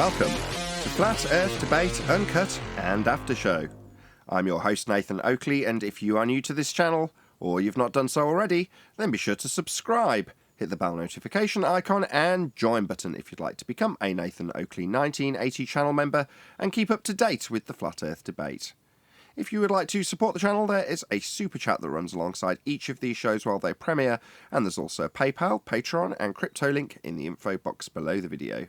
Welcome to Flat Earth Debate Uncut and After Show. I'm your host Nathan Oakley, and if you are new to this channel, or you've not done so already, then be sure to subscribe, hit the bell notification icon and join button if you'd like to become a Nathan Oakley 1980 channel member and keep up to date with the Flat Earth Debate. If you would like to support the channel, there is a super chat that runs alongside each of these shows while they premiere, and there's also a PayPal, Patreon and crypto link in the info box below the video.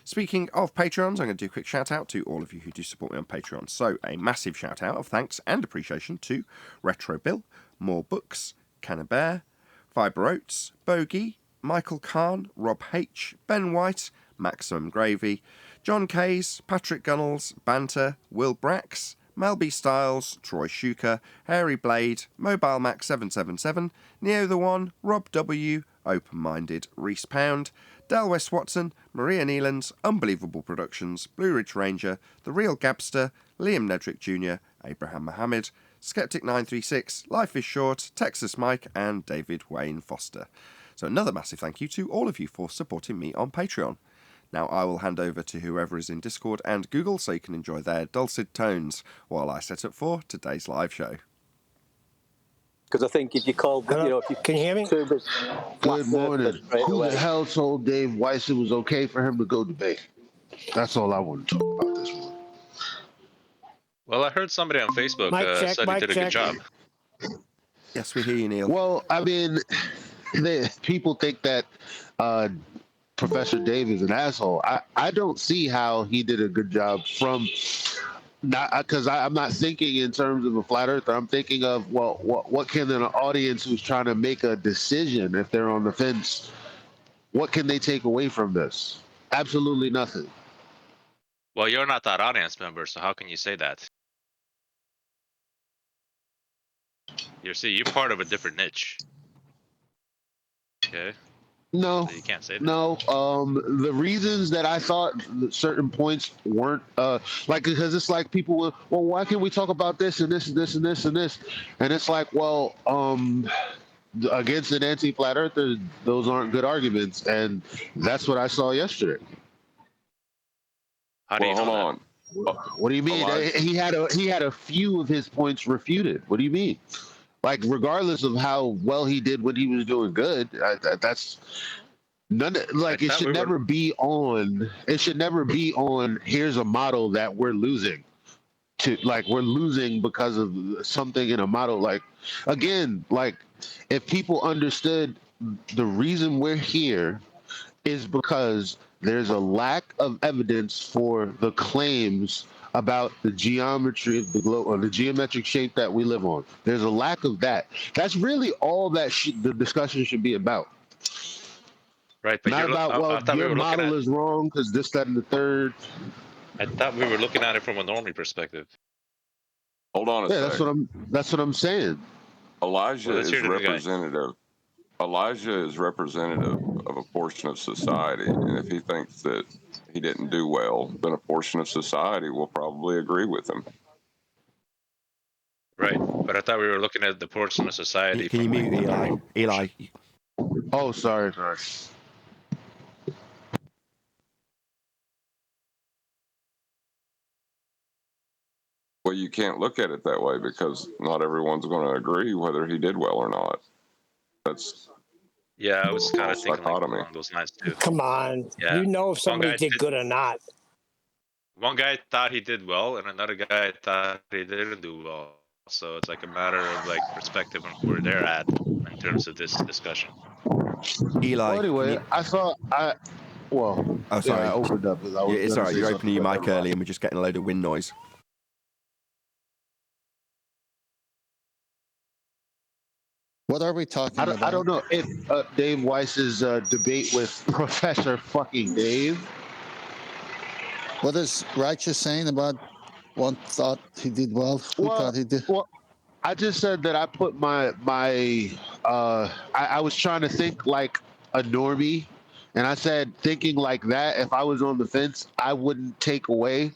Speaking of Patreons, I'm going to do a quick shout out to all of you who do support me on Patreon. So a massive shout out of thanks and appreciation to Retro Bill, More Books, Cannabear, Fiber Oats, Bogey, Michael Kahn, Rob H, Ben White, Maximum Gravy, John Kays, Patrick Gunnels, Banter, Will Brax, Mel B. Styles, Troy Shuker, Hairy Blade, Mobile Mac 777, Neo the One, Rob W, Open Minded, Reese Pound, Del West Watson, Maria Neelands, Unbelievable Productions, Blue Ridge Ranger, The Real Gabster, Liam Nedrick Jr., Abraham Mohammed, Skeptic 936, Life is Short, Texas Mike, and David Wayne Foster. So another massive thank you to all of you for supporting me on Patreon. Now I will hand over to whoever is in Discord and Google so you can enjoy their dulcet tones while I set up for today's live show. Because I think if you call, if you can you hear me? Good morning. Who the hell told Dave Weiss it was okay for him to go debate? That's all I want to talk about this morning. Well, I heard somebody on Facebook said he did a good job. Yes, we hear you, Neil. Well, I mean, people think that Professor Dave is an asshole. I don't see how he did a good job from... Not because I'm not thinking in terms of a flat earther. I'm thinking of, well, what can an audience who's trying to make a decision, if they're on the fence, what can they take away from this? Absolutely nothing. Well, you're not that audience member, so how can you say that? You're part of a different niche. Okay. No, so you can't say that. No. The reasons that I thought certain points weren't because it's like people will, well, why can't we talk about this and this and this and this and this? And it's like, well, against an anti-flat earther, those aren't good arguments, and that's what I saw yesterday. How do you know hold on. What do you mean? He had a few of his points refuted. What do you mean? Like, regardless of how well he did when he was doing good, that's none. Like, it should never be on. It should never be on. Here's a model that we're losing. We're losing because of something in a model. Like, again, like, if people understood the reason we're here is because there's a lack of evidence for the claims about the geometry of the globe, or the geometric shape that we live on. There's a lack of that. That's really all that the discussion should be about. Right, but not about, your model is wrong because this, that, and the third. I thought we were looking at it from a normie perspective. Hold on a second. That's what I'm saying. Elijah is representative. Elijah is representative of a portion of society, and if he thinks that he didn't do well, then a portion of society will probably agree with him. Right, but I thought we were looking at the portion of society. Can you mute Eli? Eli. Oh, sorry. Well, you can't look at it that way because not everyone's going to agree whether he did well or not. That's... Yeah, I was kind of thinking along those lines too. Come on, yeah. You know if somebody did good or not. One guy thought he did well, and another guy thought he didn't do well. So it's like a matter of like perspective on where they're at in terms of this discussion. Eli. Well, anyway, I sorry. I opened up. It's all right. You're opening your mic early, and we're just getting a load of wind noise. What are we talking about? I don't know if Dave Weiss's debate with Professor fucking Dave. What is Righteous saying about one thought he did well? Who thought he did? Well, I just said that I put I was trying to think like a normie, and I said thinking like that, if I was on the fence, I wouldn't take away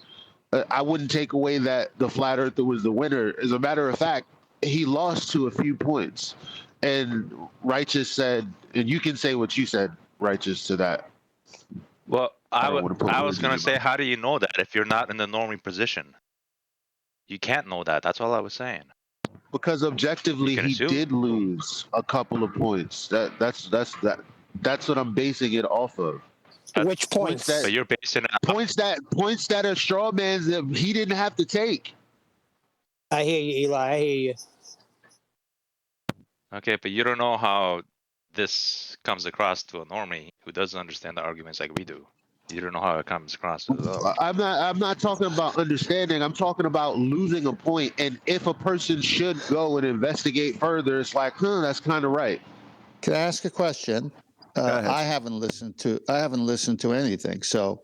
that the flat earther was the winner. As a matter of fact, he lost to a few points. And Righteous said, and you can say what you said, Righteous, to that. Well, I don't want to put was words in gonna your say, mouth. how do you know that if you're not in the norming position? You can't know that. That's all I was saying. Because You objectively, can he assume. did lose a couple of points. That's what I'm basing it off of. Which points? But you're basing it Points that are straw man's that he didn't have to take. I hear you, Eli. I hear you. Okay, but you don't know how this comes across to a normie who doesn't understand the arguments like we do. You don't know how it comes across as well. I'm not talking about understanding. I'm talking about losing a point. And if a person should go and investigate further, it's like, that's kind of right. Can I ask a question? I haven't listened to anything. So,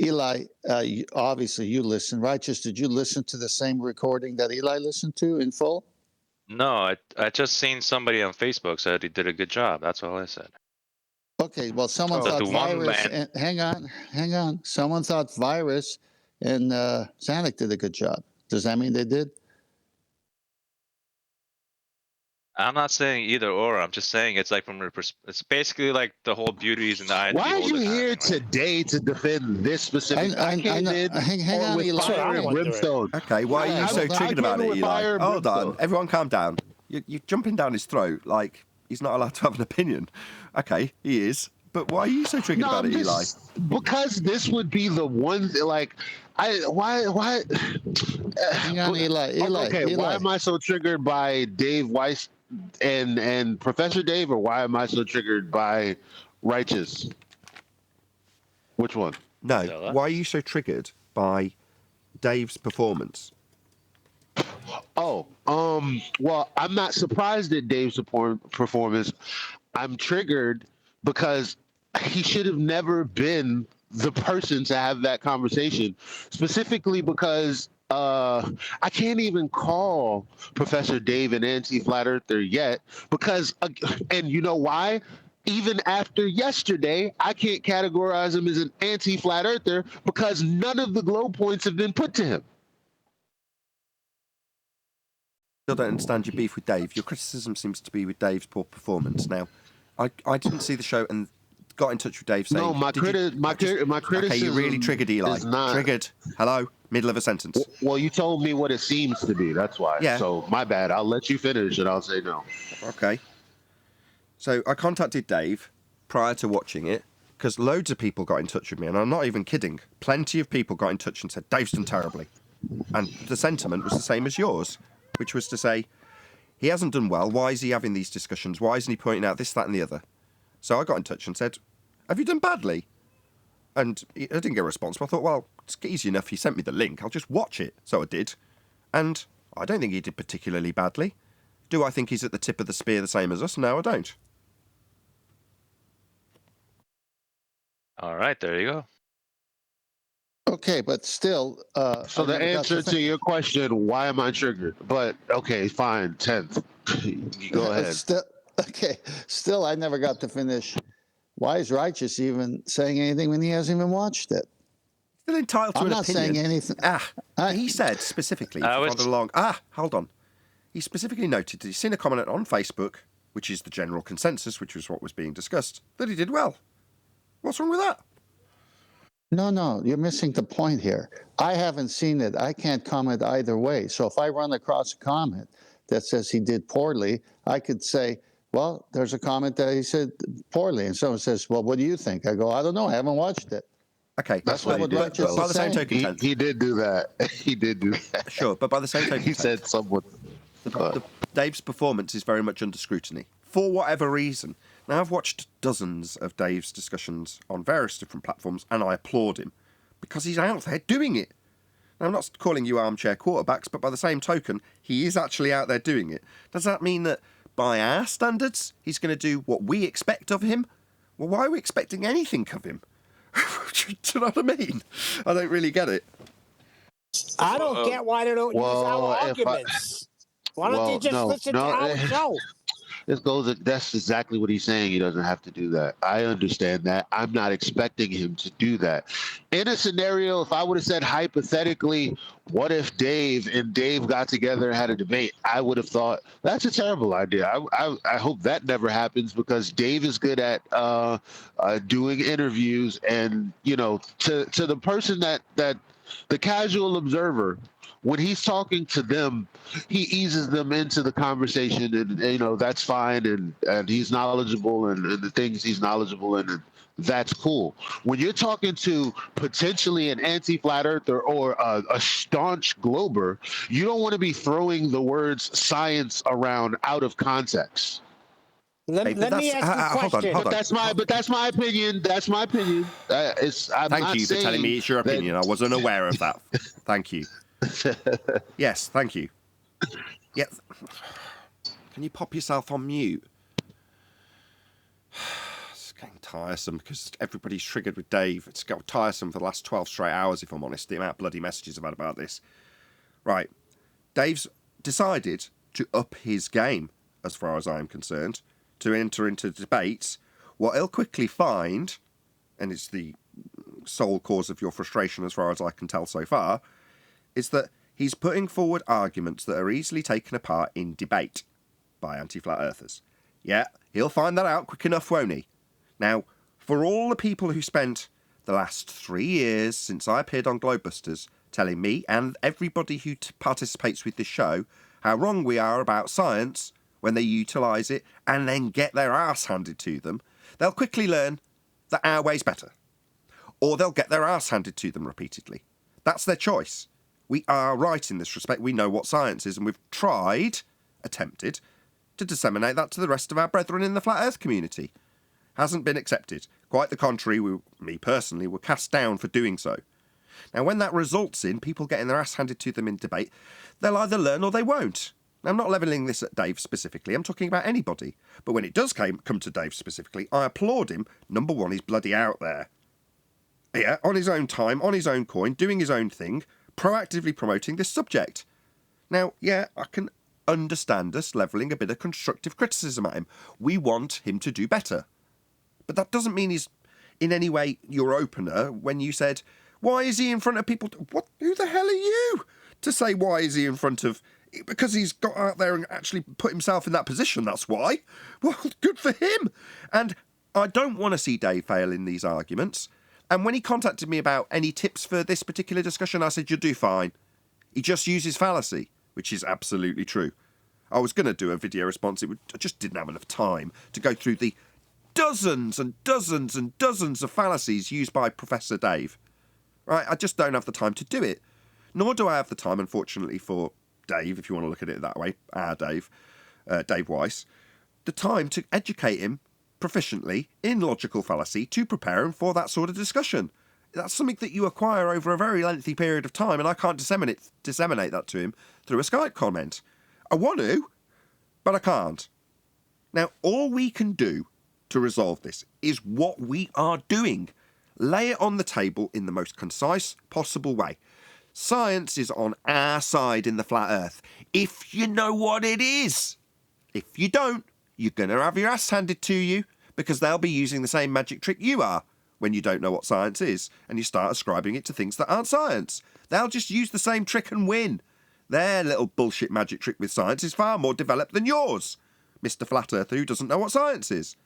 Eli, obviously you listened. Righteous, did you listen to the same recording that Eli listened to in full? No, I just seen somebody on Facebook said he did a good job. That's all I said. Okay, well, someone So thought to one Virus. man, Hang on. Someone thought Virus and Zanuck did a good job. Does that mean they did? I'm not saying either or. I'm just saying it's like from your it's basically like the whole beauty is in the eye of the Why are you beholder kind here of thing, right? today to defend this specific? I came know. in Hang on, with Eli. That's what fire I'm and wondering. brimstone. Okay, why are you so triggered about it, Eli? Hold on, everyone calm down. You're jumping down his throat like he's not allowed to have an opinion. Okay, he is. But why are you so triggered about it, Eli? Because this would be the one, why? Hang on, Eli. Okay, why am I so triggered by Dave Weiss and Professor Dave, or why am I so triggered by Righteous? Which one? No, why are you so triggered by Dave's performance? Well, I'm not surprised at Dave's performance. I'm triggered because he should have never been the person to have that conversation, specifically because I can't even call Professor Dave an anti-flat earther yet because, and you know why? Even after yesterday, I can't categorize him as an anti-flat earther because none of the glow points have been put to him. Still don't understand your beef with Dave. Your criticism seems to be with Dave's poor performance. Now, I didn't see the show and got in touch with Dave saying... No, my criticism okay, you really triggered Eli. is not... Triggered. Hello? Middle of a sentence. Well, you told me what it seems to be. That's why. Yeah. So, my bad. I'll let you finish and I'll say no. Okay. So, I contacted Dave prior to watching it because loads of people got in touch with me, and I'm not even kidding. Plenty of people got in touch and said, Dave's done terribly. And the sentiment was the same as yours, which was to say, he hasn't done well. Why is he having these discussions? Why isn't he pointing out this, that, and the other? So I got in touch and said, have you done badly? And I didn't get a response, but I thought, well, it's easy enough. He sent me the link. I'll just watch it. So I did. And I don't think he did particularly badly. Do I think he's at the tip of the spear the same as us? No, I don't. All right, there you go. Okay, but still... so the answer to your question, why am I triggered? But, okay, fine, 10th. Go ahead. Still, I never got to finish. Why is Righteous even saying anything when he hasn't even watched it? Still entitled to I'm an not opinion. saying anything. He said specifically, hold on. He specifically noted that he's seen a comment on Facebook, which is the general consensus, which was what was being discussed, that he did well. What's wrong with that? No, you're missing the point here. I haven't seen it. I can't comment either way. So if I run across a comment that says he did poorly, I could say, well, there's a comment that he said poorly. And someone says, well, what do you think? I go, I don't know. I haven't watched it. Okay. That's what Righteous is by the same saying. token, He did do that. He did do that. Sure, but by the same token, he said somewhat. Dave's performance is very much under scrutiny for whatever reason. Now, I've watched dozens of Dave's discussions on various different platforms, and I applaud him because he's out there doing it. Now, I'm not calling you armchair quarterbacks, but by the same token, he is actually out there doing it. Does that mean that by our standards, he's going to do what we expect of him? Well, why are we expecting anything of him? Do you know what I mean? I don't really get it. I don't get why they don't use our arguments. Why don't they just listen to our show? That's exactly what he's saying. He doesn't have to do that. I understand that. I'm not expecting him to do that. In a scenario, if I would have said hypothetically, what if Dave and Dave got together and had a debate? I would have thought that's a terrible idea. I hope that never happens, because Dave is good at doing interviews, and to the person that the casual observer, when he's talking to them, he eases them into the conversation, and that's fine, and he's knowledgeable, and the things he's knowledgeable in, and that's cool. When you're talking to potentially an anti-flat earther or a staunch glober, you don't want to be throwing the words science around out of context. Let me ask you a question. Hold on. But that's my opinion. That's my opinion. Thank you for telling me it's your opinion. I wasn't aware of that. Thank you. Yes, thank you. Yeah. Can you pop yourself on mute? It's getting tiresome because everybody's triggered with Dave. It's got tiresome for the last 12 straight hours, if I'm honest, the amount of bloody messages I've had about this. Right. Dave's decided to up his game, as far as I'm concerned, to enter into debates. What he'll quickly find, and it's the sole cause of your frustration as far as I can tell so far, is that he's putting forward arguments that are easily taken apart in debate by anti-flat earthers. Yeah, he'll find that out quick enough, won't he? Now, for all the people who spent the last 3 years since I appeared on Globebusters telling me and everybody who participates with this show how wrong we are about science when they utilise it and then get their arse handed to them, they'll quickly learn that our way's better. Or they'll get their arse handed to them repeatedly. That's their choice. We are right in this respect. We know what science is, and we've attempted, to disseminate that to the rest of our brethren in the flat earth community. Hasn't been accepted. Quite the contrary, me personally, were cast down for doing so. Now, when that results in people getting their ass handed to them in debate, they'll either learn or they won't. Now, I'm not levelling this at Dave specifically, I'm talking about anybody. But when it does come to Dave specifically, I applaud him. Number one, he's bloody out there. Yeah, on his own time, on his own coin, doing his own thing, proactively promoting this subject. Now, yeah, I can understand us levelling a bit of constructive criticism at him. We want him to do better. But that doesn't mean he's in any way your opener when you said, why is he in front of people? What? Who the hell are you to say why is he in front of... Because he's got out there and actually put himself in that position, that's why. Well, good for him. And I don't want to see Dave fail in these arguments. And when he contacted me about any tips for this particular discussion, I said, you'll do fine. He just uses fallacy, which is absolutely true. I was going to do a video response. I just didn't have enough time to go through the dozens and dozens and dozens of fallacies used by Professor Dave. Right? I just don't have the time to do it. Nor do I have the time, unfortunately, for Dave, if you want to look at it that way, our Dave, Dave Weiss, the time to educate him proficiently in logical fallacy to prepare him for that sort of discussion. That's something that you acquire over a very lengthy period of time, and I can't disseminate that to him through a Skype comment. I want to, but I can't. Now, all we can do to resolve this is what we are doing. Lay it on the table in the most concise possible way. Science is on our side in the flat earth, if you know what it is. If you don't, you're going to have your ass handed to you, because they'll be using the same magic trick you are when you don't know what science is and you start ascribing it to things that aren't science. They'll just use the same trick and win. Their little bullshit magic trick with science is far more developed than yours, Mr. Flat Earther who doesn't know what science is.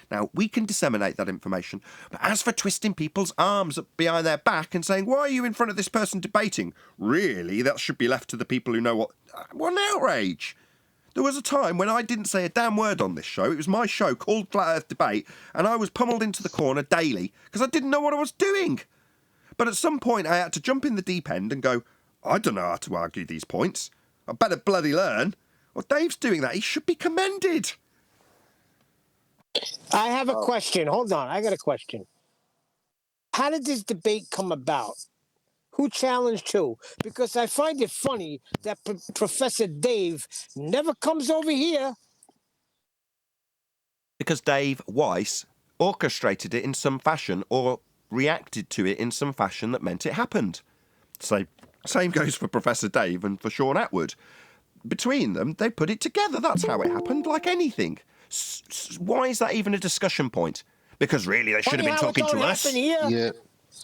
Now, we can disseminate that information, but as for twisting people's arms behind their back and saying, why are you in front of this person debating? Really, that should be left to the people who know what... What an outrage! There was a time when I didn't say a damn word on this show. It was my show called Flat Earth Debate, and I was pummeled into the corner daily because I didn't know what I was doing. But at some point, I had to jump in the deep end and go, I don't know how to argue these points. I better bloody learn. Well, Dave's doing that. He should be commended. I have a question. Hold on. I got a question. How did this debate come about? Who challenged who? Because I find it funny that Professor Dave never comes over here. Because Dave Weiss orchestrated it in some fashion or reacted to it in some fashion that meant it happened. So, same goes for Professor Dave and for Sean Atwood. Between them, they put it together. That's how it happened, like anything. Why is that even a discussion point? Because really, they should have been talking to us. Yeah.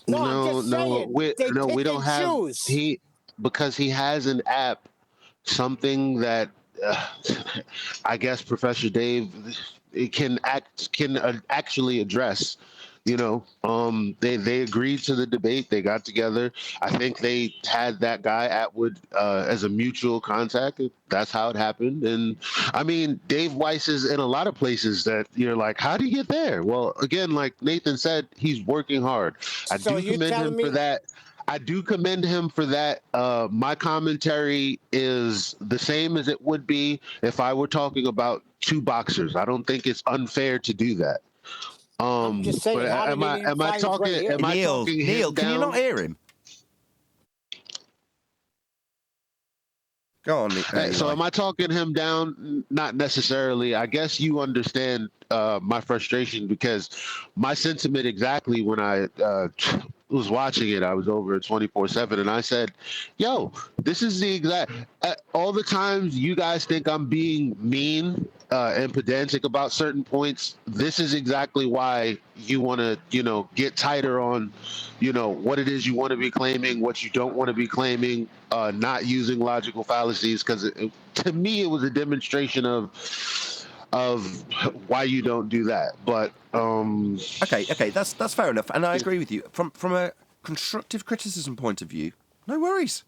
No, I'm just saying, we pick don't and have choose. because he has an app, something that I guess Professor Dave can actually address. They agreed to the debate. They got together. I think they had that guy Atwood as a mutual contact. That's how it happened. And I mean, Dave Weiss is in a lot of places that you're like, how do you get there? Well, again, like Nathan said, he's working hard. I do commend him for that. I do commend him for that. My commentary is the same as it would be if I were talking about two boxers. I don't think it's unfair to do that. I'm just saying, But how did am I talking? Am I talking Neil, him can you not hear him? Go on, so am I talking him down? Not necessarily. I guess you understand my frustration, because my sentiment exactly when I was watching it, I was over at 24/7, and I said, yo, this is the exact all the times you guys think I'm being mean and pedantic about certain points. This is exactly why you want to get tighter on what it is you want to be claiming, what you don't want to be claiming, not using logical fallacies, because to me it was a demonstration of why you don't do that. But okay, that's fair enough, and I agree with you from a constructive criticism point of view. No worries,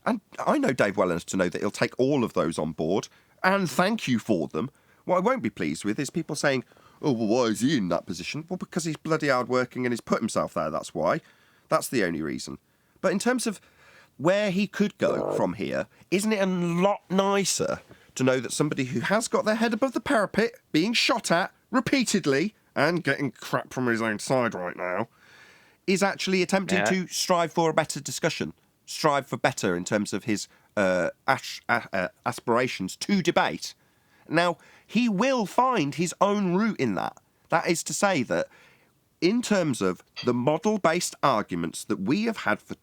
and I know Dave well enough to know that he'll take all of those on board and thank you for them. What I won't be pleased with is people saying, "Oh, well, why is he in that position?" Well, because he's bloody hard working and he's put himself there. That's why. That's the only reason. But in terms of where he could go from here, isn't it a lot nicer to know that somebody who has got their head above the parapet, being shot at repeatedly and getting crap from his own side right now, is actually attempting to strive for a better discussion, strive for better in terms of his aspirations to debate? Now, he will find his own route in that. That is to say that in terms of the model-based arguments that we have had for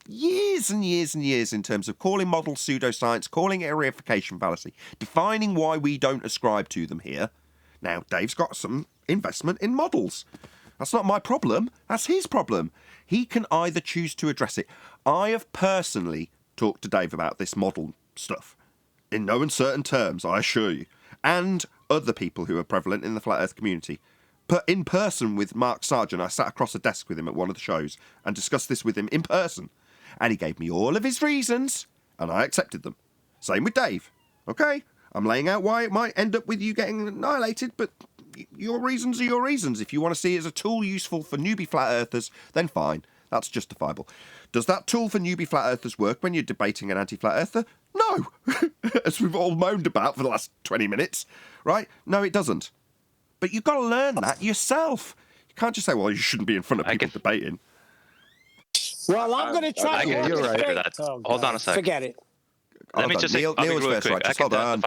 years and years and years in terms of calling models pseudoscience, calling it a reification fallacy, defining why we don't ascribe to them here. Now, Dave's got some investment in models. That's not my problem. That's his problem. He can either choose to address it. I have personally talked to Dave about this model stuff in no uncertain terms, I assure you, and other people who are prevalent in the flat earth community. But in person with Mark Sargent, I sat across a desk with him at one of the shows and discussed this with him in person. And he gave me all of his reasons, and I accepted them. Same with Dave. Okay, I'm laying out why it might end up with you getting annihilated, but your reasons are your reasons. If you want to see it as a tool useful for newbie flat earthers, then fine. That's justifiable. Does that tool for newbie flat earthers work when you're debating an anti-flat earther? No! As we've all moaned about for the last 20 minutes, right? No, it doesn't. But you've got to learn that yourself. You can't just say, well, you shouldn't be in front of people debating. Well, I'm going to try to orchestrate. That. Hold on a second. Forget it. Let me just Neil was first, quick. Righteous. Hold on.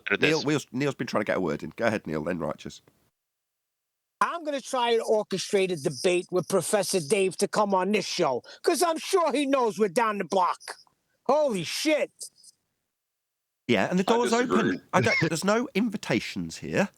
Neil's been trying to get a word in. Go ahead, Neil, then Righteous. I'm going to try and orchestrate a debate with Professor Dave to come on this show, because I'm sure he knows we're down the block. Holy shit. Yeah, and the door's open. There's no invitations here.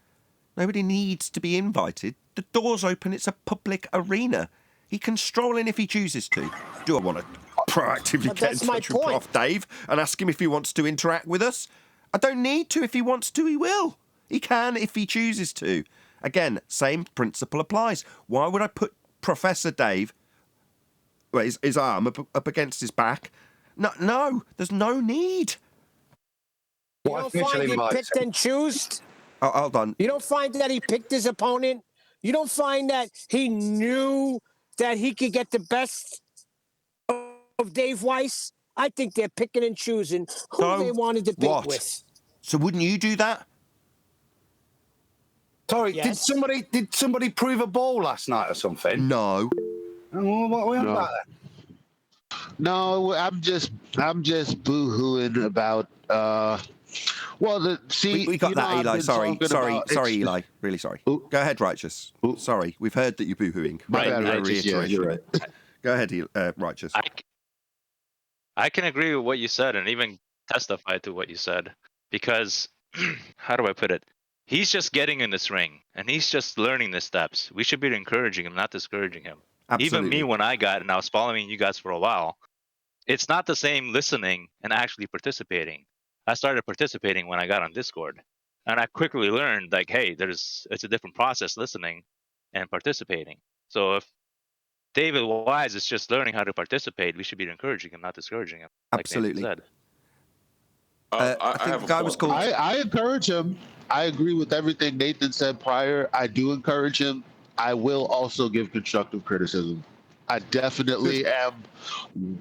Nobody needs to be invited. The door's open. It's a public arena. He can stroll in if he chooses to. Do I want to proactively get in touch with Prof. Dave and ask him if he wants to interact with us? I don't need to. If he wants to, he will. He can if he chooses to. Again, same principle applies. Why would I put Professor Dave, his arm up against his back? No, there's no need. You don't find he picked and chose? Oh, hold on. You don't find that he picked his opponent? You don't find that he knew that he could get the best of Dave Weiss? I think they're picking and choosing who they want to debate with. So wouldn't you do that? Sorry, yes. Did somebody prove a ball last night or something? No. Oh, what are we on about then? No, I'm just boo-hooing about. We got that, Eli. Sorry, Eli. Really sorry. Ooh. Go ahead, Righteous. Ooh. Sorry, we've heard that you're boo-hooing. Righteous, yeah, you're right. Go ahead, Righteous. I can agree with what you said and even testify to what you said, because how do I put it? He's just getting in this ring, and he's just learning the steps. We should be encouraging him, not discouraging him. Absolutely. Even me, when I got, and I was following you guys for a while, it's not the same listening and actually participating. I started participating when I got on Discord, and I quickly learned, like, hey, it's a different process, listening and participating. So if David Wise is just learning how to participate, we should be encouraging him, not discouraging him. Like Absolutely. Nathan said. I think the guy was called. I encourage him. I agree with everything Nathan said prior. I do encourage him. I will also give constructive criticism. I definitely am.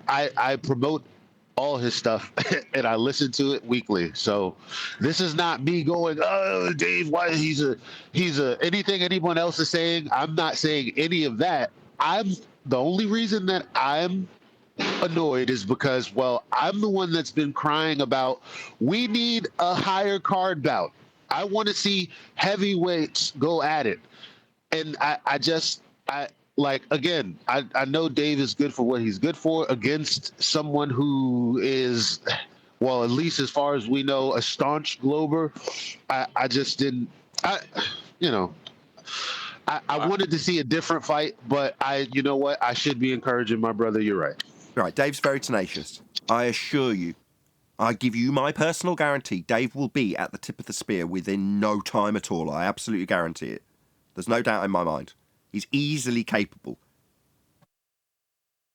I promote all his stuff and I listen to it weekly. So this is not me going, oh, Dave, why he's a anything anyone else is saying. I'm not saying any of that. The only reason that I'm annoyed is because, well, I'm the one that's been crying about we need a higher card bout. I want to see heavyweights go at it. And I know Dave is good for what he's good for against someone who is, well, at least as far as we know, a staunch glober. I just didn't, I wanted to see a different fight, but you know what? I should be encouraging my brother. You're right. Right, Dave's very tenacious. I assure you, I give you my personal guarantee, Dave will be at the tip of the spear within no time at all. I absolutely guarantee it. There's no doubt in my mind. He's easily capable.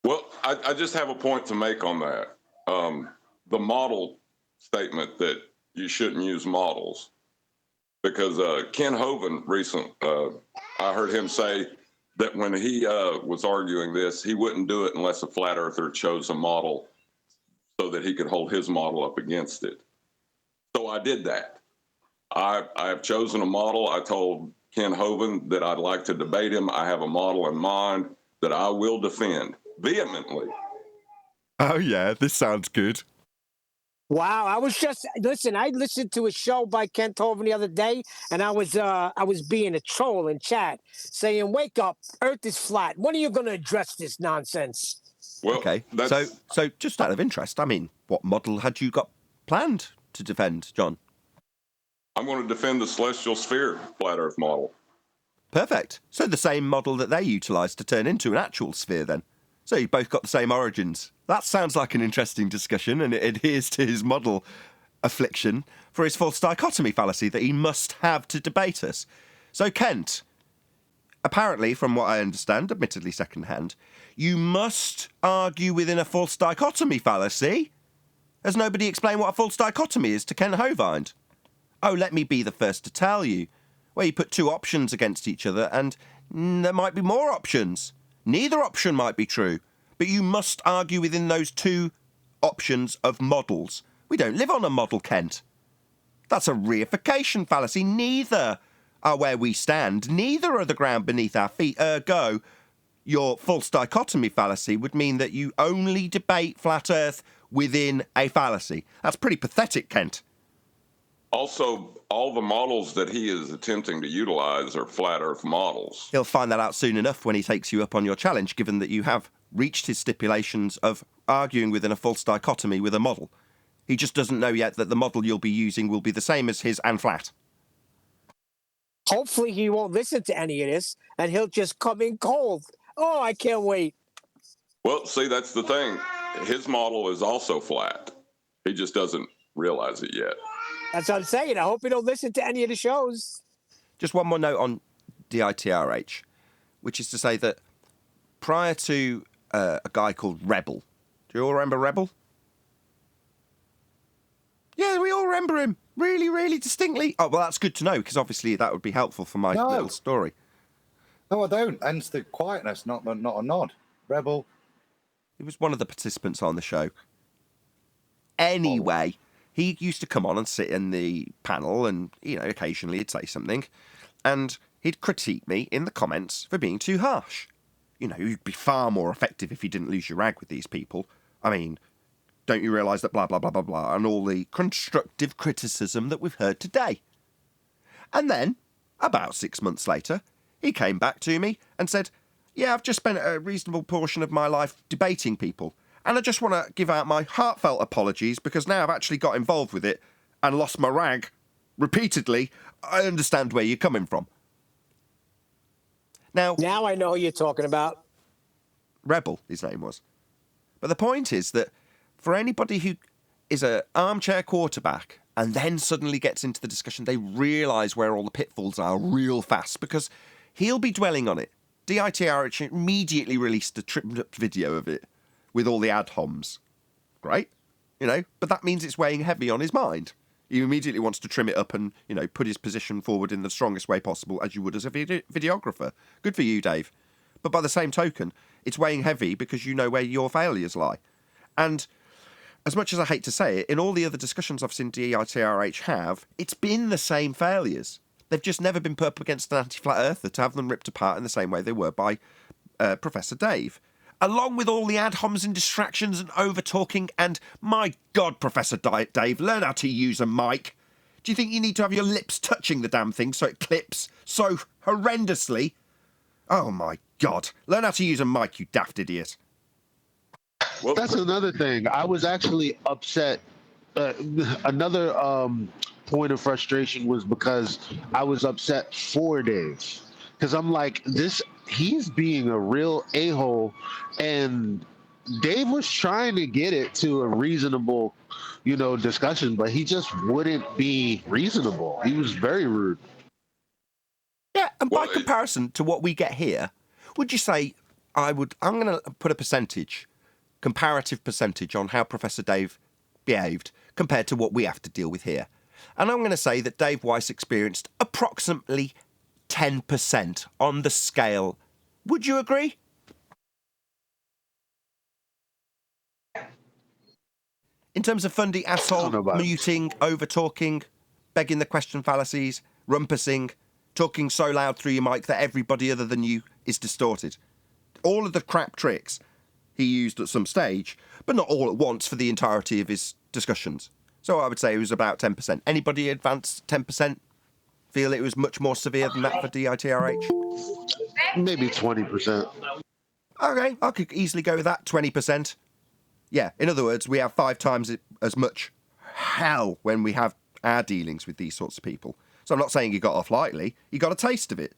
Well, I just have a point to make on that. The model statement that you shouldn't use models, because Kent Hovind I heard him say that when he was arguing this, he wouldn't do it unless a flat earther chose a model so that he could hold his model up against it. So I did that. I have chosen a model. I told Kent Hovind that I'd like to debate him. I have a model in mind that I will defend vehemently. Oh, yeah, this sounds good. Wow, I listened to a show by Kent Hovind the other day, and I was being a troll in chat, saying, "Wake up, Earth is flat. When are you going to address this nonsense?" Well, okay, so just out of interest, I mean, what model had you got planned to defend, John? I'm going to defend the celestial sphere flat Earth model. Perfect. So the same model that they utilised to turn into an actual sphere, then. So you both got the same origins. That sounds like an interesting discussion, and it adheres to his model affliction for his false dichotomy fallacy that he must have to debate us. So, Kent, apparently, from what I understand, admittedly second-hand, you must argue within a false dichotomy fallacy. Has nobody explained what a false dichotomy is to Kent Hovind? Oh, let me be the first to tell you. Well, you put two options against each other, and there might be more options. Neither option might be true, but you must argue within those two options of models. We don't live on a model, Kent. That's a reification fallacy. Neither are where we stand. Neither are the ground beneath our feet. Ergo, your false dichotomy fallacy would mean that you only debate flat Earth within a fallacy. That's pretty pathetic, Kent. Also, all the models that he is attempting to utilize are flat Earth models. He'll find that out soon enough when he takes you up on your challenge, given that you have reached his stipulations of arguing within a false dichotomy with a model. He just doesn't know yet that the model you'll be using will be the same as his and flat. Hopefully he won't listen to any of this, and he'll just come in cold. Oh, I can't wait. Well, see, that's the thing. His model is also flat. He just doesn't realize it yet. That's what I'm saying. I hope he don't listen to any of the shows. Just one more note on DITRH, which is to say that prior to a guy called Rebel, do you all remember Rebel? Yeah, we all remember him really, really distinctly. Oh, well, that's good to know, because obviously that would be helpful for my little story. No, I don't. Hence the quietness, not a nod. Rebel. He was one of the participants on the show. Anyway, he used to come on and sit in the panel and, occasionally he'd say something. And he'd critique me in the comments for being too harsh. You'd be far more effective if you didn't lose your rag with these people. I mean, don't you realise that blah, blah, blah, blah, blah, and all the constructive criticism that we've heard today. And then, about 6 months later, he came back to me and said, yeah, I've just spent a reasonable portion of my life debating people, and I just want to give out my heartfelt apologies because now I've actually got involved with it and lost my rag repeatedly, I understand where you're coming from. Now I know who you're talking about. Rebel, his name was. But the point is that for anybody who is an armchair quarterback and then suddenly gets into the discussion, they realise where all the pitfalls are real fast, because he'll be dwelling on it. DITRH immediately released a trimmed up video of it with all the ad homs. Great, but that means it's weighing heavy on his mind. He immediately wants to trim it up and, put his position forward in the strongest way possible, as you would as a videographer. Good for you, Dave. But by the same token, it's weighing heavy because you know where your failures lie. And as much as I hate to say it, in all the other discussions I've seen DITRH have, it's been the same failures. They've just never been put up against an anti-flat earther to have them ripped apart in the same way they were by Professor Dave. Along with all the ad homs and distractions and over-talking and, my God, Professor Dave, learn how to use a mic. Do you think you need to have your lips touching the damn thing so it clips so horrendously? Oh, my God. Learn how to use a mic, you daft idiot. Well, that's another thing. I was actually upset. Another point of frustration was because I was upset for Dave. Because I'm like, he's being a real a-hole, and Dave was trying to get it to a reasonable, discussion, but he just wouldn't be reasonable. He was very rude. Yeah, and by comparison to what we get here, would you say I'm going to put a comparative percentage on how Professor Dave behaved compared to what we have to deal with here? And I'm going to say that Dave Weiss experienced approximately 10% on the scale. Would you agree? In terms of funding asshole, muting, over-talking, begging the question fallacies, rumpusing, talking so loud through your mic that everybody other than you is distorted. All of the crap tricks he used at some stage, but not all at once for the entirety of his discussions. So I would say it was about 10%. Anybody advance 10%? Feel it was much more severe than that for DITRH? Maybe 20%. Okay, I could easily go with that, 20%. Yeah, in other words, we have 5 times as much hell when we have our dealings with these sorts of people. So I'm not saying he got off lightly. He got a taste of it.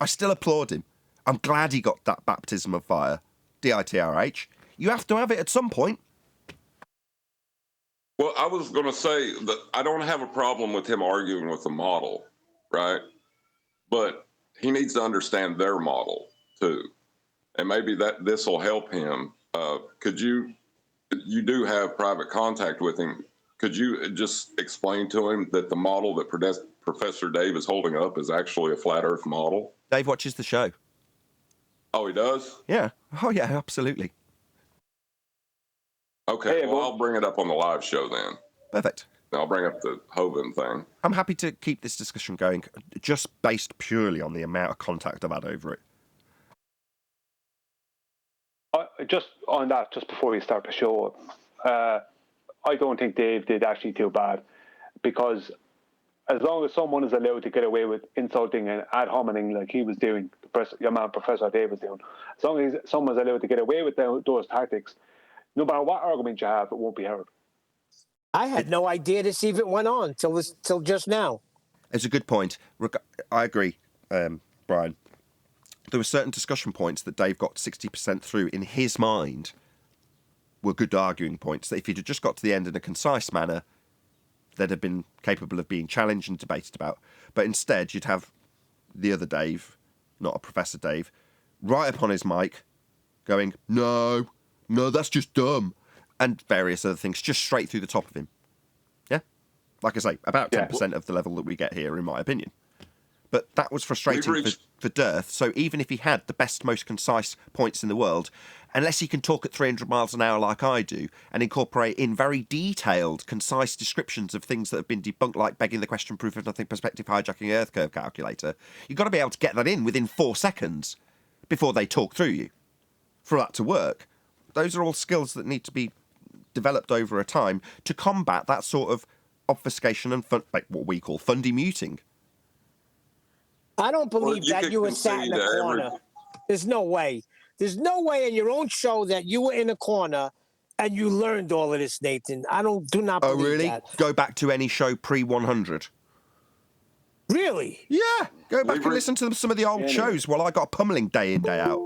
I still applaud him. I'm glad he got that baptism of fire. DITRH. You have to have it at some point. Well, I was going to say that I don't have a problem with him arguing with the model, right? But he needs to understand their model, too. And maybe this will help him. You do have private contact with him. Could you just explain to him that the model that Professor Dave is holding up is actually a flat Earth model? Dave watches the show. Oh, he does? Yeah. Oh, yeah, absolutely. Okay, well, I'll bring it up on the live show then. Perfect. I'll bring up the Hovind thing. I'm happy to keep this discussion going, just based purely on the amount of contact I've had over it. Just on that, just before we start the show, I don't think Dave did actually too bad, because as long as someone is allowed to get away with insulting and ad hominem like he was doing, your man Professor Dave was doing, as long as someone's allowed to get away with those tactics, no matter what argument you have, it won't be heard. I had no idea this even went on till just now. It's a good point. I agree, Brian. There were certain discussion points that Dave got 60% through in his mind were good arguing points that if he'd have just got to the end in a concise manner, they'd have been capable of being challenged and debated about. But instead, you'd have the other Dave, not a Professor Dave, right up on his mic going, no, that's just dumb, and various other things just straight through the top of him. Yeah? Like I say, about 10% of the level that we get here, in my opinion. But that was frustrating for Dearth, so even if he had the best, most concise points in the world, unless he can talk at 300 miles an hour like I do, and incorporate in very detailed, concise descriptions of things that have been debunked, like begging the question, proof of nothing, perspective hijacking, Earth curve calculator, you've got to be able to get that in within 4 seconds before they talk through you for that to work. Those are all skills that need to be developed over a time to combat that sort of obfuscation and like what we call fundy muting. I don't believe that you were sat in a corner. There's no way. There's no way in your own show that you were in a corner And you learned all of this, Nathan. Do not believe really? that. Go back to any show pre-100. Really? Yeah, go back and listen to some of the old shows while I got pummeling day in, day out.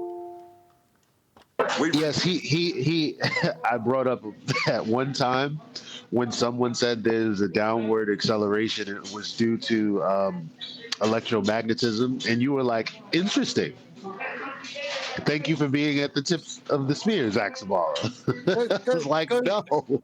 Yes, he I brought up at one time when someone said there's a downward acceleration, it was due to electromagnetism, and you were like, interesting. Thank you for being at the tip of the spear, Zach Sabala. I was like, no.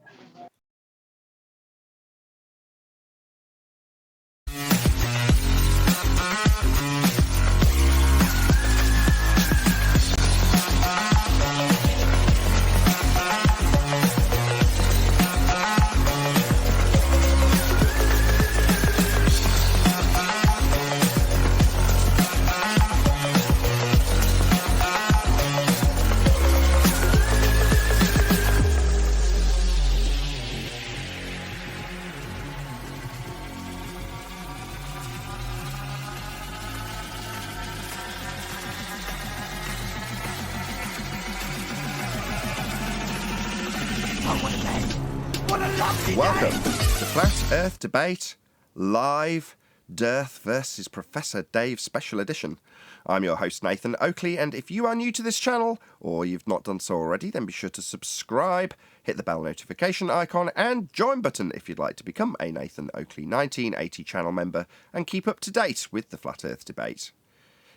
Welcome to Flat Earth Debate, live, Dearth versus Professor Dave Special Edition. I'm your host Nathan Oakley, and if you are new to this channel, or you've not done so already, then be sure to subscribe, hit the bell notification icon, and join button if you'd like to become a Nathan Oakley 1980 channel member and keep up to date with the Flat Earth Debate.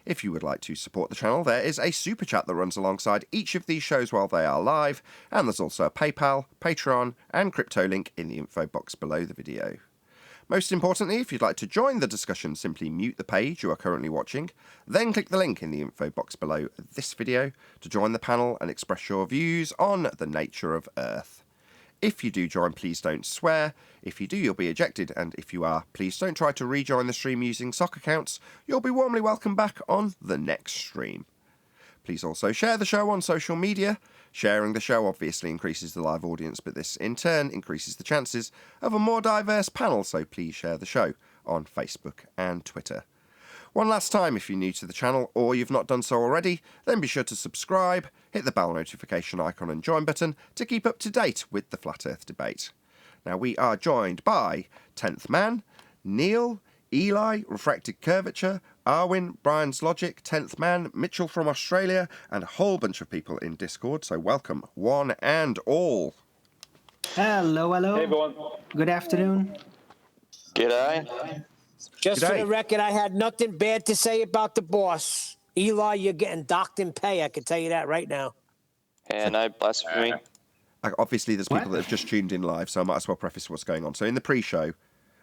If you would like to support the channel, there is a super chat that runs alongside each of these shows while they are live, and there's also a PayPal, Patreon, and crypto link in the info box below the video. Most importantly, if you'd like to join the discussion, simply mute the page you are currently watching, then click the link in the info box below this video to join the panel and express your views on the nature of Earth. If you do join, please don't swear. If you do, you'll be ejected, and if you are, please don't try to rejoin the stream using sock accounts. You'll be warmly welcomed back on the next stream. Please also share the show on social media. Sharing the show obviously increases the live audience, but this in turn increases the chances of a more diverse panel, so please share the show on Facebook and Twitter. One last time, if you're new to the channel or you've not done so already, then be sure to subscribe, hit the bell notification icon and join button to keep up to date with the Flat Earth Debate. Now we are joined by 10th Man, Neil, Eli, Refracted Curvature, Arwin, Brian's Logic, 10th Man, Mitchell from Australia, and a whole bunch of people in Discord, so welcome one and all. Hello. Hey everyone. Good afternoon. G'day. Just for G'day. the record, I had nothing bad to say about the boss. Eli, you're getting docked in pay. I can tell you that right now. Yeah, no blasphemy. Obviously, there's people that have just tuned in live, so I might as well preface what's going on. So in the pre-show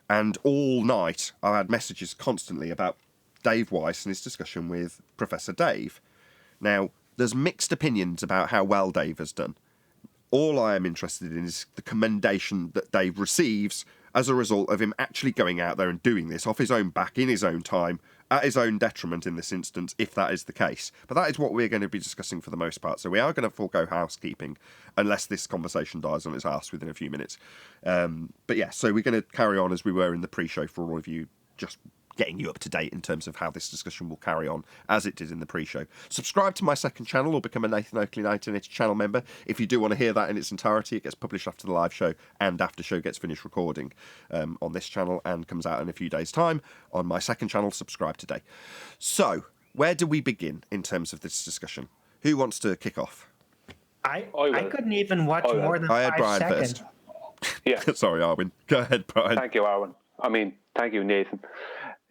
and all night, I had messages constantly about Dave Weiss and his discussion with Professor Dave. Now, there's mixed opinions about how well Dave has done. All I am interested in is the commendation that Dave receives as a result of him actually going out there and doing this off his own back, in his own time, at his own detriment in this instance, if that is the case. But that is what we're going to be discussing for the most part. So we are going to forego housekeeping, unless this conversation dies on its arse within a few minutes. But yeah, so we're going to carry on as we were in the pre-show for all of you, just getting you up to date in terms of how this discussion will carry on as it did in the pre-show. Subscribe to my second channel or become a Nathan Oakley 1980 channel member. If you do want to hear that in its entirety, it gets published after the live show and after show gets finished recording on this channel and comes out in a few days' time on my second channel. Subscribe today. So, where do we begin in terms of this discussion? Who wants to kick off? I couldn't even watch more than I had 5 Brian seconds. first. Yeah. Sorry, Arwin. Go ahead, Brian. Thank you, Arwin. Thank you, Nathan.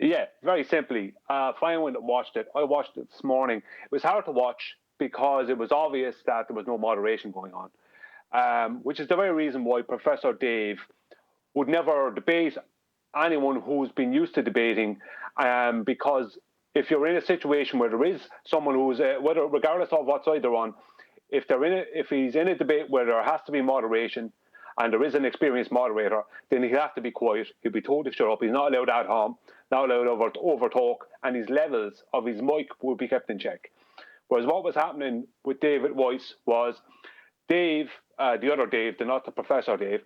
Yeah, very simply, Brian went and watched it. I watched it this morning. It was hard to watch because it was obvious that there was no moderation going on, which is the very reason why Professor Dave would never debate anyone who's been used to debating, because if you're in a situation where there is someone who's, regardless of what side they're on, if he's in a debate where there has to be moderation, and there is an experienced moderator, then he'll have to be quiet. He'll be told to shut up. He's not allowed at home, not allowed over talk, and his levels of his mic will be kept in check. Whereas what was happening with David Weiss was Dave, the other Dave, not the Professor Dave,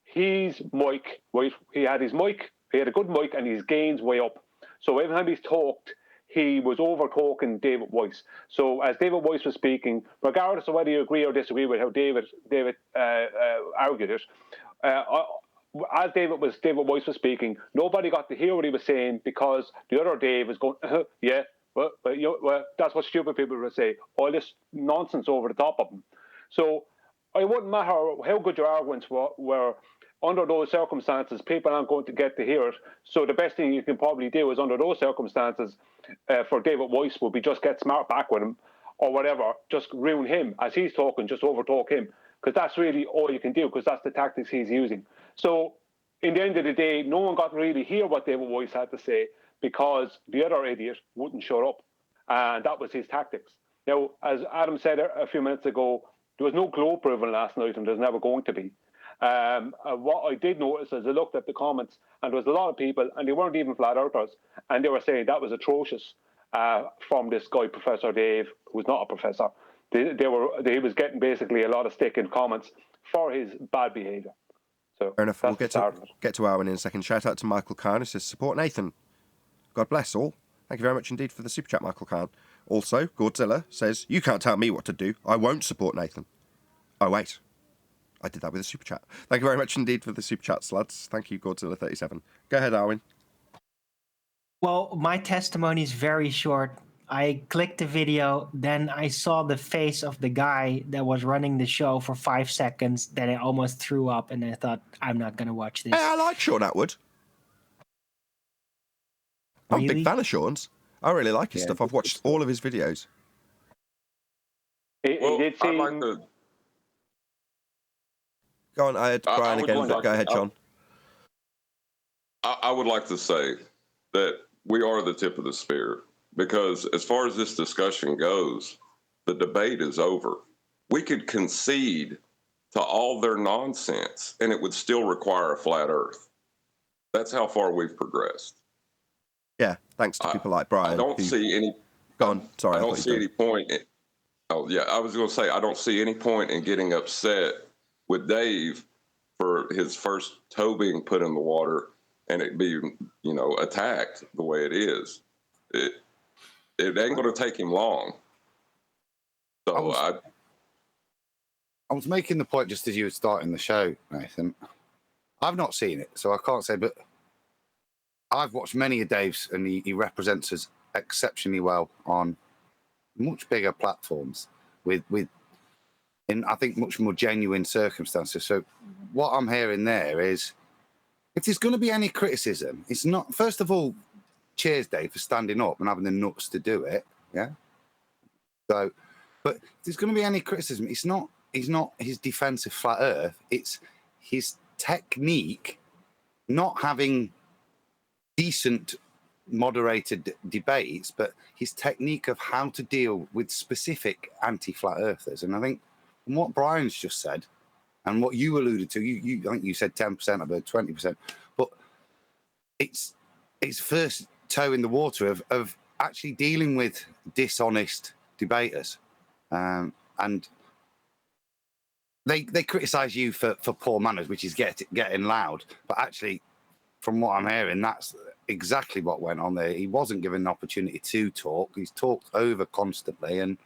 his mic, right? He had a good mic, and his gains way up. So every time he's talked, he was over-talking David Weiss. So as David Weiss was speaking, regardless of whether you agree or disagree with how David argued it, as David Weiss was speaking, nobody got to hear what he was saying because the other Dave was going, yeah, well, that's what stupid people would say, all this nonsense over the top of them. So it wouldn't matter how good your arguments were, under those circumstances, people aren't going to get to hear it. So the best thing you can probably do is, under those circumstances, for David Weiss would be just get smart back with him or whatever, just ruin him as he's talking, just overtalk him, because that's really all you can do, because that's the tactics he's using. So in the end of the day, no one got to really hear what David Weiss had to say because the other idiot wouldn't shut up, and that was his tactics. Now, as Adam said a few minutes ago, there was no globe proven last night, and there's never going to be. What I did notice is I looked at the comments, and there was a lot of people, and they weren't even flat earthers, and they were saying that was atrocious from this guy, Professor Dave, who's not a professor. He was getting basically a lot of stick in comments for his bad behaviour. So fair enough. We'll get to Arwen in a second. Shout out to Michael Khan, who says, support Nathan. God bless all. Thank you very much indeed for the super chat, Michael Khan. Also, Godzilla says, you can't tell me what to do. I won't support Nathan. Oh, wait. I did that with a super chat. Thank you very much indeed for the super chats, lads. Thank you, Godzilla37. Go ahead, Arwen. Well, my testimony is very short. I clicked the video, then I saw the face of the guy that was running the show for 5 seconds, then I almost threw up, and I thought, I'm not going to watch this. Hey, I like Sean Atwood. I'm a big fan of Sean's. I really like his stuff. I've watched all of his videos. I'd like to... Go on, Brian again. Go ahead, John. I would like to say that we are the tip of the spear, because as far as this discussion goes, the debate is over. We could concede to all their nonsense, and it would still require a flat Earth. That's how far we've progressed. Yeah, thanks to people like Brian. I don't see any... Go on, sorry. I don't see any point... I was going to say, I don't see any point in getting upset with Dave for his first toe being put in the water and it being, attacked the way it is. It ain't going to take him long. So I was making the point just as you were starting the show, Nathan. I've not seen it, so I can't say, but I've watched many of Dave's, and he represents us exceptionally well on much bigger platforms with in, I think, much more genuine circumstances. So what I'm hearing there is, if there's going to be any criticism, it's not, first of all, cheers, Dave, for standing up and having the nuts to do it. Yeah. So, but if there's going to be any criticism, it's not his defense of flat Earth. It's his technique, not having decent moderated debates, but his technique of how to deal with specific anti-flat earthers. And I think from what Brian's just said and what you alluded to, I think you said 10%, about 20%, but it's first toe in the water of actually dealing with dishonest debaters. And they criticize you for poor manners, which is getting loud, but actually from what I'm hearing, that's exactly what went on there. He wasn't given an opportunity to talk. He's talked over constantly. And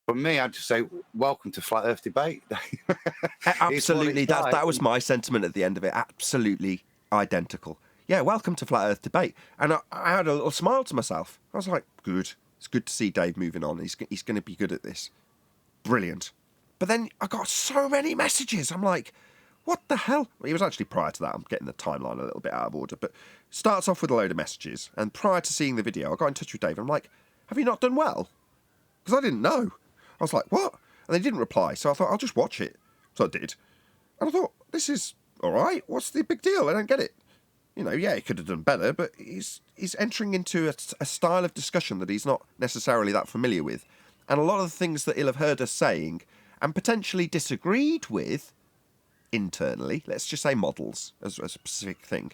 for me, I'd just say, welcome to Flat Earth debate. Absolutely. That was my sentiment at the end of it. Absolutely identical. Yeah, welcome to Flat Earth debate. And I had a little smile to myself. I was like, good. It's good to see Dave moving on. He's going to be good at this. Brilliant. But then I got so many messages. I'm like, what the hell? Well, it was actually prior to that. I'm getting the timeline a little bit out of order. But starts off with a load of messages. And prior to seeing the video, I got in touch with Dave. I'm like, have you not done well? Because I didn't know. I was like, what? And they didn't reply. So I thought, I'll just watch it. So I did. And I thought, this is all right. What's the big deal? I don't get it. Yeah, he could have done better. But he's entering into a style of discussion that he's not necessarily that familiar with. And a lot of the things that he'll have heard us saying and potentially disagreed with internally, let's just say models as a specific thing,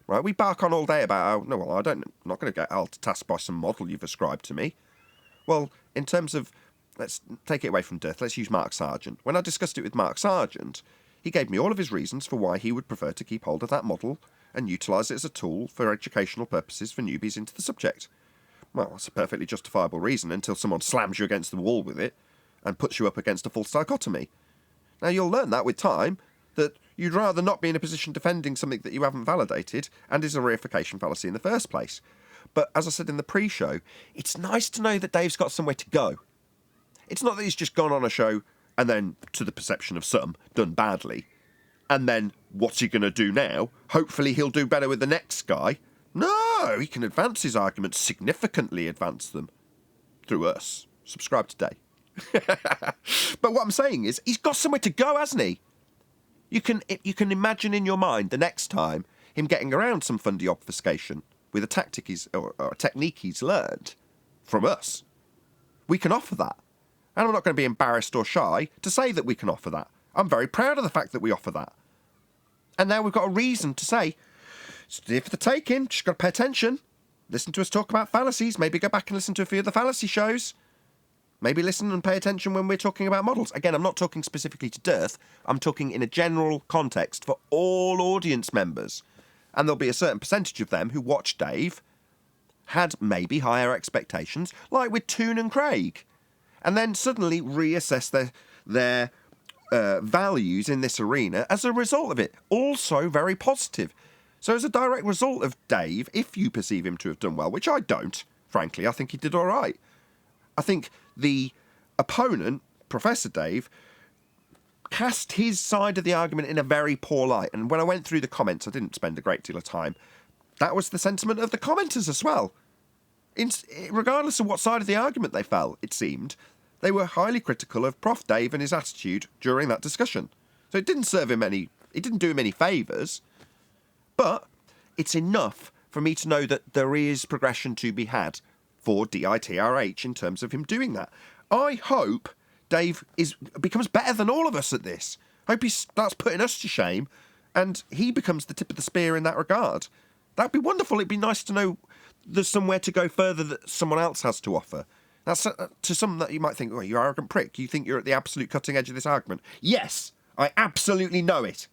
right? We bark on all day about, I'm not going to get held to task by some model you've ascribed to me. Well, in terms of, let's take it away from death, let's use Mark Sargent. When I discussed it with Mark Sargent, he gave me all of his reasons for why he would prefer to keep hold of that model and utilise it as a tool for educational purposes for newbies into the subject. Well, that's a perfectly justifiable reason until someone slams you against the wall with it and puts you up against a false dichotomy. Now, you'll learn that with time, that you'd rather not be in a position defending something that you haven't validated and is a reification fallacy in the first place. But as I said in the pre-show, it's nice to know that Dave's got somewhere to go. It's not that he's just gone on a show and then, to the perception of some, done badly. And then, what's he going to do now? Hopefully he'll do better with the next guy. No, he can advance his arguments, significantly advance them, through us. Subscribe today. But what I'm saying is, he's got somewhere to go, hasn't he? You can imagine in your mind the next time him getting around some fundy obfuscation with a tactic or a technique he's learned from us. We can offer that. And I'm not going to be embarrassed or shy to say that we can offer that. I'm very proud of the fact that we offer that. And now we've got a reason to say, it's there for the taking, just got to pay attention. Listen to us talk about fallacies. Maybe go back and listen to a few of the fallacy shows. Maybe listen and pay attention when we're talking about models. Again, I'm not talking specifically to DITRH. I'm talking in a general context for all audience members. And there'll be a certain percentage of them who watch Dave, had maybe higher expectations, like with Toon and Craig, and then suddenly reassess their values in this arena as a result of it. Also very positive. So as a direct result of Dave, if you perceive him to have done well, which I don't, frankly, I think he did all right. I think the opponent, Professor Dave, cast his side of the argument in a very poor light. And when I went through the comments, I didn't spend a great deal of time. That was the sentiment of the commenters as well. Regardless of what side of the argument they fell, it seemed, they were highly critical of Prof. Dave and his attitude during that discussion. So it didn't serve him it didn't do him any favours. But it's enough for me to know that there is progression to be had for DITRH in terms of him doing that. I hope Dave becomes better than all of us at this. I hope he starts putting us to shame and he becomes the tip of the spear in that regard. That'd be wonderful. It'd be nice to know there's somewhere to go further that someone else has to offer. That's to some that you might think, oh, you arrogant prick. You think you're at the absolute cutting edge of this argument. Yes, I absolutely know it.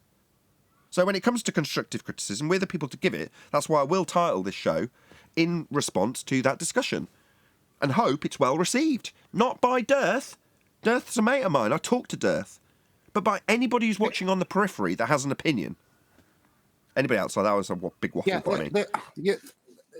So when it comes to constructive criticism, we're the people to give it. That's why I will title this show in response to that discussion and hope it's well received. Not by DITRH. DITRH's a mate of mine. I talk to DITRH. But by anybody who's watching on the periphery that has an opinion. Anybody outside, that was a big waffle by me.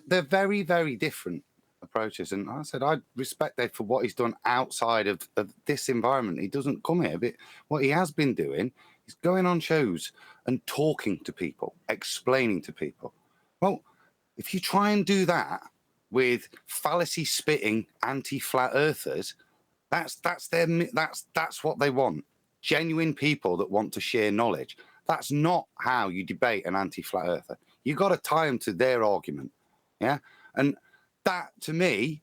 They're very, very different approaches. And like I said, I respect Dave for what he's done outside of this environment. He doesn't come here. But what he has been doing is going on shows and talking to people, explaining to people. Well, if you try and do that with fallacy-spitting anti-flat earthers, that's what they want. Genuine people that want to share knowledge. That's not how you debate an anti-flat earther. You got to tie them to their argument. Yeah, and that to me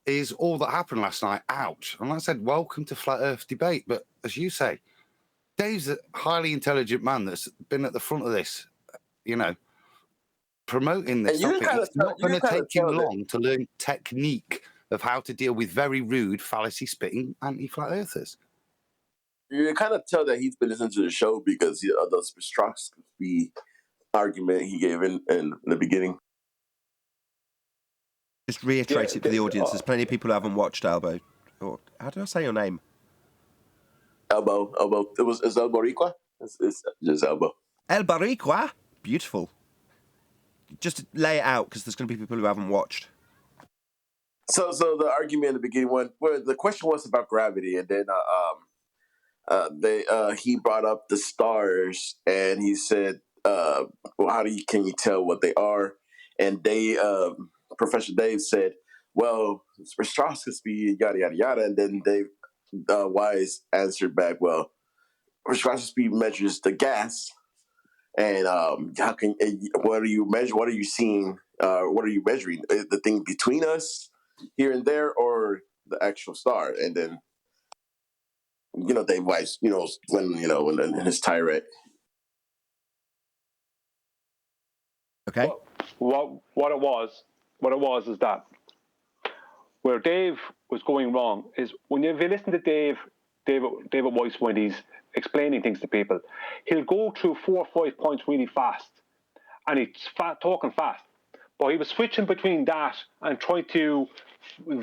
is all that happened last night. Ouch! And like I said, welcome to flat Earth debate. But as you say, Dave's a highly intelligent man that's been at the front of this. You know, promoting this topic. It's not going to take him long to learn technique of how to deal with very rude fallacy-spitting anti-flat earthers. You can kind of tell that he's been listening to the show because of the Spectroscopy argument he gave in the beginning. Just reiterate it for the audience. There's plenty of people who haven't watched Elbow. Or, how do I say your name? Elbow. It's El Boricua? It's just Elbow. El Boricua? Beautiful. Just lay it out because there's going to be people who haven't watched. So the argument in the beginning, where the question was about gravity, and then he brought up the stars, and he said, "Well, can you tell what they are?" And Professor Dave said, "Well, spectroscopy, yada yada yada." And then Dave Weiss answered back, "Well, spectroscopy measures the gas, and what are you measuring? What are you seeing? What are you measuring? The thing between us, here and there, or the actual star?" And then, Dave Weiss, when in his tirade. Okay. What it was is that where Dave was going wrong is when you listen to David Weiss when he's explaining things to people, he'll go through 4 or 5 points really fast, and he's talking fast. But he was switching between that and trying to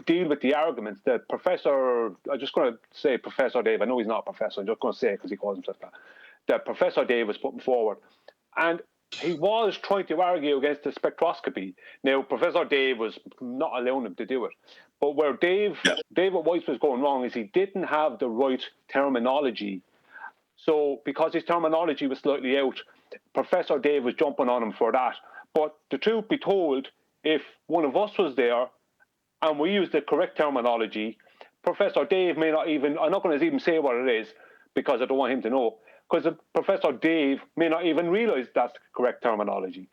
deal with the arguments that Professor, I'm just going to say Professor Dave, I know he's not a professor, I'm just going to say it because he calls himself that Professor Dave was putting forward. And he was trying to argue against the spectroscopy. Now, Professor Dave was not allowing him to do it. But where David Weiss was going wrong is he didn't have the right terminology. So because his terminology was slightly out, Professor Dave was jumping on him for that. But the truth be told, if one of us was there and we used the correct terminology, Professor Dave may not even, I'm not going to even say what it is because I don't want him to know, because Professor Dave may not even realize that's the correct terminology.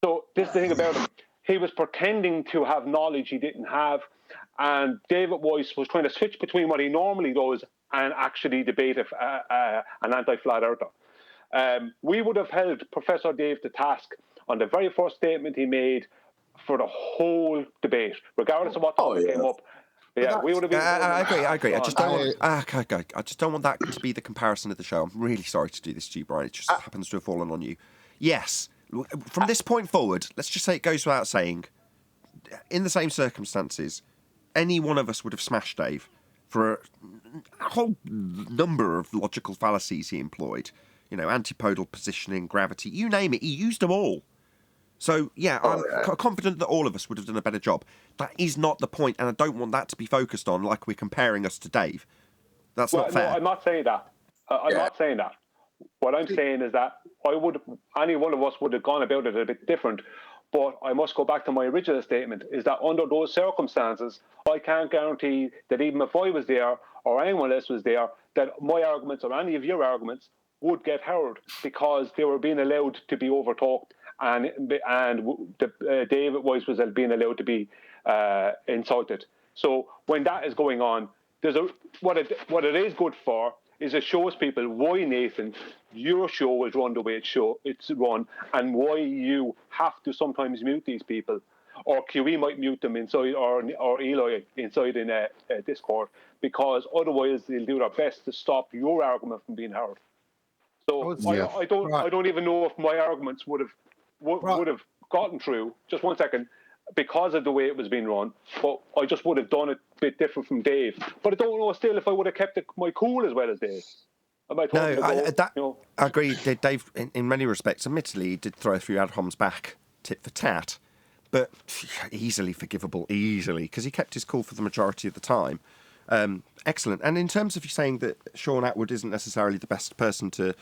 So this is the thing about him. He was pretending to have knowledge he didn't have, and David Weiss was trying to switch between what he normally does and actually debate an anti-flat earther. We would have held Professor Dave to task on the very first statement he made for the whole debate, regardless of what topic came up. Yeah, we would have been. I agree. I just don't want. I just don't want that to be the comparison of the show. I'm really sorry to do this to you, Brian. It just happens to have fallen on you. Yes, from this point forward, let's just say it goes without saying. In the same circumstances, any one of us would have smashed Dave for a whole number of logical fallacies he employed. You know, antipodal positioning, gravity, you name it. He used them all. So, yeah, I'm confident that all of us would have done a better job. That is not the point, and I don't want that to be focused on like we're comparing us to Dave. That's not fair. No, I'm not saying that. I'm not saying that. What I'm saying is that any one of us would have gone about it a bit different, but I must go back to my original statement, is that under those circumstances, I can't guarantee that even if I was there or anyone else was there, that my arguments or any of your arguments would get heard because they were being allowed to be overtalked. And David Weiss was being allowed to be insulted. So when that is going on, what it is good for is it shows people why, Nathan, your show is run the way it's run, and why you have to sometimes mute these people, or QE might mute them inside, or Eli inside in a Discord, because otherwise they'll do their best to stop your argument from being heard. So I don't even know if my arguments would have gotten through. Just 1 second, because of the way it was being run. But I just would have done it a bit different from Dave. But I don't know still if I would have kept my cool as well as Dave. I agree. Dave, in many respects, admittedly, he did throw a few ad homs back, tit for tat, but easily forgivable, because he kept his cool for the majority of the time. Excellent. And in terms of you saying that Sean Atwood isn't necessarily the best person to,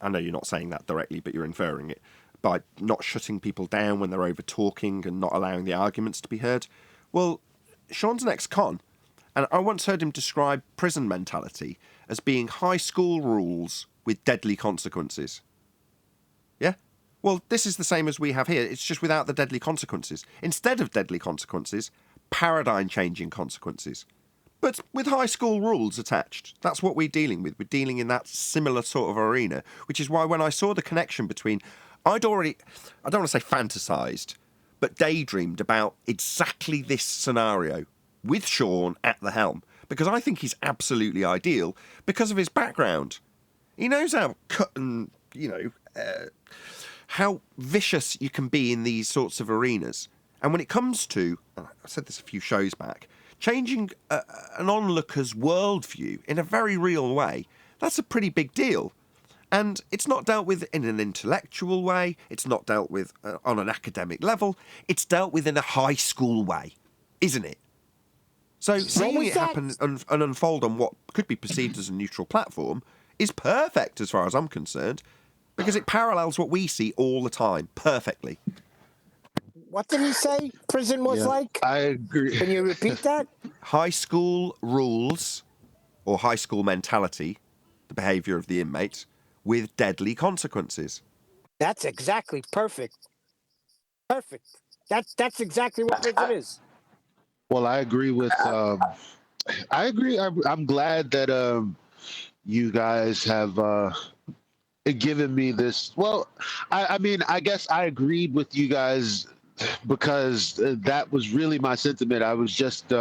I know you're not saying that directly, but you're inferring it, by not shutting people down when they're over talking and not allowing the arguments to be heard. Well, Sean's an ex-con, and I once heard him describe prison mentality as being high school rules with deadly consequences. Yeah? Well, this is the same as we have here. It's just without the deadly consequences. Instead of deadly consequences, paradigm-changing consequences. But with high school rules attached. That's what we're dealing with. We're dealing in that similar sort of arena, which is why when I saw the connection between... I don't want to say fantasised, but daydreamed about exactly this scenario with Sean at the helm, because I think he's absolutely ideal because of his background. He knows how cut and, how vicious you can be in these sorts of arenas. And when it comes to, I said this a few shows back, changing an onlooker's worldview in a very real way, that's a pretty big deal. And it's not dealt with in an intellectual way. It's not dealt with on an academic level. It's dealt with in a high school way, isn't it? So seeing it happen and unfold on what could be perceived as a neutral platform is perfect as far as I'm concerned, because it parallels what we see all the time perfectly. What did he say prison was like? I agree. Can you repeat that? High school rules, or high school mentality, the behaviour of the inmates, with deadly consequences. That's exactly perfect. Perfect. That's exactly what prison is. Well, I agree with. I agree. I'm glad that you guys have given me this. Well, I mean, I guess I agreed with you guys because that was really my sentiment. I was just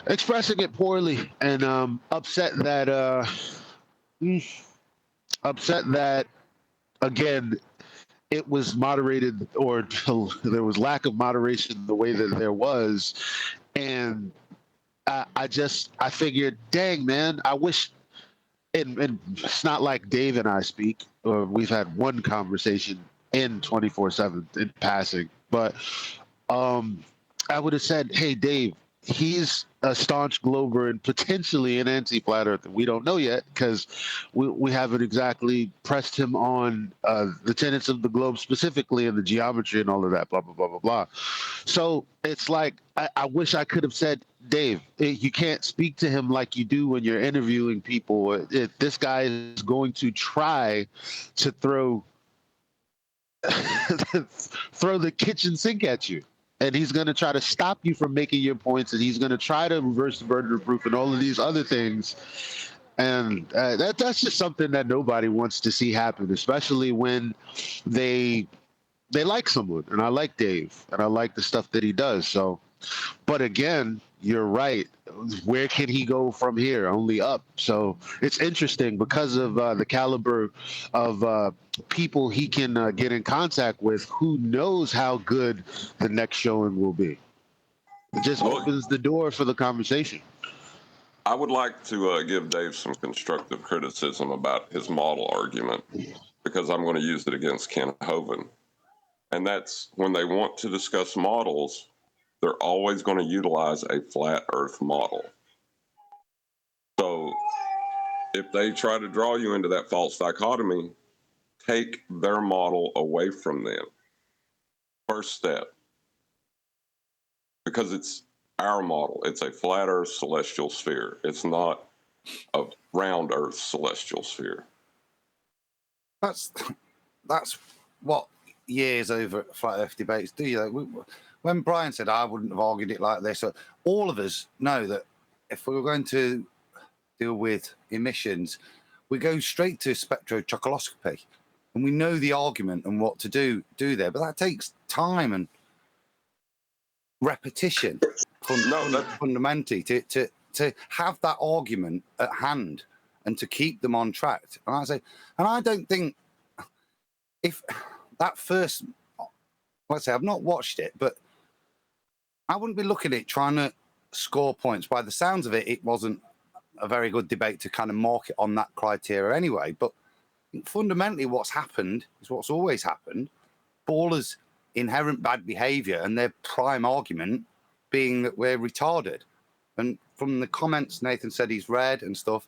expressing it poorly and upset that again, it was moderated, or there was lack of moderation the way that there was. And I figured, dang, man, I wish, and it's not like Dave and I speak, or we've had one conversation in 24/7 in passing, but I would have said, hey, Dave, he's a staunch Glober and potentially an anti-flat earther. We don't know yet because we haven't exactly pressed him on the tenets of the globe specifically and the geometry and all of that, blah, blah, blah, blah, blah. So it's like, I wish I could have said, Dave, you can't speak to him like you do when you're interviewing people. This guy is going to try to throw the kitchen sink at you. And he's going to try to stop you from making your points, and he's going to try to reverse the burden of proof and all of these other things. And that's just something that nobody wants to see happen, especially when they like someone. And I like Dave, and I like the stuff that he does. So, but again, you're right. Where can he go from here? Only up. So it's interesting because of the caliber of people he can get in contact with. Who knows how good the next showing will be? It just opens the door for the conversation. I would like to give Dave some constructive criticism about his model argument, because I'm going to use it against Kent Hovind. And that's when they want to discuss models, they're always going to utilize a flat earth model. So if they try to draw you into that false dichotomy, take their model away from them. First step. Because it's our model. It's a flat earth celestial sphere. It's not a round earth celestial sphere. That's what years over at flat earth debates do. You when Brian said I wouldn't have argued it like this, all of us know that if we were going to deal with emissions, we go straight to spectroscopy, and we know the argument and what to do there. But that takes time and repetition, fundamentally, to have that argument at hand and to keep them on track. And I don't think if that first, let's say, I've not watched it, but I wouldn't be looking at it trying to score points. By the sounds of it, it wasn't a very good debate to kind of mark it on that criteria anyway. But fundamentally, what's happened is what's always happened. Ballers' inherent bad behavior and their prime argument being that we're retarded. And from the comments Nathan said he's read and stuff,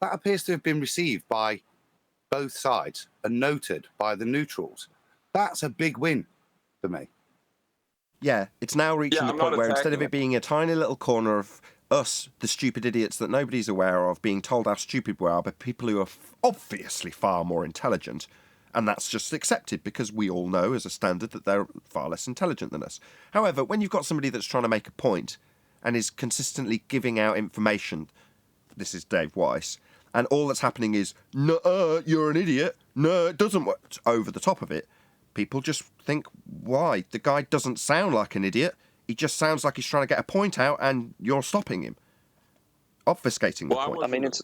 that appears to have been received by both sides and noted by the neutrals. That's a big win for me. Yeah, it's now reaching the point where instead of it being a tiny little corner of us, the stupid idiots that nobody's aware of, being told how stupid we are by people who are obviously far more intelligent, and that's just accepted because we all know as a standard that they're far less intelligent than us. However, when you've got somebody that's trying to make a point and is consistently giving out information, this is Dave Weiss, and all that's happening is, no, you're an idiot, no, it doesn't work, over the top of it, people just think, why? The guy doesn't sound like an idiot. He just sounds like he's trying to get a point out and you're stopping him. Obfuscating the point.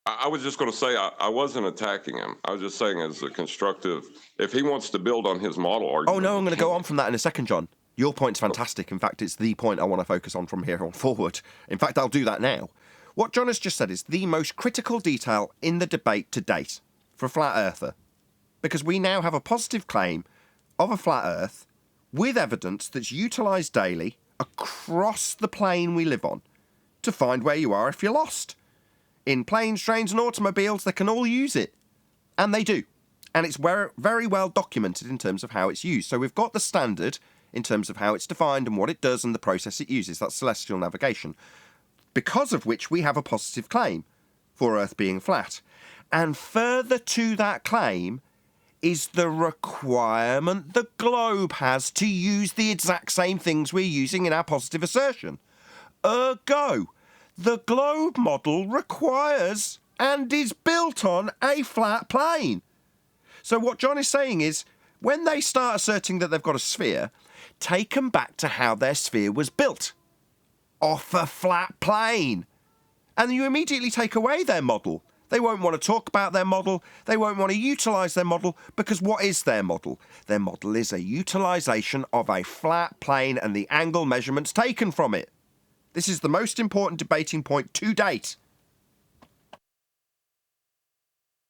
I was just going to say, I wasn't attacking him. I was just saying as a constructive, if he wants to build on his model argument. Oh, no, I'm going to go on from that in a second, John. Your point's fantastic. In fact, it's the point I want to focus on from here on forward. In fact, I'll do that now. What John has just said is the most critical detail in the debate to date for a flat earther. Because we now have a positive claim of a flat earth with evidence that's utilised daily across the plane we live on to find where you are if you're lost. In planes, trains and automobiles, they can all use it. And they do. And it's very well documented in terms of how it's used. So we've got the standard in terms of how it's defined and what it does and the process it uses. That's celestial navigation. Because of which we have a positive claim for Earth being flat. And further to that claim is the requirement the globe has to use the exact same things we're using in our positive assertion. Ergo, the globe model requires and is built on a flat plane. So what John is saying is, when they start asserting that they've got a sphere, take them back to how their sphere was built. Off a flat plane. And you immediately take away their model. They won't want to talk about their model. They won't want to utilise their model, because what is their model? Their model is a utilisation of a flat plane and the angle measurements taken from it. This is the most important debating point to date.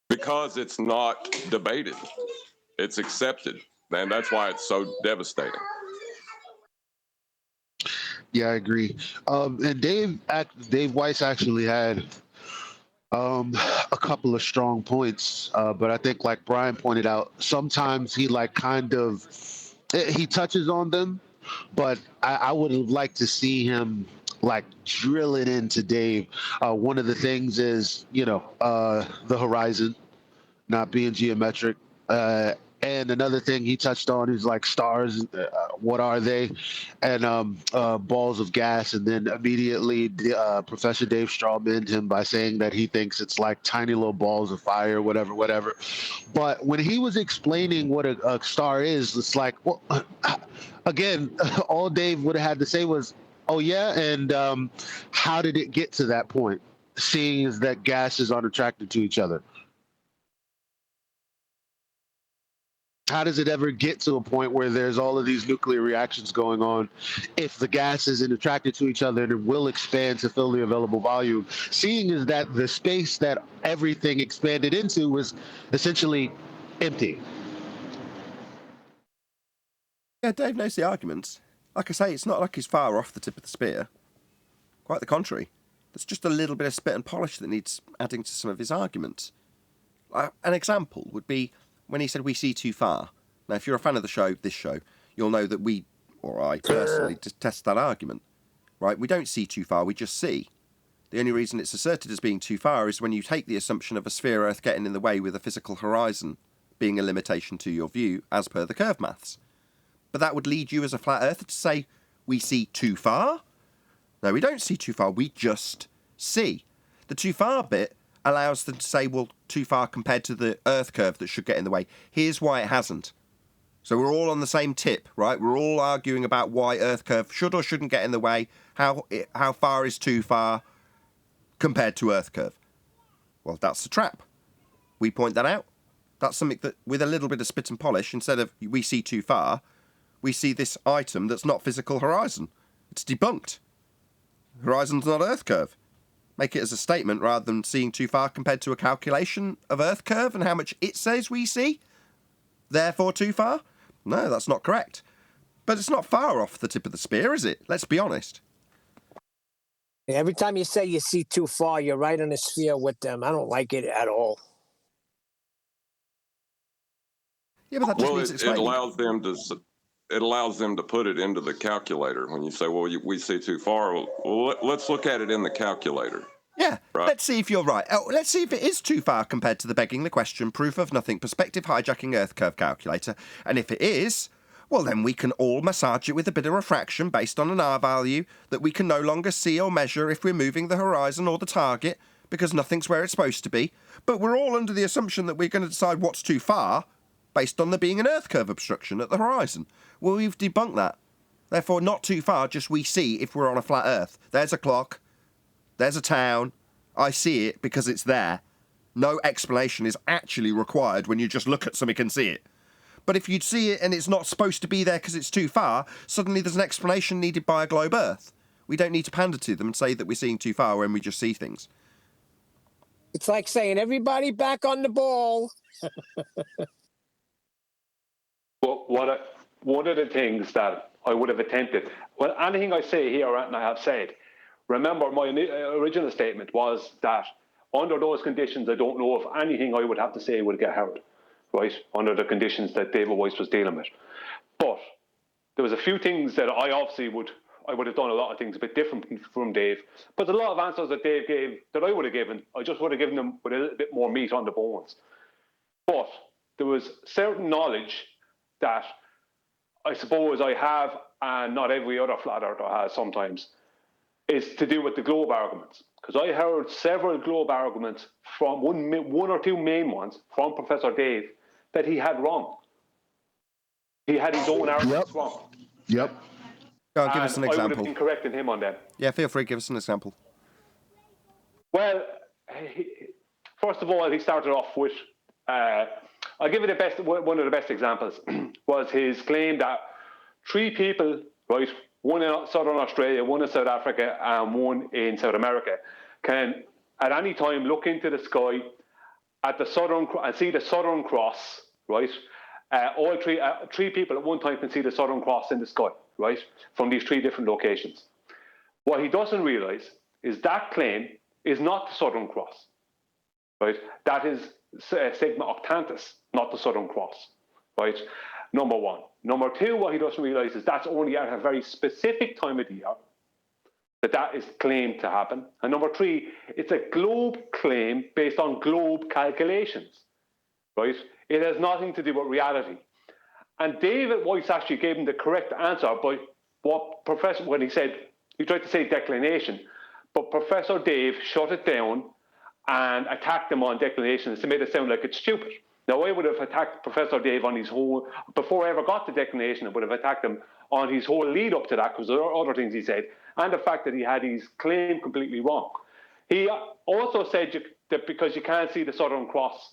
Because it's not debated. It's accepted. And that's why it's so devastating. Yeah, I agree. And Dave Weiss actually had a couple of strong points, but I think, like Brian pointed out, sometimes he he touches on them, but I would have liked to see him like drill it into Dave. One of the things is, the horizon not being geometric. And another thing he touched on is like stars. What are they? And balls of gas. And then immediately Professor Dave strawmanned him by saying that he thinks it's like tiny little balls of fire, whatever. But when he was explaining what a star is, it's like, well, again, all Dave would have had to say was, oh, yeah, and how did it get to that point, seeing as that gases aren't attracted to each other? How does it ever get to a point where there's all of these nuclear reactions going on if the gas isn't attracted to each other and it will expand to fill the available volume? Seeing as that the space that everything expanded into was essentially empty. Yeah, Dave knows the arguments. Like I say, it's not like he's far off the tip of the spear. Quite the contrary. There's just a little bit of spit and polish that needs adding to some of his arguments. An example would be when he said we see too far. Now, if you're a fan of this show, you'll know that we, or I personally, detest that argument. Right? We don't see too far, we just see. The only reason it's asserted as being too far is when you take the assumption of a sphere Earth getting in the way with a physical horizon being a limitation to your view, as per the curve maths. But that would lead you as a flat earther to say, we see too far? No, we don't see too far, we just see. The too far bit allows them to say, well, too far compared to the Earth curve that should get in the way. Here's why it hasn't. So we're all on the same tip, right? We're all arguing about why Earth curve should or shouldn't get in the way, how far is too far compared to Earth curve. Well, that's the trap. We point that out. That's something that, with a little bit of spit and polish, instead of we see too far, we see this item that's not physical horizon. It's debunked. Horizon's not Earth curve. Make it as a statement rather than seeing too far compared to a calculation of Earth curve and how much it says we see. Therefore too far? No, that's not correct. But it's not far off the tip of the spear, is it? Let's be honest. Every time you say you see too far, you're right on the sphere with them. I don't like it at all. Yeah, but that just means it allows them to put it into the calculator. When you say, well, we see too far, well, let's look at it in the calculator. Yeah, right. Let's see if you're right. Let's see if it is too far compared to the begging the question, proof of nothing, perspective hijacking Earth curve calculator. And if it is, well, then we can all massage it with a bit of refraction based on an R value that we can no longer see or measure if we're moving the horizon or the target, because nothing's where it's supposed to be. But we're all under the assumption that we're going to decide what's too far based on there being an Earth curve obstruction at the horizon. Well, we've debunked that. Therefore, not too far, just we see if we're on a flat Earth. There's a clock. There's a town. I see it because it's there. No explanation is actually required when you just look at something and see it. But if you see it and it's not supposed to be there because it's too far, suddenly there's an explanation needed by a globe Earth. We don't need to pander to them and say that we're seeing too far when we just see things. It's like saying, everybody back on the ball. Well, one of the things that I would have attempted, well, anything I say here and I have said, remember my original statement was that under those conditions, I don't know if anything I would have to say would get heard, right, under the conditions that David Weiss was dealing with. But there was a few things that I would have done a lot of things a bit different from Dave, but a lot of answers that Dave gave that I would have given, I just would have given them with a little bit more meat on the bones. But there was certain knowledge that I suppose I have, and not every other flat earther has sometimes, is to do with the globe arguments. Because I heard several globe arguments from one or two main ones from Professor Dave that he had wrong. He had his own arguments wrong. Yep. Go on, give us an example. I would have been correcting him on that. Yeah, feel free, give us an example. Well, First of all, he started off with, I'll give you one of the best examples, was his claim that 3 people, right, one in Southern Australia, one in South Africa, and one in South America, can at any time look into the sky at the and see the Southern Cross, right? All three people at one time can see the Southern Cross in the sky, right, from these 3 different locations. What he doesn't realise is that claim is not the Southern Cross, right? That is Sigma Octantis, not the Southern Cross, right? Number 1. Number 2, what he doesn't realise is that's only at a very specific time of the year that is claimed to happen. And number 3, it's a globe claim based on globe calculations, right? It has nothing to do with reality. And David Weiss actually gave him the correct answer by when he tried to say declination, but Professor Dave shut it down and attacked him on declinations to make it sound like it's stupid. Now, I would have attacked Professor Dave on his whole, before I ever got to declination, I would have attacked him on his whole lead up to that, because there are other things he said, and the fact that he had his claim completely wrong. He also said that because you can't see the Southern Cross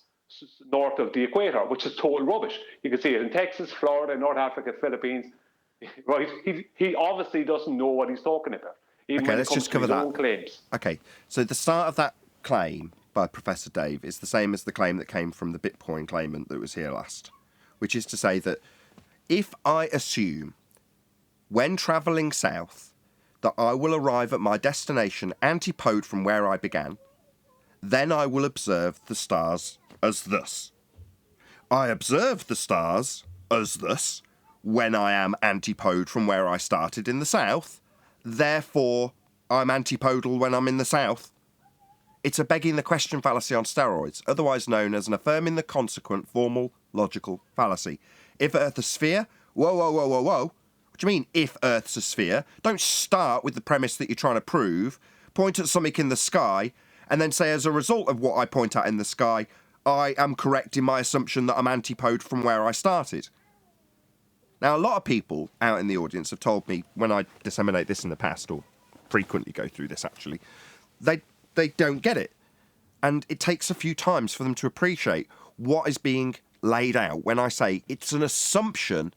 north of the equator, which is total rubbish. You can see it in Texas, Florida, North Africa, Philippines, right? He obviously doesn't know what he's talking about. Okay, let's just cover that. Claims. Okay, so the start of that claim by Professor Dave is the same as the claim that came from the Bitcoin claimant that was here last, which is to say that if I assume when travelling south that I will arrive at my destination antipode from where I began, then I will observe the stars as thus. I observe the stars as thus when I am antipode from where I started in the south, therefore I'm antipodal when I'm in the south. It's a begging the question fallacy on steroids, otherwise known as an affirming the consequent formal logical fallacy. If Earth a sphere, whoa. What do you mean, if Earth's a sphere? Don't start with the premise that you're trying to prove, point at something in the sky, and then say as a result of what I point at in the sky, I am correct in my assumption that I'm antipode from where I started. Now, a lot of people out in the audience have told me, when I disseminate this in the past, or frequently go through this actually, they don't get it. And it takes a few times for them to appreciate what is being laid out when I say it's an assumption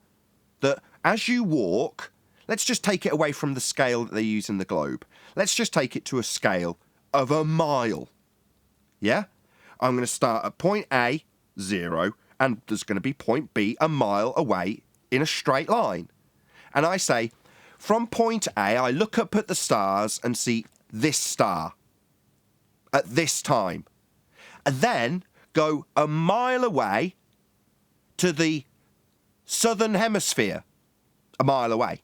that as you walk, let's just take it away from the scale that they use in the globe. Let's just take it to a scale of a mile. Yeah? I'm going to start at point A, 0, and there's going to be point B a mile away in a straight line. And I say, from point A, I look up at the stars and see this star at this time, and then go a mile away to the southern hemisphere, a mile away.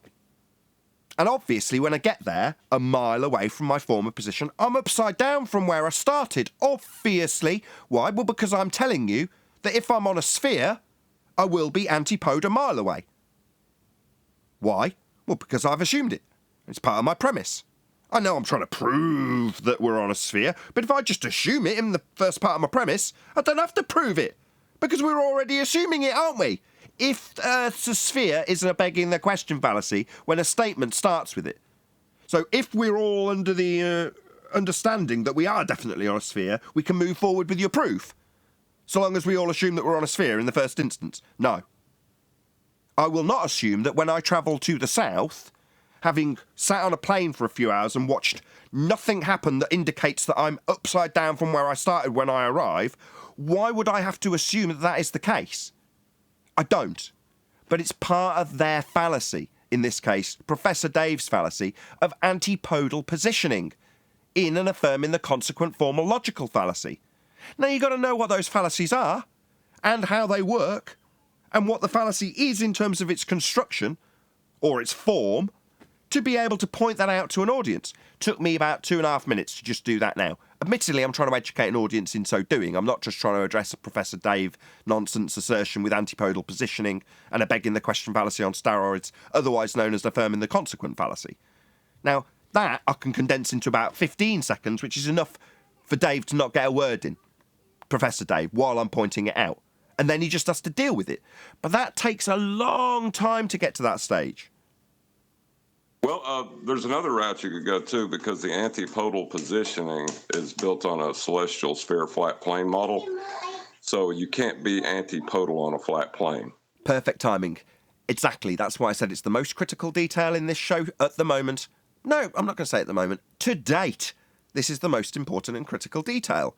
And obviously, when I get there, a mile away from my former position, I'm upside down from where I started. Obviously. Why? Well, because I'm telling you that if I'm on a sphere, I will be antipode a mile away. Why? Well, because I've assumed it. It's part of my premise. I know I'm trying to prove that we're on a sphere, but if I just assume it in the first part of my premise, I don't have to prove it, because we're already assuming it, aren't we? If Earth's a sphere is a begging the question fallacy when a statement starts with it. So if we're all under the understanding that we are definitely on a sphere, we can move forward with your proof, so long as we all assume that we're on a sphere in the first instance. No. I will not assume that when I travel to the south, having sat on a plane for a few hours and watched nothing happen that indicates that I'm upside down from where I started when I arrive, why would I have to assume that that is the case? I don't. But it's part of their fallacy, in this case, Professor Dave's fallacy, of antipodal positioning, in and affirming the consequent formal logical fallacy. Now, you've got to know what those fallacies are, and how they work, and what the fallacy is in terms of its construction, or its form, to be able to point that out to an audience. Took me about 2.5 minutes to just do that now. Admittedly, I'm trying to educate an audience in so doing. I'm not just trying to address a Professor Dave nonsense assertion with antipodal positioning and a begging the question fallacy on steroids, otherwise known as affirming the consequent fallacy. Now, that I can condense into about 15 seconds, which is enough for Dave to not get a word in, Professor Dave, while I'm pointing it out. And then he just has to deal with it. But that takes a long time to get to that stage. Well, there's another route you could go to, because the antipodal positioning is built on a celestial sphere flat plane model. So you can't be antipodal on a flat plane. Perfect timing. Exactly. That's why I said it's the most critical detail in this show at the moment. No, I'm not going to say at the moment. To date, this is the most important and critical detail.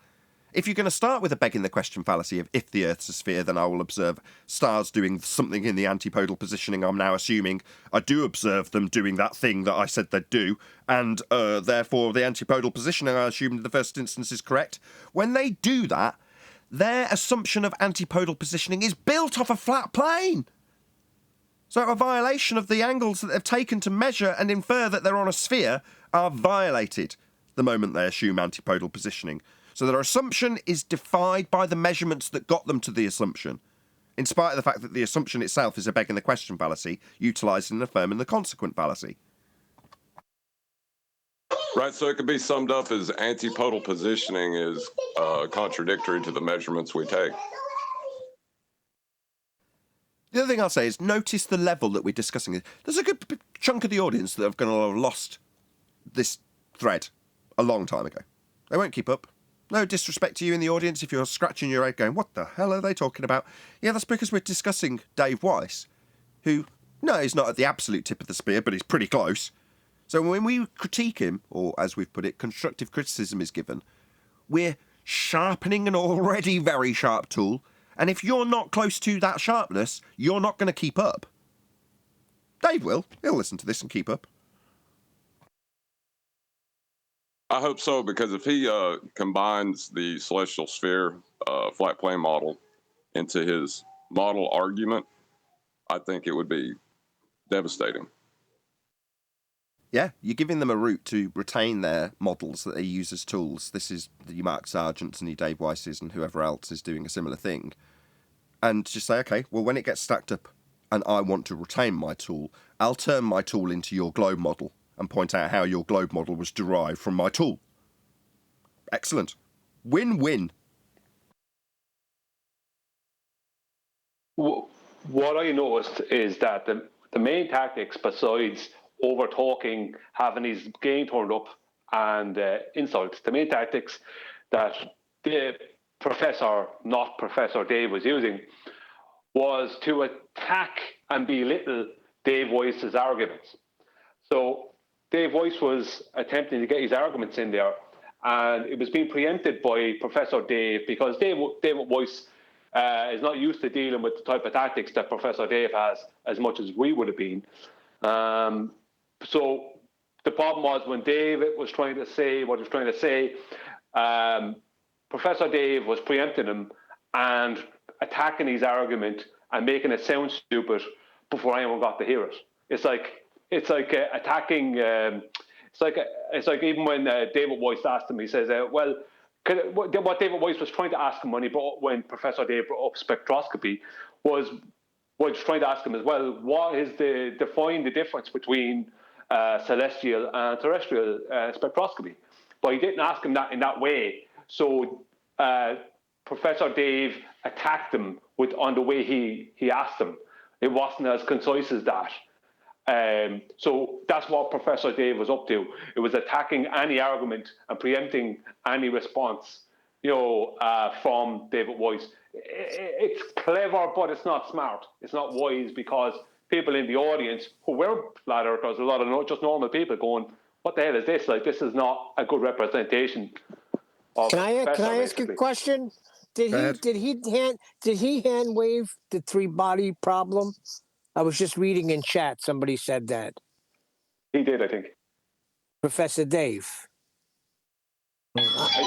If you're going to start with a begging the question fallacy of if the Earth's a sphere, then I will observe stars doing something in the antipodal positioning. I'm now assuming I do observe them doing that thing that I said they'd do, and therefore the antipodal positioning I assumed in the first instance is correct. When they do that, their assumption of antipodal positioning is built off a flat plane. So a violation of the angles that they've taken to measure and infer that they're on a sphere are violated the moment they assume antipodal positioning. So their assumption is defied by the measurements that got them to the assumption, in spite of the fact that the assumption itself is a begging the question fallacy, utilised in affirming the consequent fallacy. Right, so it could be summed up as antipodal positioning is contradictory to the measurements we take. The other thing I'll say is notice the level that we're discussing. There's a good chunk of the audience that are going to have lost this thread a long time ago. They won't keep up. No disrespect to you in the audience if you're scratching your head going, what the hell are they talking about? Yeah, that's because we're discussing Dave Weiss, who, no, he's not at the absolute tip of the spear, but he's pretty close. So when we critique him, or as we've put it, constructive criticism is given, we're sharpening an already very sharp tool, and if you're not close to that sharpness, you're not going to keep up. Dave will. He'll listen to this and keep up. I hope so, because if he combines the celestial sphere flat plane model into his model argument, I think it would be devastating. Yeah, you're giving them a route to retain their models that they use as tools. This is the Mark Sargents and the Dave Weisses and whoever else is doing a similar thing. And just say, okay, well, when it gets stacked up and I want to retain my tool, I'll turn my tool into your globe model and point out how your globe model was derived from my tool. Excellent. Win-win. What I noticed is that the main tactics, besides over-talking, having his game turned up, and insults, the main tactics that the professor, not Professor Dave, was using was to attack and belittle Dave Weiss's arguments. So Dave Weiss was attempting to get his arguments in there, and it was being preempted by Professor Dave, because Dave Weiss is not used to dealing with the type of tactics that Professor Dave has as much as we would have been. So the problem was when David was trying to say what he was trying to say, Professor Dave was preempting him and attacking his argument and making it sound stupid before anyone got to hear it. It's like attacking. It's like even when David Weiss asked him, he says, "Well, what David Weiss was trying to ask him when Professor Dave brought up spectroscopy was trying to ask him as well, what is define the difference between celestial and terrestrial spectroscopy?" But he didn't ask him that in that way. So Professor Dave attacked him on the way he asked him. It wasn't as concise as that. So that's what Professor Dave was up to. It was attacking any argument and preempting any response, from David Weiss. It's clever, but it's not smart. It's not wise, because people in the audience who were flat earthers, a lot of just normal people, going, "What the hell is this? Like, this is not a good representation." Can I ask a question? Did he hand wave the three body problem? I was just reading in chat. Somebody said that. He did, I think. Professor Dave.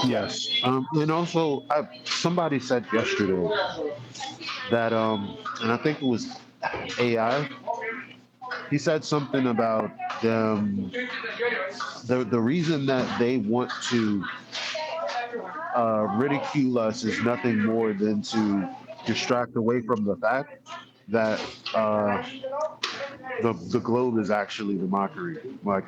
Yes. And also, somebody said yesterday that, and I think it was AI. He said something about the reason that they want to ridicule us is nothing more than to distract away from the fact that the globe is actually the mockery, like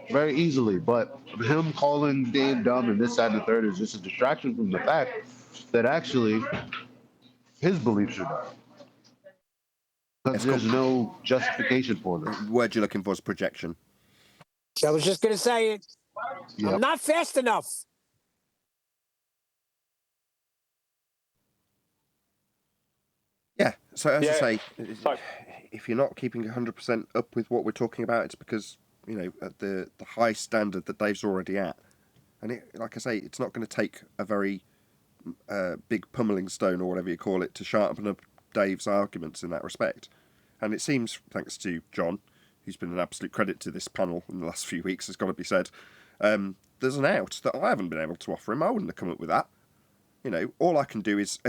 very easily. But him calling Dave dumb and this, that, and the third is just a distraction from the fact that actually his beliefs are dumb. Because there's no justification for them. The word you're looking for is projection. I was just going to say it. Yep. I'm not fast enough. Yeah, so as I say, if you're not keeping 100% up with what we're talking about, it's because, you know, at the high standard that Dave's already at. And like I say, it's not going to take a very big pummeling stone or whatever you call it to sharpen up Dave's arguments in that respect. And it seems, thanks to John, who's been an absolute credit to this panel in the last few weeks, has got to be said, there's an out that I haven't been able to offer him. I wouldn't have come up with that. You know, all I can do is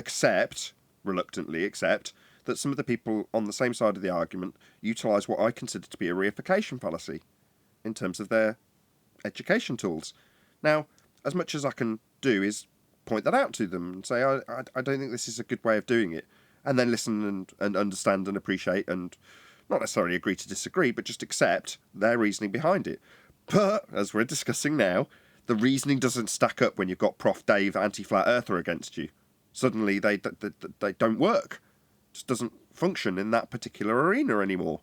reluctantly accept, that some of the people on the same side of the argument utilise what I consider to be a reification fallacy in terms of their education tools. Now, as much as I can do is point that out to them and say, I don't think this is a good way of doing it, and then listen and understand and appreciate and not necessarily agree to disagree, but just accept their reasoning behind it. But, as we're discussing now, the reasoning doesn't stack up when you've got Prof. Dave, anti-flat earther, against you. Suddenly they don't work. It just doesn't function in that particular arena anymore.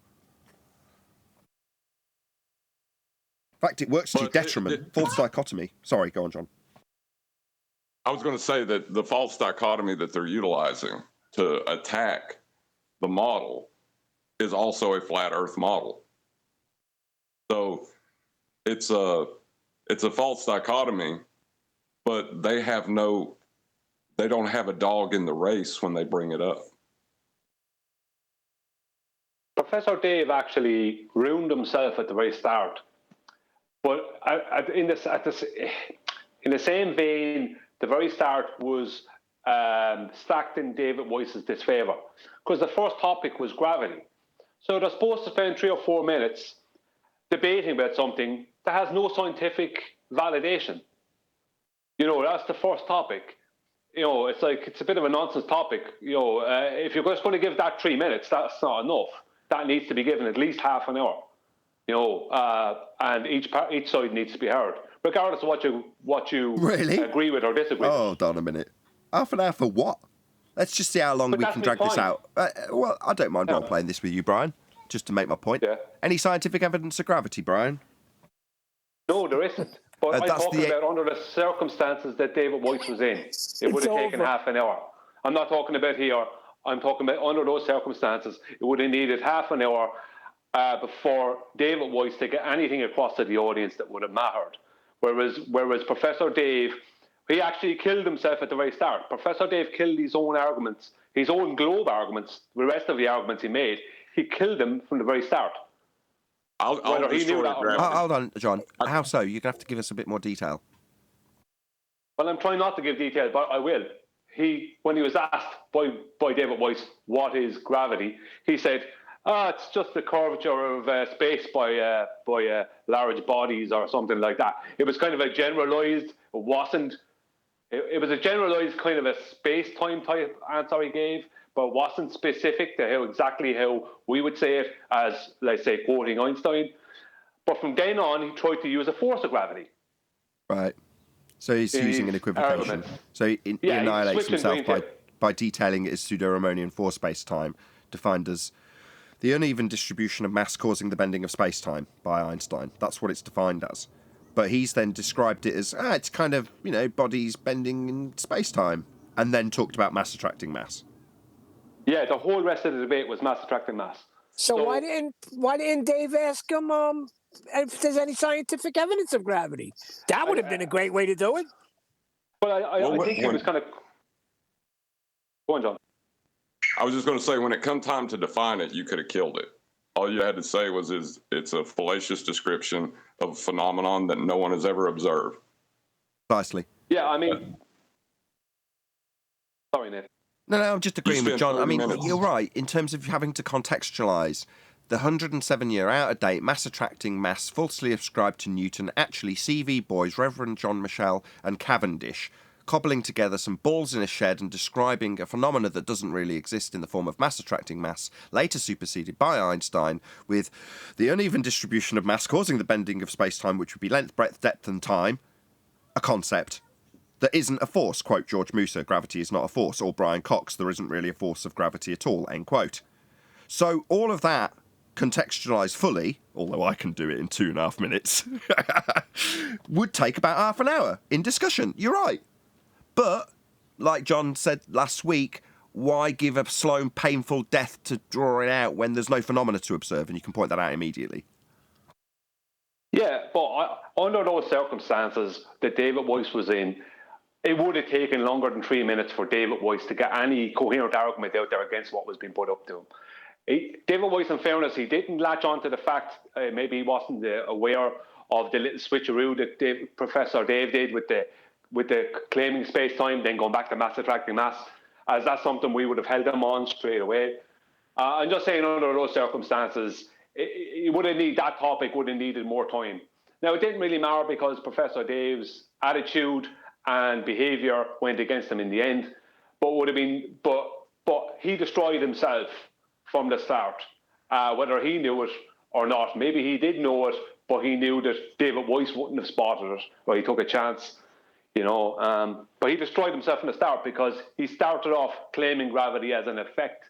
In fact, it works to your detriment. False dichotomy. Sorry, go on, John. I was going to say that the false dichotomy that they're utilizing to attack the model is also a flat Earth model. So it's a false dichotomy, but they don't have a dog in the race when they bring it up. Professor Dave actually ruined himself at the very start. But in the same vein, the very start was stacked in David Weiss's disfavour, because the first topic was gravity. So they're supposed to spend 3 or 4 minutes debating about something that has no scientific validation. You know, that's the first topic. You know, it's a bit of a nonsense topic. You know, if you're just going to give that 3 minutes, that's not enough. That needs to be given at least half an hour. You know, and each side needs to be heard, regardless of what you really agree with or disagree with. Hold on a minute. Half an hour for what? Let's just see how long we can drag this out. Well, I don't mind role-playing this with you, Brian, just to make my point. Yeah. Any scientific evidence of gravity, Brian? No, there isn't. But I'm talking about under the circumstances that David Weiss was in. It would have taken half an hour. I'm not talking about here. I'm talking about under those circumstances. It would have needed half an hour before David Weiss to get anything across to the audience that would have mattered. Whereas Professor Dave, he actually killed himself at the very start. Professor Dave killed his own arguments, his own globe arguments, the rest of the arguments he made. He killed them from the very start. Hold on, John. How so? You're going to have to give us a bit more detail. Well, I'm trying not to give detail, but I will. When he was asked by David Weiss, what is gravity, he said, it's just the curvature of space by large bodies or something like that. It was kind of a generalized, it was a generalized kind of a space-time type answer he gave, but wasn't specific to exactly how we would say it as, let's say, quoting Einstein. But from then on, he tried to use a force of gravity. Right. So he's using an equivocation. So he annihilates himself by detailing it as pseudo-Riemannian for space-time, defined as the uneven distribution of mass causing the bending of space-time by Einstein. That's what it's defined as. But he's then described it as, it's kind of, bodies bending in space-time, and then talked about mass attracting mass. Yeah, the whole rest of the debate was mass attracting mass. So why didn't Dave ask him if there's any scientific evidence of gravity? That would have been a great way to do it. Well, I think it was kind of... Go on, John. I was just going to say, when it come time to define it, you could have killed it. All you had to say was it's a fallacious description of a phenomenon that no one has ever observed. Precisely. Yeah, I mean... Sorry, Nick. No, I'm just agreeing with John. I mean, you're right, in terms of having to contextualise. The 107-year out-of-date mass-attracting mass falsely ascribed to Newton, actually CV boys, Reverend John Michel and Cavendish, cobbling together some balls in a shed and describing a phenomena that doesn't really exist in the form of mass-attracting mass, later superseded by Einstein, with the uneven distribution of mass causing the bending of space-time, which would be length, breadth, depth and time, a concept that isn't a force. Quote George Musa, gravity is not a force, or Brian Cox, there isn't really a force of gravity at all, end quote. So all of that contextualised fully, although I can do it in 2.5 minutes, would take about half an hour in discussion. You're right. But, like John said last week, why give a slow and painful death to draw it out when there's no phenomena to observe, and you can point that out immediately? Yeah, but under those circumstances that David Weiss was in, it would have taken longer than 3 minutes for David Weiss to get any coherent argument out there against what was being put up to him. David Weiss, in fairness, he didn't latch on to the fact, maybe he wasn't aware of the little switcheroo that Professor Dave did with the claiming space-time, then going back to mass attracting mass, as that's something we would have held him on straight away. I'm just saying, under those circumstances, that topic would have needed more time. Now, it didn't really matter because Professor Dave's attitude and behaviour went against him in the end, but he destroyed himself from the start, whether he knew it or not. Maybe he did know it, but he knew that David Weiss wouldn't have spotted it, or he took a chance, but he destroyed himself from the start because he started off claiming gravity as an effect,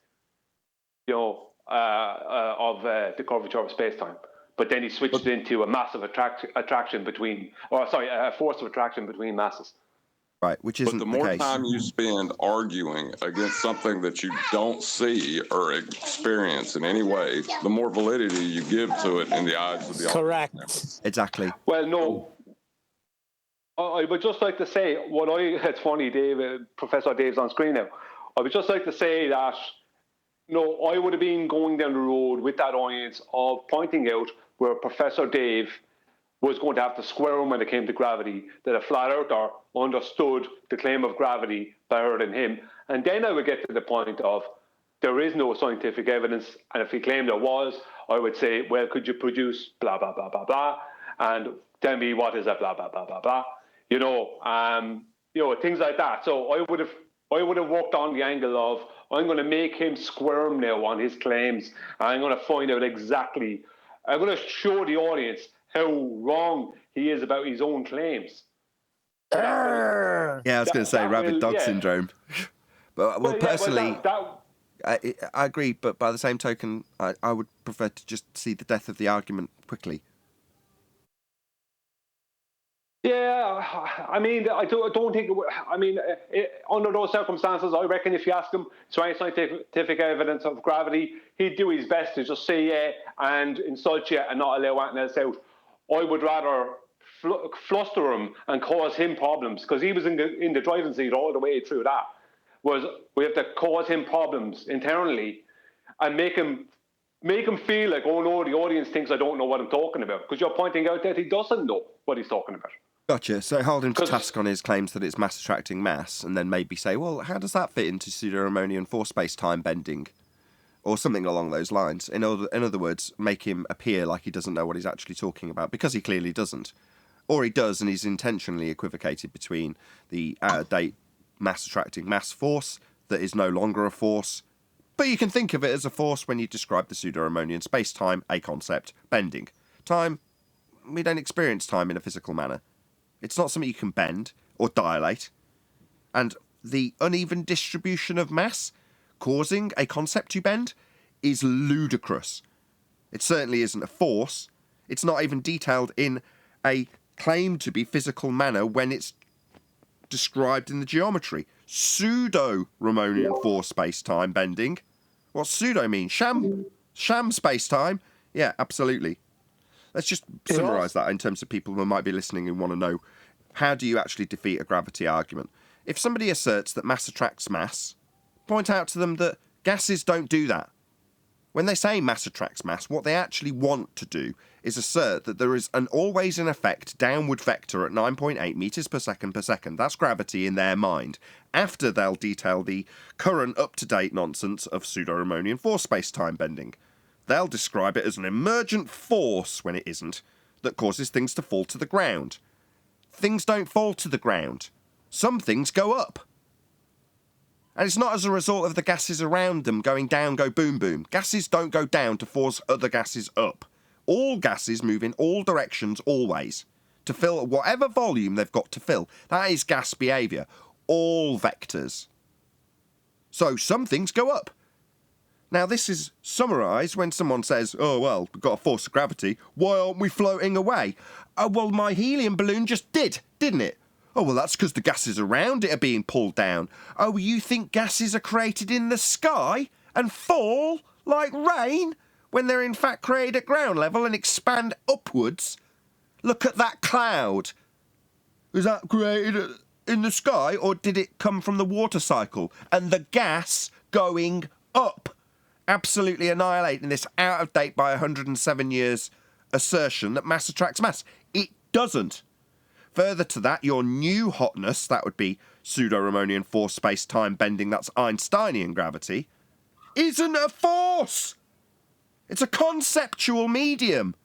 of the curvature of space-time. But then he switched into a massive attraction between, a force of attraction between masses. Right, which isn't the case. But the more time you spend arguing against something that you don't see or experience in any way, the more validity you give to it in the eyes of the audience. Correct. Exactly. Well, no. I would just like to say, it's funny, Professor Dave's on screen now. I would just like to say that, I would have been going down the road with that audience of pointing out where Professor Dave was going to have to squirm when it came to gravity, that a flat earther understood the claim of gravity better than him. And then I would get to the point of there is no scientific evidence. And if he claimed there was, I would say, well, could you produce blah, blah, blah, blah, blah, and tell me what is a blah, blah, blah, blah, blah, things like that. So I would have walked on the angle of, I'm going to make him squirm now on his claims. I'm going to find out I'm going to show the audience how wrong he is about his own claims. Yeah, I was going to say rabid dog syndrome. But personally, I agree. But by the same token, I would prefer to just see the death of the argument quickly. Yeah, I mean, I don't think. Under those circumstances, I reckon if you ask him to any scientific evidence of gravity, he'd do his best to just say yeah and insult you and not allow anything else out. I would rather fluster him and cause him problems, because he was in the driving seat all the way through that. We have to cause him problems internally and make him feel like, oh no, the audience thinks I don't know what I'm talking about, because you're pointing out that he doesn't know what he's talking about. Gotcha. So hold him to task on his claims that it's mass attracting mass, and then maybe say, well, how does that fit into pseudo-Riemannian force space-time bending? Or something along those lines. In other words, make him appear like he doesn't know what he's actually talking about, because he clearly doesn't. Or he does, and he's intentionally equivocated between the out-of-date mass-attracting mass force that is no longer a force, but you can think of it as a force when you describe the pseudo-Riemannian space-time, a concept, bending. Time, we don't experience time in a physical manner. It's not something you can bend or dilate. And the uneven distribution of mass causing a concept to bend is ludicrous. It certainly isn't a force. It's not even detailed in a claim to be physical manner when it's described in the geometry. Pseudo-Riemannian force space-time bending. What's pseudo mean? Sham space-time? Yeah, absolutely. Let's just summarise that in terms of people who might be listening and want to know, how do you actually defeat a gravity argument? If somebody asserts that mass attracts mass, point out to them that gases don't do that. When they say mass attracts mass, what they actually want to do is assert that there is an always in effect downward vector at 9.8 metres per second. That's gravity in their mind. After they'll detail the current up-to-date nonsense of pseudo-Riemannian force space-time bending. They'll describe it as an emergent force, when it isn't, that causes things to fall to the ground. Things don't fall to the ground. Some things go up. And it's not as a result of the gases around them going down, go boom, boom. Gases don't go down to force other gases up. All gases move in all directions, always, to fill whatever volume they've got to fill. That is gas behaviour. All vectors. So some things go up. Now, this is summarised when someone says, oh, well, we've got a force of gravity. Why aren't we floating away? Oh, well, my helium balloon just did, didn't it? Oh, well, that's because the gases around it are being pulled down. Oh, you think gases are created in the sky and fall like rain when they're in fact created at ground level and expand upwards? Look at that cloud. Was that created in the sky, or did it come from the water cycle and the gas going up? Absolutely annihilating this out of date by 107 years assertion that mass attracts mass. It doesn't. Further to that, your new hotness, that would be pseudo-Ramonian force space-time bending, that's Einsteinian gravity, isn't a force. It's a conceptual medium.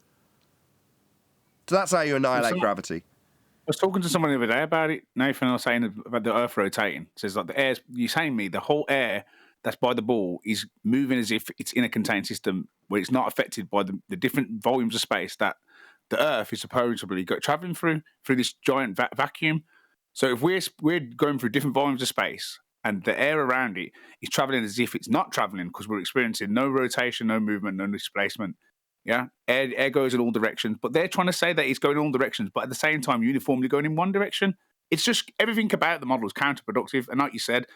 So that's how you annihilate gravity. I was talking to someone the other day about it. Nathan, I was saying about the Earth rotating. It says like the air. You're saying me the whole air that's by the ball is moving as if it's in a contained system where it's not affected by the different volumes of space that the Earth is supposedly traveling through this giant vacuum. So if we're going through different volumes of space and the air around it is traveling as if it's not traveling because we're experiencing no rotation, no movement, no displacement. Yeah, air goes in all directions, but they're trying to say that it's going in all directions, but at the same time uniformly going in one direction. It's just everything about the model is counterproductive, and like you said,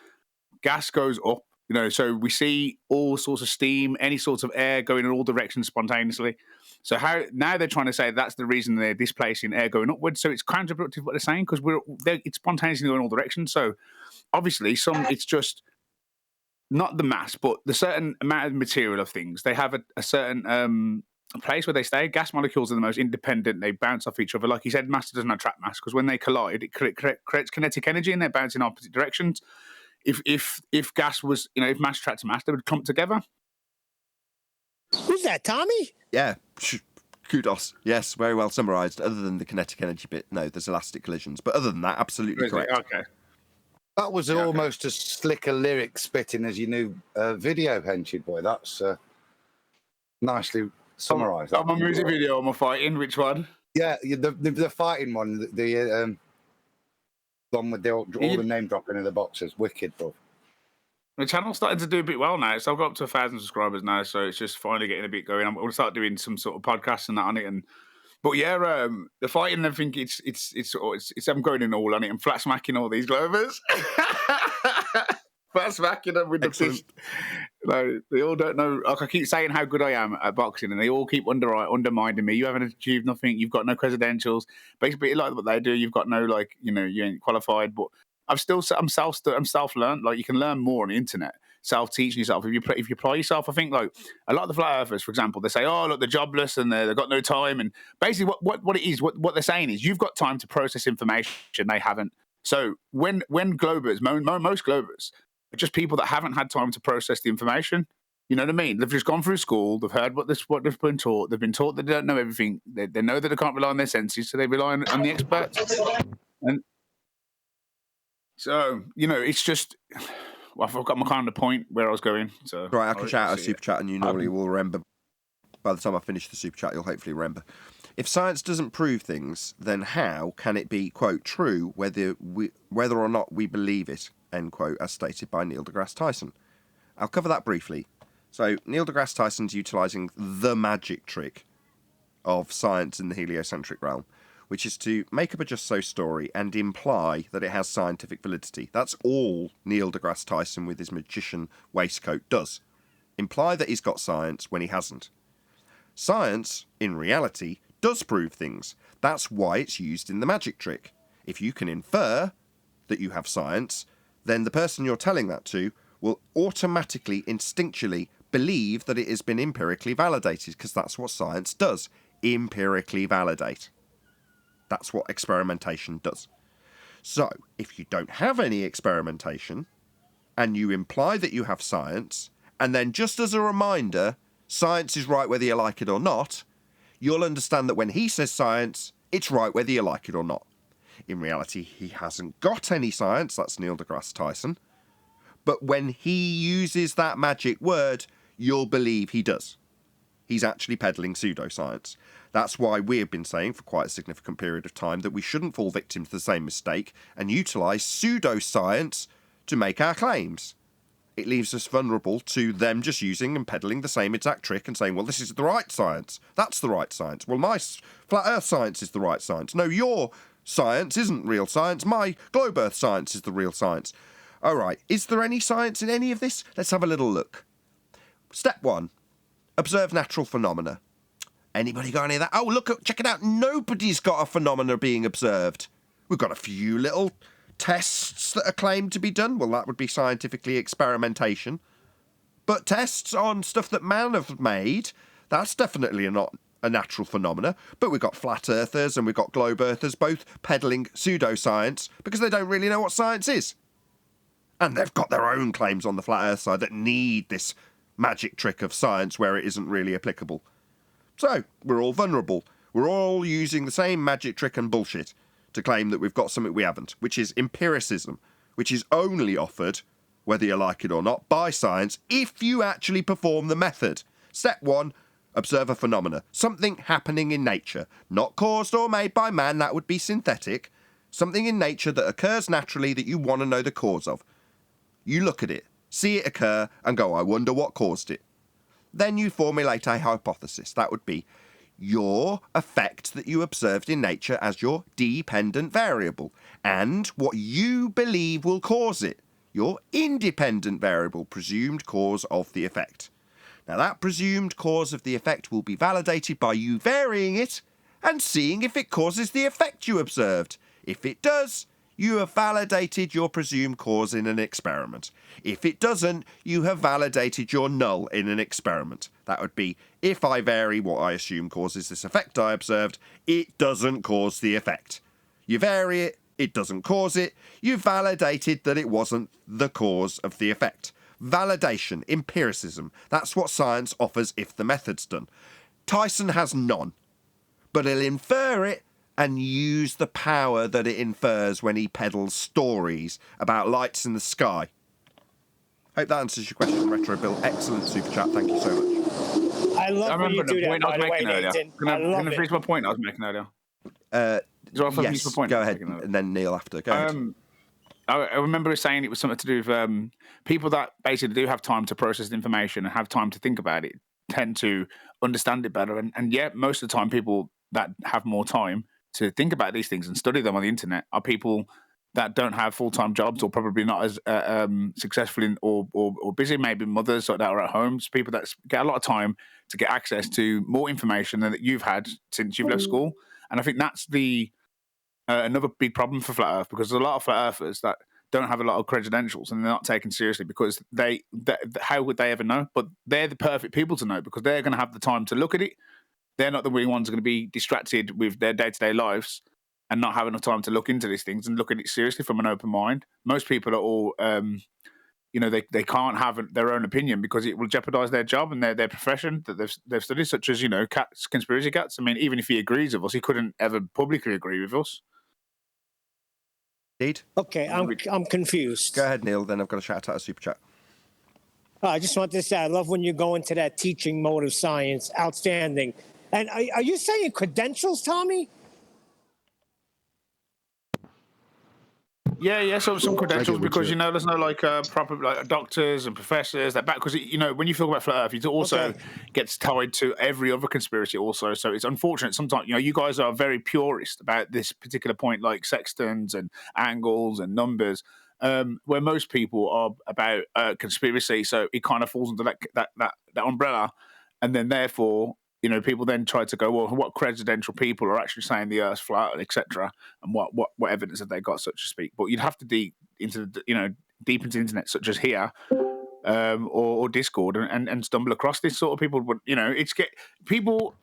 gas goes up. So we see all sorts of steam, any sorts of air going in all directions spontaneously. So now they're trying to say that's the reason they're displacing air going upwards. So it's counterproductive what they're saying because it's spontaneously going in all directions. So obviously, it's just not the mass, but the certain amount of material of things. They have a certain place where they stay. Gas molecules are the most independent. They bounce off each other. Like you said, matter doesn't attract mass because when they collide, it creates kinetic energy and they're bouncing in opposite directions. If gas was, if mass attracts mass, they would clump together. Who's that, Tommy? Yeah, kudos. Yes, very well summarised. Other than the kinetic energy bit, no, there's elastic collisions. But other than that, absolutely correct. Okay. That was almost as slick a lyric spitting as your new video, Henchid boy. That's nicely summarised. On my music video, on my fighting, which one? Yeah, the fighting one, the one with all the name dropping in the boxes. Wicked, bro. The channel's starting to do a bit well now. So I've got up to 1,000 subscribers now, so it's just finally getting a bit going. I'm going to start doing some sort of podcasts and that on it. But yeah, the fighting, I think it's I'm going in all on it. I'm flat smacking all these Glovers. Flat smacking them with the fist. They all don't know. Like I keep saying how good I am at boxing, and they all keep undermining me. You haven't achieved nothing. You've got no credentials. Basically, like what they do, you've got no you ain't qualified. But I'm self-learned. Like you can learn more on the internet. Self-teaching yourself. If you apply yourself, I think like a lot of the flat earthers, for example, they say, "Oh, look, they're jobless and they've got no time." And basically, what it is, what they're saying is, you've got time to process information. They haven't. So when globers, most globers are just people that haven't had time to process the information. You know what I mean? They've just gone through school. They've heard what they've been taught. They've been taught that they don't know everything. They know that they can't rely on their senses, so they rely on the experts. And so it's just. Well, I forgot my kind of point where I was going. So right, I can shout out a super chat, and you normally will remember. By the time I finish the super chat, you'll hopefully remember. If science doesn't prove things, then how can it be, quote, true whether or not we believe it, end quote, as stated by Neil deGrasse Tyson? I'll cover that briefly. So Neil deGrasse Tyson's utilising the magic trick of science in the heliocentric realm, which is to make up a just so story and imply that it has scientific validity. That's all Neil deGrasse Tyson with his magician waistcoat does. Imply that he's got science when he hasn't. Science, in reality, does prove things. That's why it's used in the magic trick. If you can infer that you have science, then the person you're telling that to will automatically, instinctually believe that it has been empirically validated, because that's what science does. Empirically validate. That's what experimentation does. So, if you don't have any experimentation, and you imply that you have science, and then just as a reminder, science is right whether you like it or not, you'll understand that when he says science, it's right whether you like it or not. In reality, he hasn't got any science, that's Neil deGrasse Tyson, but when he uses that magic word, you'll believe he does. He's actually peddling pseudoscience. That's why we have been saying for quite a significant period of time that we shouldn't fall victim to the same mistake and utilise pseudoscience to make our claims. it leaves us vulnerable to them just using and peddling the same exact trick and saying, well, this is the right science. That's the right science. Well, my flat earth science is the right science. No, your science isn't real science. My globe earth science is the real science. All right, is there any science in any of this? Let's have a little look. Step 1, observe natural phenomena. Anybody got any of that? Oh, look, check it out. Nobody's got a phenomena being observed. We've got a few little tests that are claimed to be done. Well, that would be scientifically experimentation. But tests on stuff that man have made, that's definitely not a natural phenomena. But we've got flat earthers and we've got globe earthers both peddling pseudoscience because they don't really know what science is. And they've got their own claims on the flat earth side that need this magic trick of science where it isn't really applicable. So, we're all vulnerable. We're all using the same magic trick and bullshit to claim that we've got something we haven't, which is empiricism, which is only offered, whether you like it or not, by science if you actually perform the method. Step 1, observe a phenomena. Something happening in nature. Not caused or made by man, that would be synthetic. Something in nature that occurs naturally that you want to know the cause of. You look at it, see it occur, and go, I wonder what caused it. Then you formulate a hypothesis. That would be your effect that you observed in nature as your dependent variable, and what you believe will cause it, your independent variable, presumed cause of the effect. Now, that presumed cause of the effect will be validated by you varying it and seeing if it causes the effect you observed. If it does, you have validated your presumed cause in an experiment. If it doesn't, you have validated your null in an experiment. That would be, if I vary what I assume causes this effect I observed, it doesn't cause the effect. You vary it, it doesn't cause it, you validated that it wasn't the cause of the effect. Validation, empiricism, that's what science offers if the method's done. Tyson has none, but he'll infer it and use the power that it infers when he peddles stories about lights in the sky. Hope that answers your question, Retro Bill. Excellent super chat, thank you so much. I love when you do that, by the way, Nathan. I love it. Finish my point I was making earlier? Yes, go ahead, and then Neil after. Go ahead. I remember saying it was something to do with people that basically do have time to process information and have time to think about it tend to understand it better. And yet, most of the time, people that have more time to think about these things and study them on the internet are people that don't have full-time jobs or probably not as successful in or busy, maybe mothers that are at home. It's people that get a lot of time to get access to more information than that you've had since you've left school. And I think that's the another big problem for Flat Earth, because there's a lot of Flat Earthers that don't have a lot of credentials and they're not taken seriously because how would they ever know? But they're the perfect people to know because they're going to have the time to look at it. They're not the only ones going to be distracted with their day-to-day lives and not have enough time to look into these things and look at it seriously from an open mind. Most people are all, they can't have their own opinion because it will jeopardize their job and their profession that they've studied, such as, cats, conspiracy cats. I mean, even if he agrees with us, he couldn't ever publicly agree with us. Indeed. Okay, I'm confused. Go ahead, Neil, then I've got a shout out a super chat. I just want to say, I love when you go into that teaching mode of science. Outstanding. And are you saying credentials, Tommy? Yeah. So some credentials because there's no proper doctors and professors that back because when you talk about Flat Earth, it also gets tied to every other conspiracy also. So it's unfortunate sometimes. You guys are very purist about this particular point, like sextants and angles and numbers, where most people are about conspiracy. So it kind of falls under that umbrella, and then therefore. People then try to go, well, what credential people are actually saying the Earth's flat, etc., and what evidence have they got, so to speak? But you'd have to deep into the internet, such as here, or Discord, and stumble across this sort of people. But people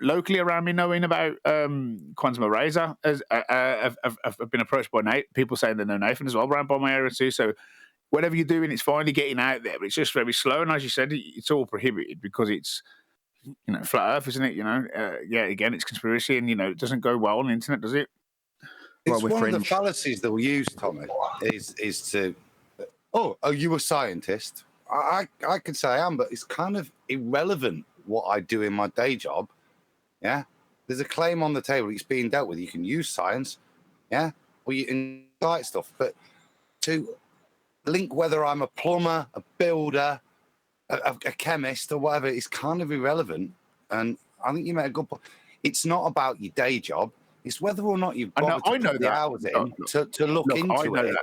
locally around me knowing about quantum arrays have been approached by people saying they know Nathan as well around by my area too. So whatever you're doing, it's finally getting out there, but it's just very slow. And as you said, it's all prohibited because it's. Flat Earth, isn't it? Again, it's conspiracy, and it doesn't go well on the internet, does it? It's one of the fallacies that we use, Tommy, is to, are you a scientist? I could say I am, but it's kind of irrelevant what I do in my day job. Yeah, there's a claim on the table; it's being dealt with. You can use science, or you can cite stuff, but to link whether I'm a plumber, a builder, a chemist, or whatever. It's kind of irrelevant. And I think you made a good point. It's not about your day job. It's whether or not you've bothered to put the hours in to look into it.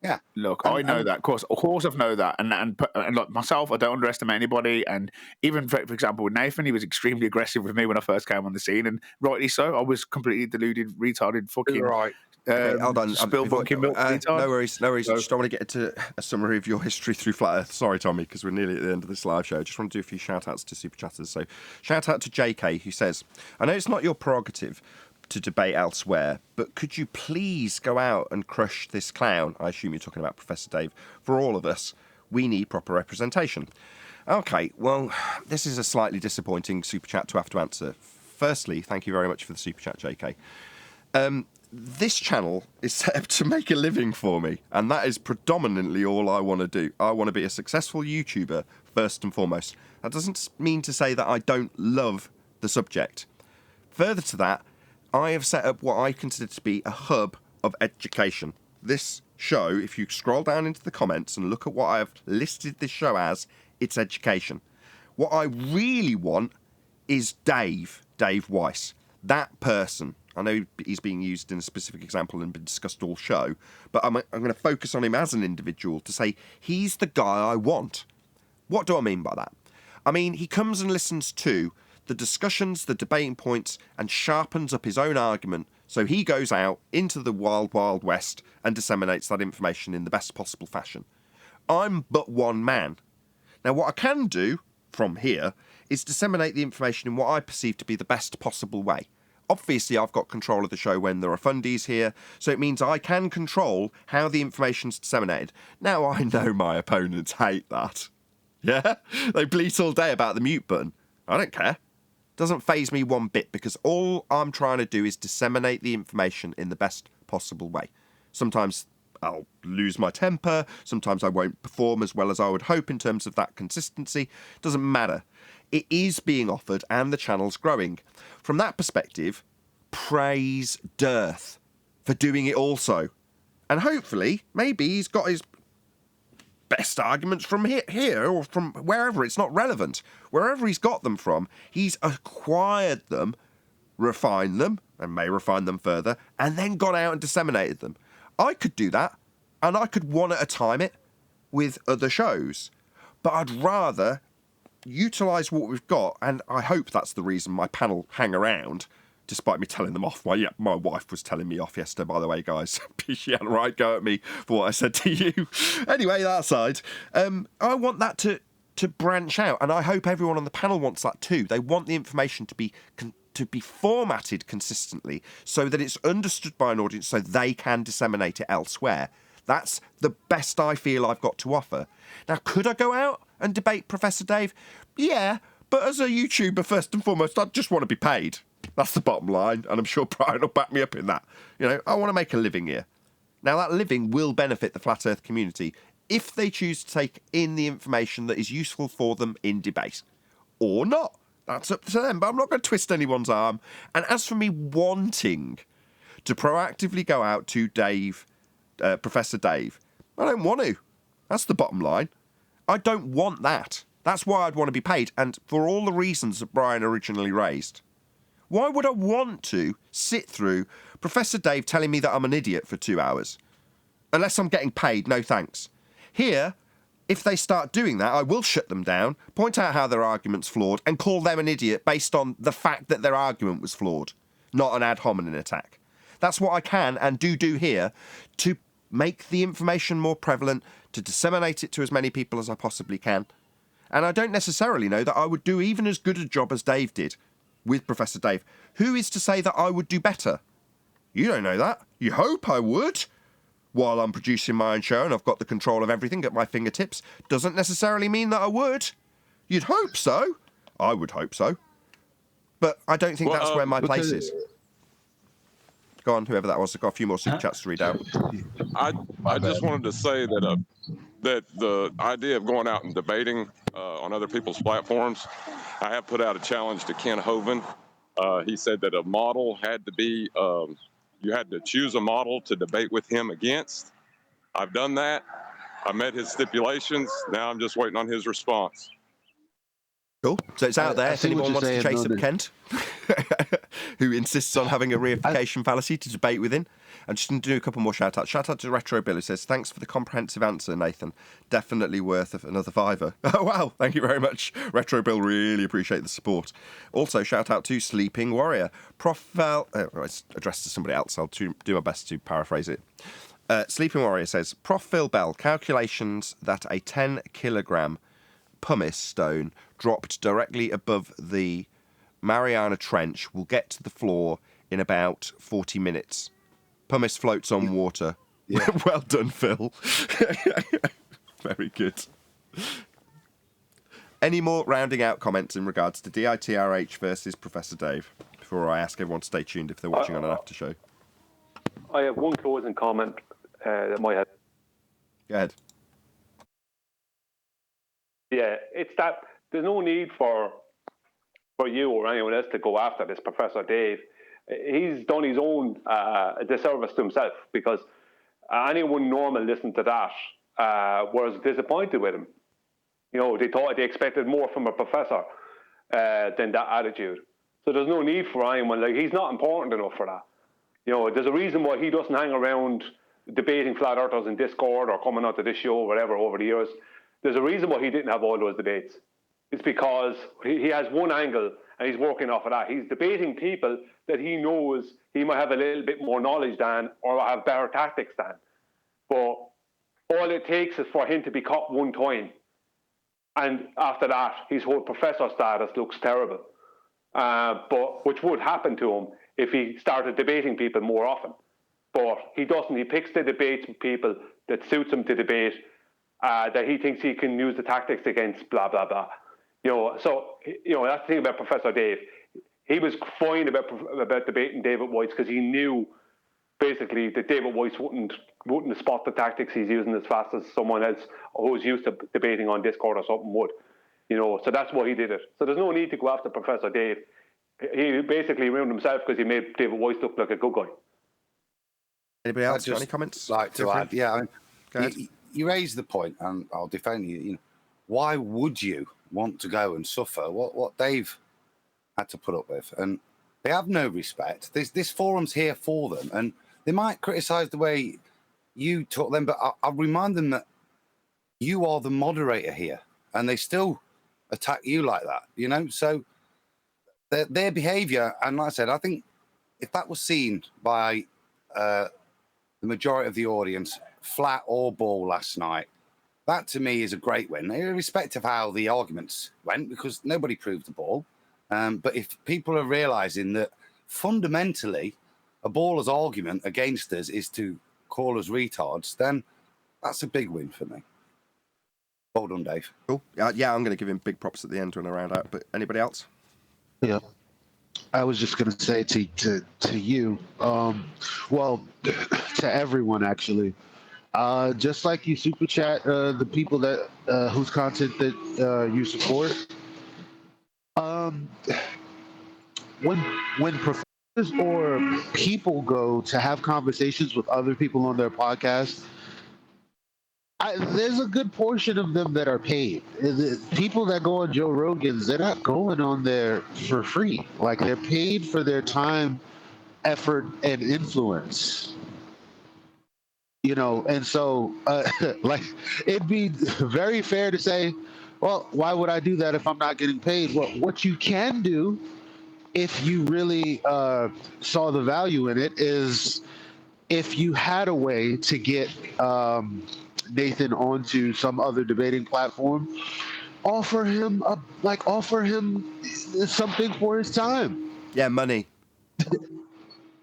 Yeah. Look, I know that. Of course, I know that. And look, myself, I don't underestimate anybody. And even, for example, with Nathan, he was extremely aggressive with me when I first came on the scene. And rightly so. I was completely deluded, retarded, fucking... Right. Okay, hold on. Spill fucking milk. No worries. I just don't want to get into a summary of your history through Flat Earth. Sorry, Tommy, because we're nearly at the end of this live show. I just want to do a few shout-outs to Super Chatters. So, shout-out to JK, who says, I know it's not your prerogative to debate elsewhere, but could you please go out and crush this clown? I assume you're talking about Professor Dave. For all of us, we need proper representation. Okay, well, this is a slightly disappointing Super Chat to have to answer. Firstly, thank you very much for the Super Chat, JK. This channel is set up to make a living for me, and that is predominantly all I want to do. I want to be a successful YouTuber, first and foremost. That doesn't mean to say that I don't love the subject. Further to that, I have set up what I consider to be a hub of education. This show, if you scroll down into the comments and look at what I have listed this show as, it's education. What I really want is Dave Weiss. That person. I know he's being used in a specific example and been discussed all show, but I'm going to focus on him as an individual to say he's the guy I want. What do I mean by that? I mean, he comes and listens to the discussions, the debating points, and sharpens up his own argument, so he goes out into the wild, wild west and disseminates that information in the best possible fashion. I'm but one man. Now, what I can do from here is disseminate the information in what I perceive to be the best possible way. Obviously, I've got control of the show when there are fundies here, so it means I can control how the information's disseminated. Now, I know my opponents hate that. Yeah? They bleat all day about the mute button. I don't care. Doesn't faze me one bit, because all I'm trying to do is disseminate the information in the best possible way. Sometimes I'll lose my temper, sometimes I won't perform as well as I would hope in terms of that consistency. Doesn't matter. It is being offered and the channel's growing. From that perspective, praise Dearth for doing it also. And hopefully, maybe he's got his best arguments from here or from wherever. It's not relevant. Wherever he's got them from, he's acquired them, refined them, and may refine them further, and then gone out and disseminated them. I could do that, and I could one at a time it with other shows. But I'd rather utilise what we've got, and I hope that's the reason my panel hang around, despite me telling them off. Well, yeah, my wife was telling me off yesterday, by the way, guys. She had a right go at me for what I said to you. Anyway, that aside, I want that to branch out, and I hope everyone on the panel wants that too. They want the information to be formatted consistently so that it's understood by an audience so they can disseminate it elsewhere. That's the best I feel I've got to offer. Now, could I go out and debate Professor Dave? Yeah, but as a YouTuber, first and foremost, I just want to be paid. That's the bottom line, and I'm sure Brian will back me up in that. You know, I want to make a living here. Now, that living will benefit the Flat Earth community if they choose to take in the information that is useful for them in debate. Or not. That's up to them, but I'm not going to twist anyone's arm. And as for me wanting to proactively go out to Dave, Professor Dave, I don't want to. That's the bottom line. I don't want that. That's why I'd want to be paid, and for all the reasons that Brian originally raised. Why would I want to sit through Professor Dave telling me that I'm an idiot for 2 hours? Unless I'm getting paid, no thanks. Here, if they start doing that, I will shut them down, point out how their argument's flawed, and call them an idiot based on the fact that their argument was flawed, not an ad hominem attack. That's what I can and do here to make the information more prevalent, to disseminate it to as many people as I possibly can. And I don't necessarily know that I would do even as good a job as Dave did with Professor Dave. Who is to say that I would do better? You don't know that. You hope I would. While I'm producing my own show and I've got the control of everything at my fingertips, doesn't necessarily mean that I would. You'd hope so. I would hope so. But I don't think that's where my place is. Go on, whoever that was. I've got a few more super chats to read out. I just wanted to say that that the idea of going out and debating on other people's platforms, I have put out a challenge to Kent Hovind. He said that a model had to be, you had to choose a model to debate with him against. I've done that. I met his stipulations. Now I'm just waiting on his response. Cool. So it's out there if anyone wants to chase up Kent, who insists on having a reification fallacy to debate within. I'm just going to do a couple more shout-outs. Shout-out to Retro Bill, who says, thanks for the comprehensive answer, Nathan. Definitely worth another $5. Oh, wow. Thank you very much, Retro Bill. Really appreciate the support. Also, shout-out to Sleeping Warrior. It's addressed to somebody else. I'll do my best to paraphrase it. Sleeping Warrior says, Prof. Phil Bell, calculations that a 10-kilogram pumice stone dropped directly above the Mariana Trench will get to the floor in about 40 minutes. Pumice floats on water. Yeah. Well done, Phil. Very good. Any more rounding out comments in regards to DITRH versus Professor Dave before I ask everyone to stay tuned if they're watching on an after show? I have one closing comment that might have. Go ahead. Yeah, it's that there's no need for you or anyone else to go after this Professor Dave. He's done his own disservice to himself, because anyone normal listening to that was disappointed with him. You know, they expected more from a professor than that attitude. So there's no need for anyone. Like, he's not important enough for that. You know, there's a reason why he doesn't hang around debating flat earthers in Discord or coming onto this show or whatever over the years. There's a reason why he didn't have all those debates. It's because he has one angle and he's working off of that. He's debating people that he knows he might have a little bit more knowledge than or have better tactics than. But all it takes is for him to be caught one time. And after that, his whole professor status looks terrible. But which would happen to him if he started debating people more often. But he doesn't. He picks the debates with people that suits him to debate, that he thinks he can use the tactics against, blah, blah, blah. You know, so, you know, that's the thing about Professor Dave. He was fine about debating David Weiss because he knew basically that David Weiss wouldn't spot the tactics he's using as fast as someone else who's used to debating on Discord or something would. You know, so that's why he did it. So there's no need to go after Professor Dave. He basically ruined himself because he made David Weiss look like a good guy. Anybody else got any comments? Like to add, yeah. I mean, go ahead. You raised the point, and I'll defend you. You know, why would you want to go and suffer what Dave had to put up with? And they have no respect. This forum's here for them, and they might criticise the way you taught them, but I'll remind them that you are the moderator here, and they still attack you like that. You know, so their behaviour, and like I said, I think if that was seen by the majority of the audience, flat or ball last night, that to me is a great win, irrespective of how the arguments went, because nobody proved the ball. But if people are realising that fundamentally a baller's argument against us is to call us retards, then that's a big win for me. Well done, Dave. Cool. Yeah, I'm going to give him big props at the end when I round out. But anybody else? Yeah. I was just going to say to you, well, to everyone actually, just like you super chat the people that whose content that you support. When professors or people go to have conversations with other people on their podcast, there's a good portion of them that are paid. People that go on Joe Rogan's, they're not going on there for free. Like, they're paid for their time, effort, and influence. You know, and so, like, it'd be very fair to say, well, why would I do that if I'm not getting paid? Well, what you can do, if you really saw the value in it, is if you had a way to get Nathan onto some other debating platform, offer him something for his time. Yeah, money.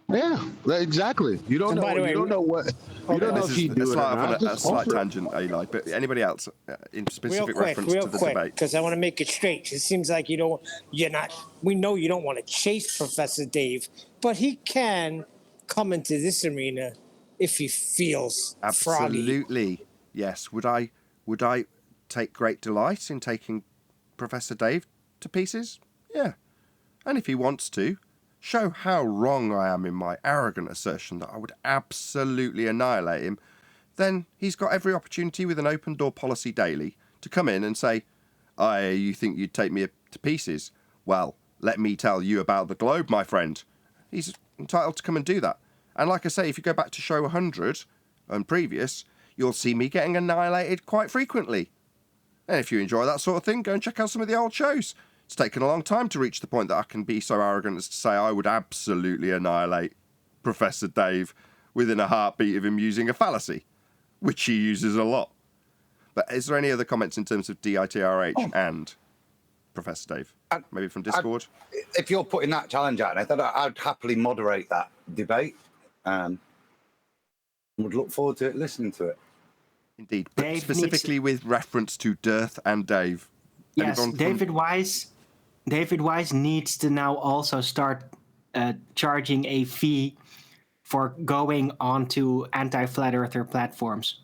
Yeah, exactly. You don't know. You don't know what. You don't know if he'd do it or not. A slight tangent, Eli. But anybody else in specific reference to the debate? Because I want to make it straight. It seems like you're not. We know you don't want to chase Professor Dave, but he can come into this arena if he feels froggy. Absolutely. Yes. Would I take great delight in taking Professor Dave to pieces? Yeah. And if he wants to show how wrong I am in my arrogant assertion that I would absolutely annihilate him, then he's got every opportunity with an open door policy daily to come in and say, you think you'd take me to pieces? Well, let me tell you about the globe, my friend. He's entitled to come and do that. And like I say, if you go back to show 100 and previous, you'll see me getting annihilated quite frequently. And if you enjoy that sort of thing, go and check out some of the old shows. It's taken a long time to reach the point that I can be so arrogant as to say I would absolutely annihilate Professor Dave within a heartbeat of him using a fallacy, which he uses a lot. But is there any other comments in terms of DITRH and Professor Dave? Maybe from Discord? If you're putting that challenge out, Nathan, I'd happily moderate that debate. Would look forward to listening to it. Indeed, but specifically with reference to Dearth and Dave. Yes, David Weiss needs to now also start charging a fee for going onto anti-flat earther platforms.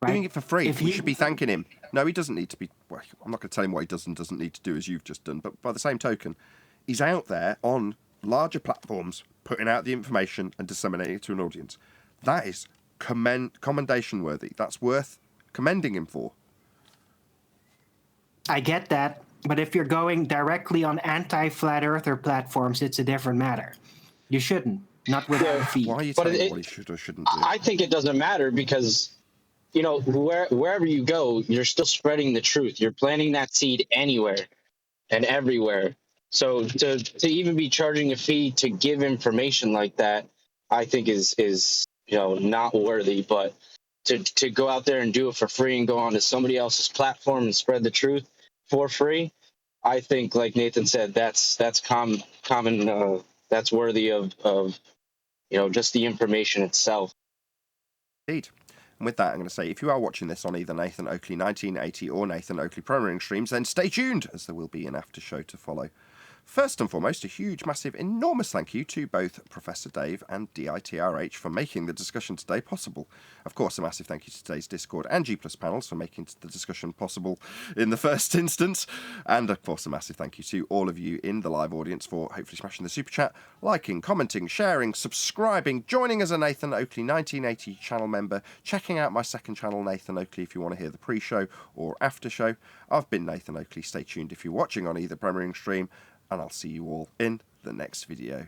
Right? Doing it for free. We should be thanking him. No, he doesn't need to be. Well, I'm not going to tell him what he does and doesn't need to do as you've just done. But by the same token, he's out there on larger platforms putting out the information and disseminating it to an audience. That is commendation worthy. That's worth commending him for. I get that, but if you're going directly on anti-flat earther platforms, it's a different matter. You shouldn't, not without a fee. Why are you telling me what he should or shouldn't do? I think it doesn't matter because, you know, wherever you go, you're still spreading the truth. You're planting that seed anywhere and everywhere. So to even be charging a fee to give information like that, I think is not worthy. But to go out there and do it for free and go onto somebody else's platform and spread the truth for free, I think, like Nathan said, that's common. That's worthy of just the information itself. Indeed. And with that, I'm going to say, if you are watching this on either Nathan Oakley 1980 or Nathan Oakley Programming streams, then stay tuned, as there will be an after show to follow. First and foremost, a huge, massive, enormous thank you to both Professor Dave and DITRH for making the discussion today possible. Of course, a massive thank you to today's Discord and G+ panels for making the discussion possible in the first instance. And of course, a massive thank you to all of you in the live audience for hopefully smashing the super chat, liking, commenting, sharing, subscribing, joining as a Nathan Oakley 1980 channel member, checking out my second channel, Nathan Oakley, if you want to hear the pre-show or after show. I've been Nathan Oakley. Stay tuned if you're watching on either premiering stream, and I'll see you all in the next video.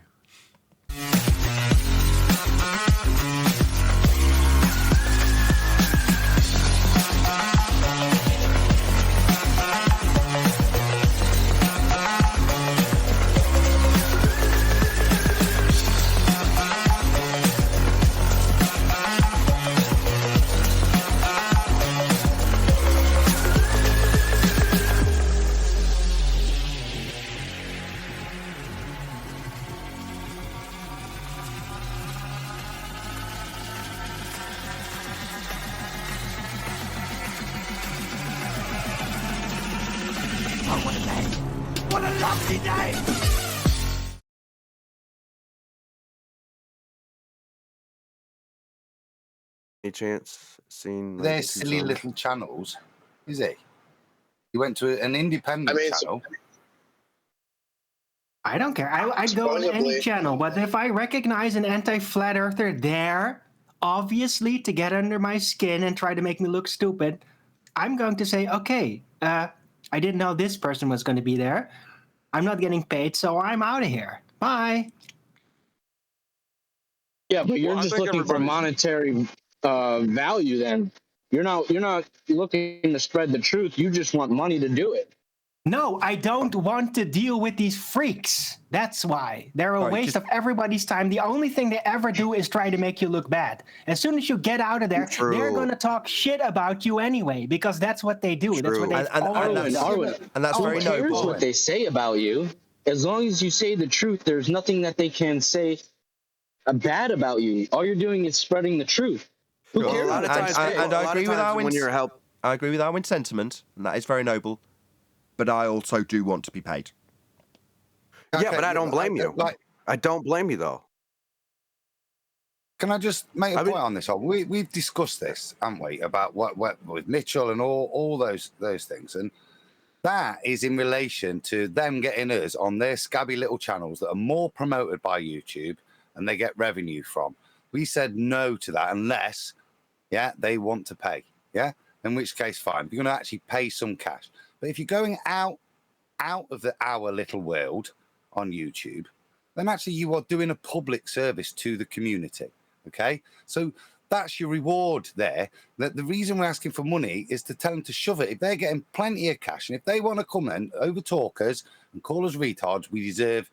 What a lovely day! Any chance seen? They're silly little channels, is he? He went to an independent channel. I don't care. I'd go on any channel, but if I recognize an anti-flat earther there, obviously to get under my skin and try to make me look stupid, I'm going to say, okay, I didn't know this person was going to be there. I'm not getting paid, so I'm out of here. Bye. Yeah, but you're just looking for monetary value. Then you're not looking to spread the truth. You just want money to do it. No, I don't want to deal with these freaks. That's why. They're a waste of everybody's time. The only thing they ever do is try to make you look bad. As soon as you get out of there, they're going to talk shit about you anyway, because that's what they do. That's what they and that's very noble. Who cares what they say about you? As long as you say the truth, there's nothing that they can say bad about you. All you're doing is spreading the truth. Who cares? And I agree with Arwen's sentiment, and that is very noble. But I also do want to be paid. Okay, yeah, but I don't blame you. I don't blame you, though. Can I just make a point on this? We've discussed this, haven't we, about what with Mitchell and all those things, and that is in relation to them getting us on their scabby little channels that are more promoted by YouTube and they get revenue from. We said no to that unless yeah, they want to pay, yeah, in which case, fine, you're going to actually pay some cash. But if you're going out of our little world on YouTube, then actually you are doing a public service to the community, okay? So that's your reward there. The reason we're asking for money is to tell them to shove it. If they're getting plenty of cash, and if they want to come and over-talk us and call us retards, we deserve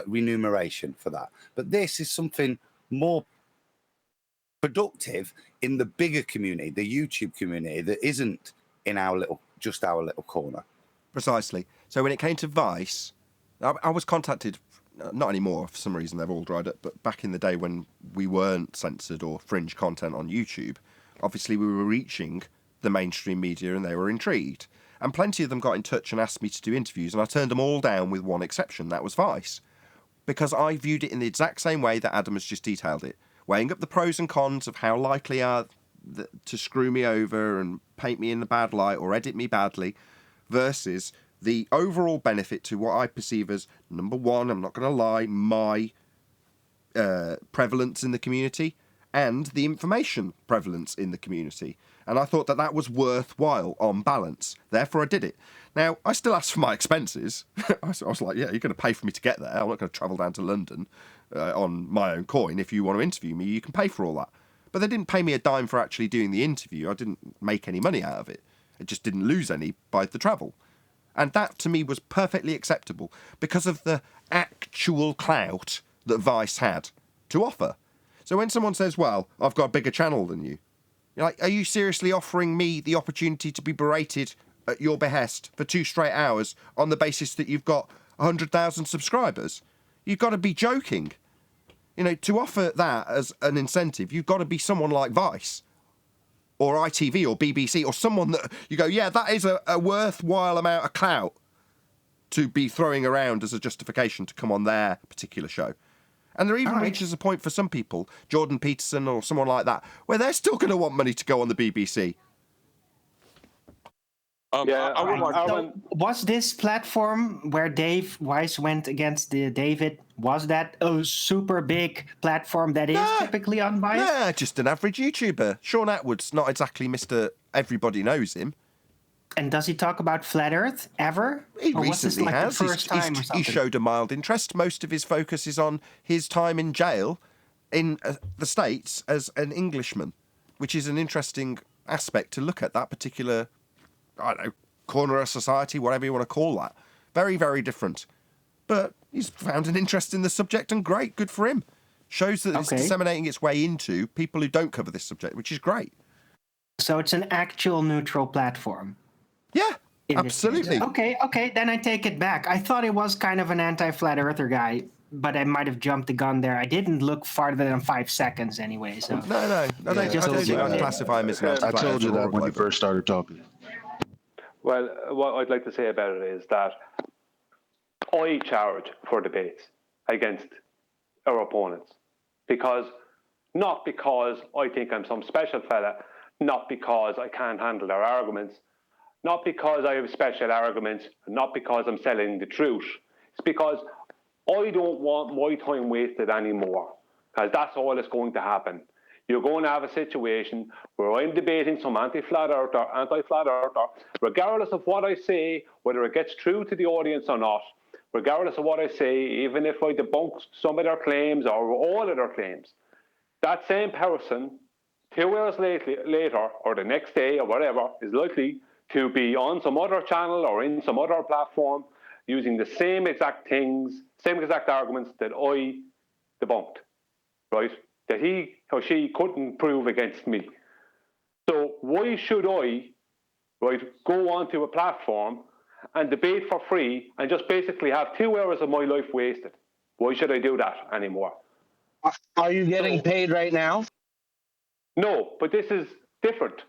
remuneration for that. But this is something more productive in the bigger community, the YouTube community, that isn't in our little corner. Precisely. So when it came to Vice, I was contacted, not anymore, for some reason they've all dried up, but back in the day when we weren't censored or fringe content on YouTube, obviously we were reaching the mainstream media and they were intrigued. And plenty of them got in touch and asked me to do interviews, and I turned them all down with one exception, that was Vice. Because I viewed it in the exact same way that Adam has just detailed it, weighing up the pros and cons of how likely are to screw me over and paint me in the bad light or edit me badly, versus the overall benefit to what I perceive as, number one, I'm not going to lie, my prevalence in the community and the information prevalence in the community. And I thought that was worthwhile on balance. Therefore, I did it. Now, I still asked for my expenses. I was like, yeah, you're going to pay for me to get there. I'm not going to travel down to London on my own coin. If you want to interview me, you can pay for all that. But they didn't pay me a dime for actually doing the interview. I didn't make any money out of it. I just didn't lose any by the travel. And that, to me, was perfectly acceptable because of the actual clout that Vice had to offer. So when someone says, well, I've got a bigger channel than you, you're like, are you seriously offering me the opportunity to be berated at your behest for 2 straight hours on the basis that you've got 100,000 subscribers? You've got to be joking. You know, to offer that as an incentive, you've got to be someone like Vice or ITV or BBC or someone that you go, yeah, that is a worthwhile amount of clout to be throwing around as a justification to come on their particular show. And there even reaches a point for some people, Jordan Peterson or someone like that, where they're still going to want money to go on the BBC. Was this platform where Dave Weiss went against David, was that a super big platform that is typically unbiased? Yeah, just an average YouTuber. Sean Atwood's not exactly Mr. Everybody knows him. And does he talk about Flat Earth ever? He or recently was this has. The first time or something? He showed a mild interest. Most of his focus is on his time in jail in the States as an Englishman, which is an interesting aspect to look at, that particular, I don't know, corner of society, whatever you want to call that. Very, very different. But he's found an interest in the subject, and great, good for him. Shows that it's disseminating its way into people who don't cover this subject, which is great. So it's an actual neutral platform. Yeah, absolutely. Okay, then I take it back. I thought it was kind of an anti-flat earther guy, but I might have jumped the gun there. I didn't look farther than 5 seconds anyway. So No, I don't classify him as an anti-flat earther. I told you that when you first started talking. Well, what I'd like to say about it is that I charge for debates against our opponents, not because I think I'm some special fella, not because I can't handle their arguments, not because I have special arguments, not because I'm selling the truth. It's because I don't want my time wasted anymore, because that's all that's going to happen. You're going to have a situation where I'm debating some anti-flat earther, regardless of what I say, whether it gets through to the audience or not, regardless of what I say, even if I debunk some of their claims or all of their claims, that same person, 2 hours later or the next day or whatever, is likely to be on some other channel or in some other platform using the same exact things, same exact arguments that I debunked, right? That he or she couldn't prove against me. So why should I, right, go onto a platform and debate for free and just basically have 2 hours of my life wasted? Why should I do that anymore? Are you getting paid right now? No, but this is different.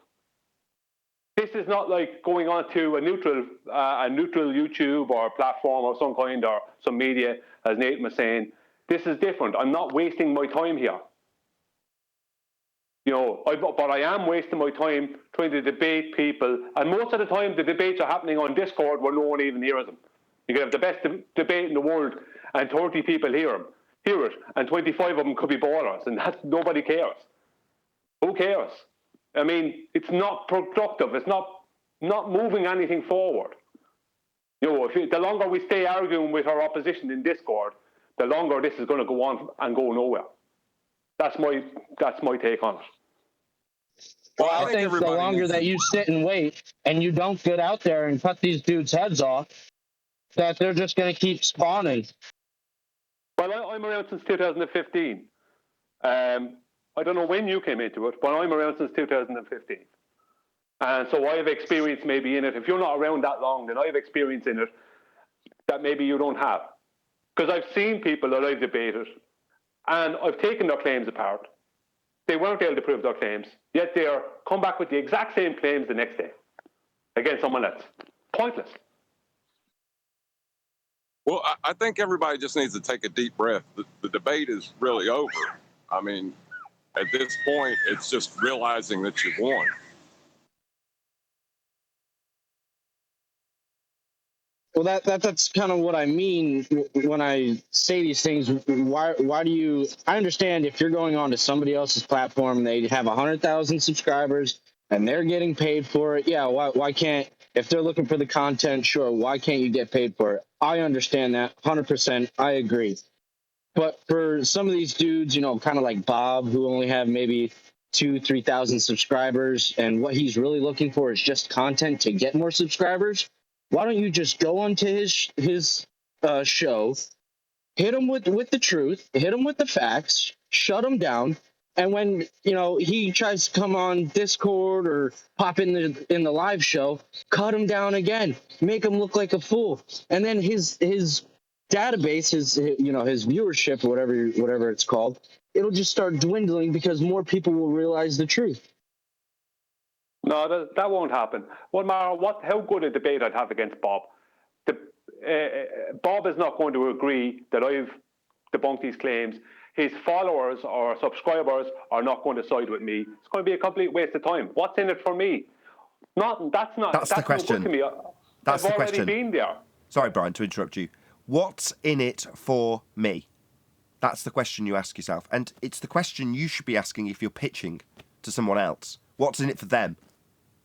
This is not like going on to a neutral YouTube or platform of some kind or some media, as Nathan was saying. This is different. I'm not wasting my time here. You know, but I am wasting my time trying to debate people, and most of the time the debates are happening on Discord where no one even hears them. You can have the best debate in the world, and 30 people hear it, and 25 of them could be ballers, and nobody cares. Who cares? I mean, it's not productive. It's not moving anything forward. You know, the longer we stay arguing with our opposition in Discord, the longer this is going to go on and go nowhere. That's my take on it. Well, I think the longer that you sit and wait and you don't get out there and cut these dudes' heads off, that they're just going to keep spawning. Well, I'm around since 2015. I don't know when you came into it, but I'm around since 2015. And so I have experience maybe in it. If you're not around that long, then I have experience in it that maybe you don't have. Because I've seen people that I've debated, and I've taken their claims apart. They weren't able to prove their claims, yet they're come back with the exact same claims the next day against someone else. Pointless. Well, I think everybody just needs to take a deep breath. The debate is really over. I mean, at this point, it's just realizing that you've won. Well, that's kind of what I mean when I say these things. Why do you? I understand if you're going on to somebody else's platform, they have 100,000 subscribers and they're getting paid for it. Yeah, why can't? If they're looking for the content, sure. Why can't you get paid for it? I understand that 100%. I agree. But for some of these dudes, you know, kind of like Bob, who only have maybe 2,000-3,000 subscribers, and what he's really looking for is just content to get more subscribers. Why don't you just go onto his show, hit him with the truth, hit him with the facts, shut him down, and when he tries to come on Discord or pop in the live show, cut him down again, make him look like a fool, and then his database, his viewership, or whatever it's called, it'll just start dwindling because more people will realize the truth. No, that won't happen. What matter how good a debate I'd have against Bob, Bob is not going to agree that I've debunked these claims. His followers or subscribers are not going to side with me. It's going to be a complete waste of time. What's in it for me? That's the question. No good to me. That's I've the already question. been there. Sorry, Brian, to interrupt you. What's in it for me? That's the question you ask yourself. And it's the question you should be asking if you're pitching to someone else. What's in it for them?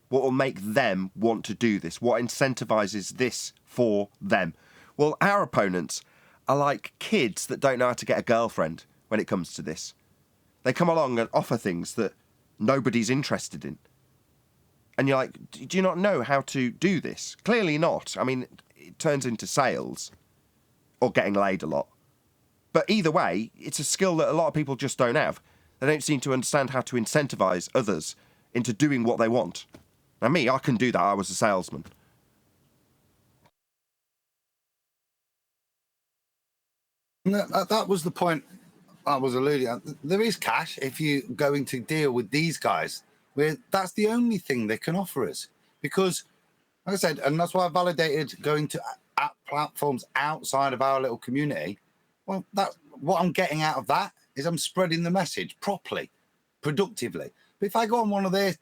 What will make them want to do this? What incentivizes this for them? Well, our opponents are like kids that don't know how to get a girlfriend when it comes to this. They come along and offer things that nobody's interested in. And you're like, do you not know how to do this? Clearly not. I mean, it turns into sales or getting laid a lot. But either way, it's a skill that a lot of people just don't have. They don't seem to understand how to incentivize others into doing what they want. Now, me, I can do that. I was a salesman. That was the point I was alluding at. There is cash if you're going to deal with these guys. That's the only thing they can offer us. Because, like I said, and that's why I validated going to platforms outside of our little community. Well, what I'm getting out of that is I'm spreading the message properly, productively. But if I go on one of their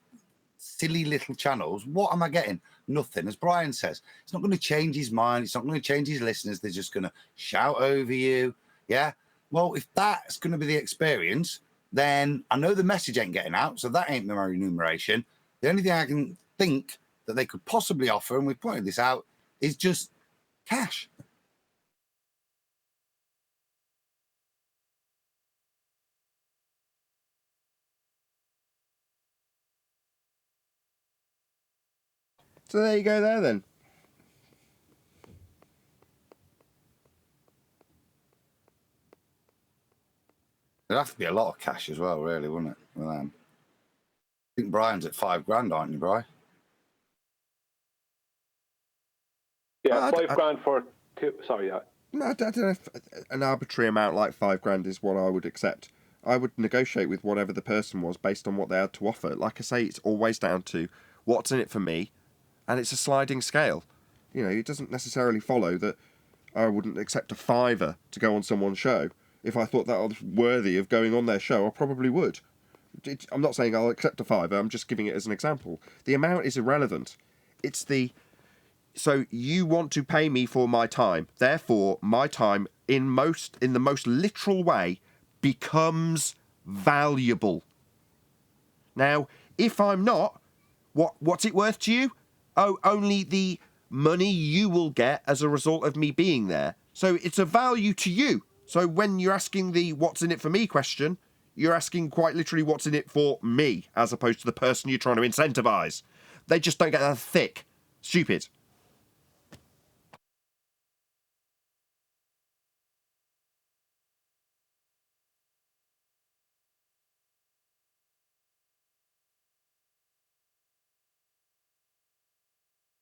silly little channels, what am I getting? Nothing. As Brian says, it's not going to change his mind. It's not going to change his listeners. They're just going to shout over you. Yeah. Well, if that's going to be the experience, then I know the message ain't getting out. So that ain't my remuneration. The only thing I can think that they could possibly offer, and we've pointed this out, is just cash. So there you go there then. There'd have to be a lot of cash as well, really, wouldn't it? I think Brian's at $5,000, aren't you, Brian? Yeah, $5,000 for two. Sorry, yeah. No, I don't know if an arbitrary amount like $5,000 is what I would accept. I would negotiate with whatever the person was based on what they had to offer. Like I say, it's always down to what's in it for me. And it's a sliding scale. You know, it doesn't necessarily follow that I wouldn't accept a $5 to go on someone's show. If I thought that was worthy of going on their show, I probably would. I'm not saying I'll accept a $5. I'm just giving it as an example. The amount is irrelevant. It's so you want to pay me for my time. Therefore, my time, in the most literal way, becomes valuable. Now, If I'm not, what's it worth to you? Oh, only the money you will get as a result of me being there. So it's a value to you. So when you're asking the what's in it for me question, you're asking quite literally what's in it for me, as opposed to the person you're trying to incentivize. They just don't get that thick. Stupid.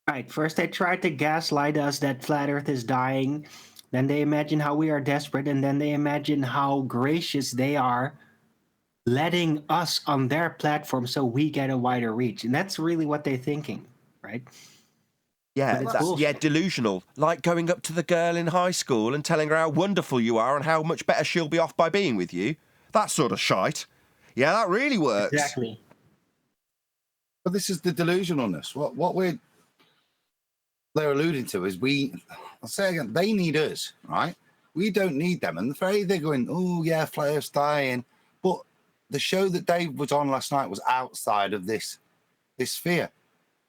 Right. First, they tried to gaslight us that flat Earth is dying. Then they imagine how we are desperate, and then they imagine how gracious they are letting us on their platform so we get a wider reach. And that's really what they're thinking, right? Yeah, delusional. Like going up to the girl in high school and telling her how wonderful you are and how much better she'll be off by being with you. That sort of shite. Yeah, that really works. Exactly. But this is the delusionalness. What they're alluding to is I'll say again, they need us, right? We don't need them. And they're going, oh, yeah, flat Earth's dying. But the show that Dave was on last night was outside of this sphere.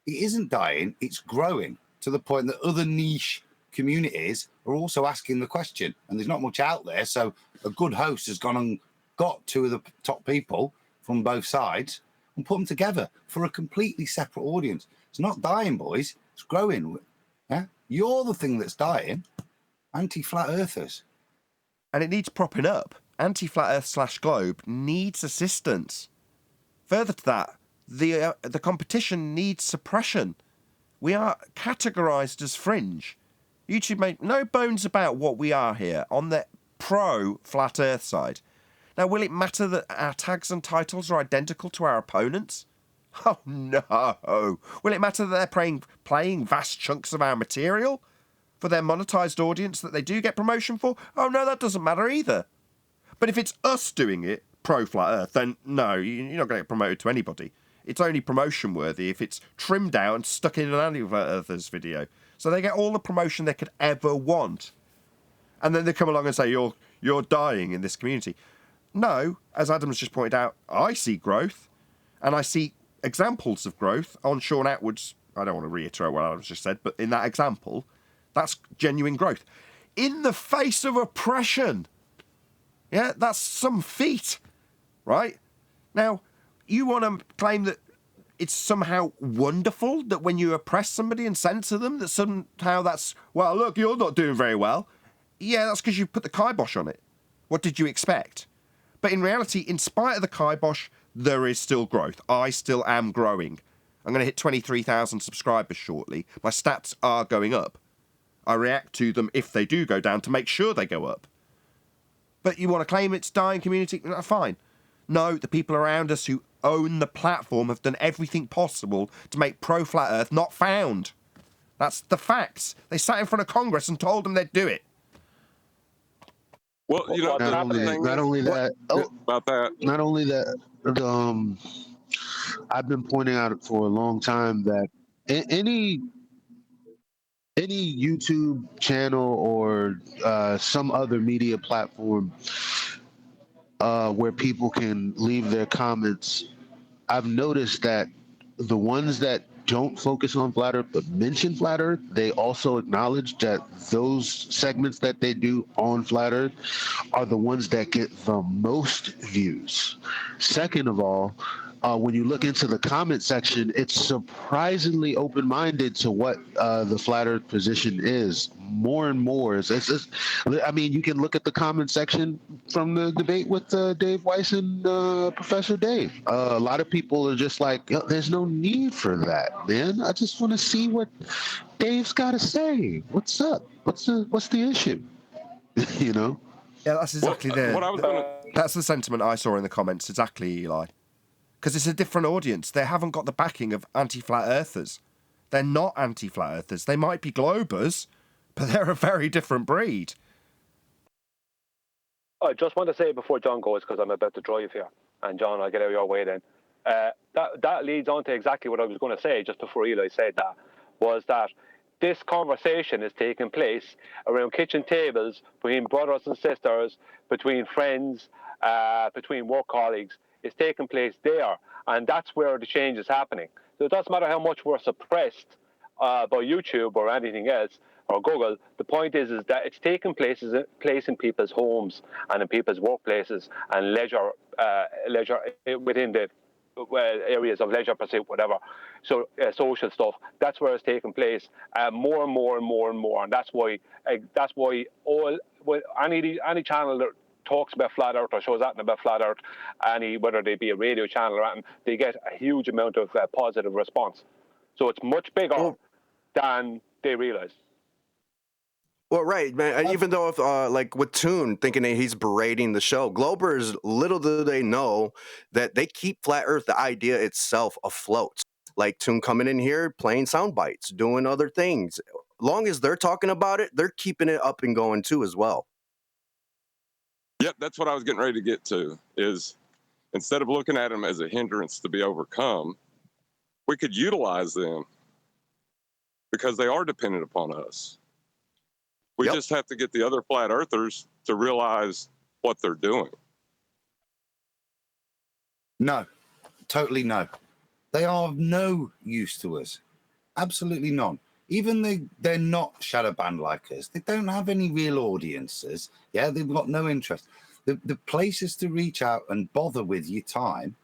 It isn't dying, it's growing to the point that other niche communities are also asking the question. And there's not much out there. So a good host has gone and got two of the top people from both sides and put them together for a completely separate audience. It's not dying, boys. It's growing. Yeah? You're the thing that's dying. Anti-flat earthers. And it needs propping up. Anti-flat earth / globe needs assistance. Further to that, the competition needs suppression. We are categorised as fringe. YouTube make no bones about what we are here on the pro-flat earth side. Now, will it matter that our tags and titles are identical to our opponents? Oh, no. Will it matter that they're playing vast chunks of our material for their monetised audience that they do get promotion for? Oh, no, that doesn't matter either. But if it's us doing it, pro-flat earth, then no, you're not going to get promoted to anybody. It's only promotion worthy if it's trimmed out and stuck in an anti-flat earthers video. So they get all the promotion they could ever want. And then they come along and say, you're dying in this community. No, as Adam's just pointed out, I see growth, and I see examples of growth on Sean Atwood's. I don't want to reiterate what Adam's just said, but in that example, that's genuine growth. In the face of oppression. Yeah, that's some feat, right? Now, you want to claim that it's somehow wonderful that when you oppress somebody and censor them, that somehow that's, well, look, you're not doing very well. Yeah, that's because you put the kibosh on it. What did you expect? But in reality, in spite of the kibosh, there is still growth. I still am growing. I'm going to hit 23,000 subscribers shortly. My stats are going up. I react to them if they do go down to make sure they go up. But you want to claim it's dying community? Fine. No, the people around us who own the platform have done everything possible to make pro-flat earth not found. That's the facts. They sat in front of Congress and told them they'd do it. Well, you know, not only that, I've been pointing out for a long time that any YouTube channel or some other media platform where people can leave their comments, I've noticed that the ones that don't focus on flat earth but mention flat earth, they also acknowledge that those segments that they do on flat earth are the ones that get the most views. Second of all, when you look into the comment section, it's surprisingly open-minded to what the flat earth position is. More and more. I mean, you can look at the comment section from the debate with Dave Weiss and Professor Dave. A lot of people are just like, there's no need for that, man. I just want to see what Dave's got to say. What's up? What's the issue? You know? Yeah, that's exactly that's the sentiment I saw in the comments. Exactly, Eli. Because it's a different audience. They haven't got the backing of anti-flat earthers. They're not anti-flat earthers. They might be globers, but they're a very different breed. I just want to say before John goes, because I'm about to drive here, and John, I'll get out of your way then. That leads on to exactly what I was going to say just before Eli said that, was that this conversation is taking place around kitchen tables between brothers and sisters, between friends, between work colleagues. is taking place there, and that's where the change is happening. So it doesn't matter how much we're suppressed by YouTube or anything else, or Google. The point is that it's taking place in people's homes and in people's workplaces and leisure within the areas of leisure pursuit, whatever. So social stuff. That's where it's taking place more and more and more and more. And that's why any channel that talks about flat Earth or shows anything about flat Earth, whether they be a radio channel or anything, they get a huge amount of positive response. So it's much bigger than they realize. Well, right, man. Even though if like with Toon thinking that he's berating the show, Globers, little do they know that they keep flat Earth, the idea itself, afloat. Like Toon coming in here, playing sound bites, doing other things. Long as they're talking about it, they're keeping it up and going too as well. Yep, that's what I was getting ready to get to, is instead of looking at them as a hindrance to be overcome, we could utilize them because they are dependent upon us. We just have to get the other flat earthers to realize what they're doing. No, totally no. They are of no use to us. Absolutely none. Even they're not shadow banned like us. They don't have any real audiences. Yeah, they've got no interest. The places to reach out and bother with your time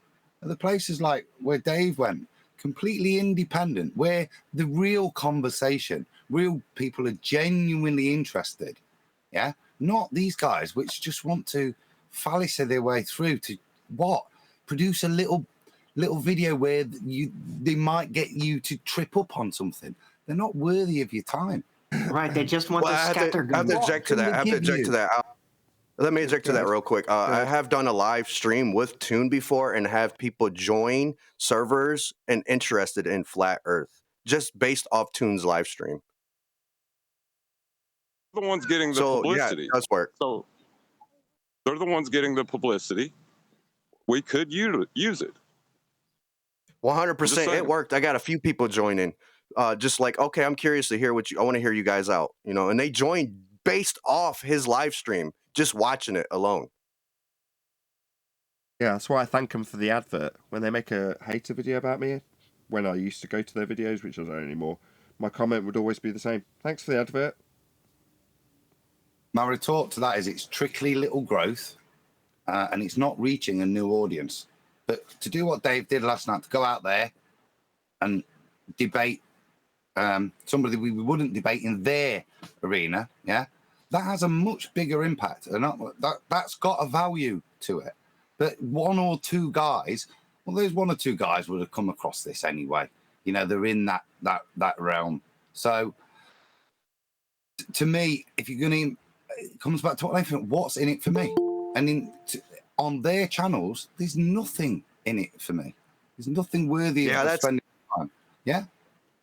are the places like where Dave went, completely independent, where the real conversation, real people are genuinely interested. Yeah, not these guys which just want to fallacy their way through to produce a little video where they might get you to trip up on something. They're not worthy of your time. Right, they just want to scatter. I have to object to that. Let me object to that real quick. I have done a live stream with Toon before and have people join servers and interested in flat Earth just based off Toon's live stream. The ones getting the publicity. Yeah, it does work. So they're the ones getting the publicity. We could use it. 100%. It worked. I got a few people joining. Just like, okay, I'm curious to hear I want to hear you guys out, and they joined based off his live stream, just watching it alone. Yeah, that's why I thank them for the advert. When they make a hater video about me, when I used to go to their videos, which I don't anymore, my comment would always be the same. Thanks for the advert. My retort to that is it's trickly little growth, and it's not reaching a new audience. But to do what Dave did last night, to go out there and debate somebody we wouldn't debate in their arena, yeah, that has a much bigger impact. And that's got a value to it. But one or two guys, well, there's one or two guys would have come across this anyway. They're in that realm. So to me, if you're going to, it comes back to what's in it for me? And on their channels, there's nothing in it for me. There's nothing worthy of spending time. Yeah.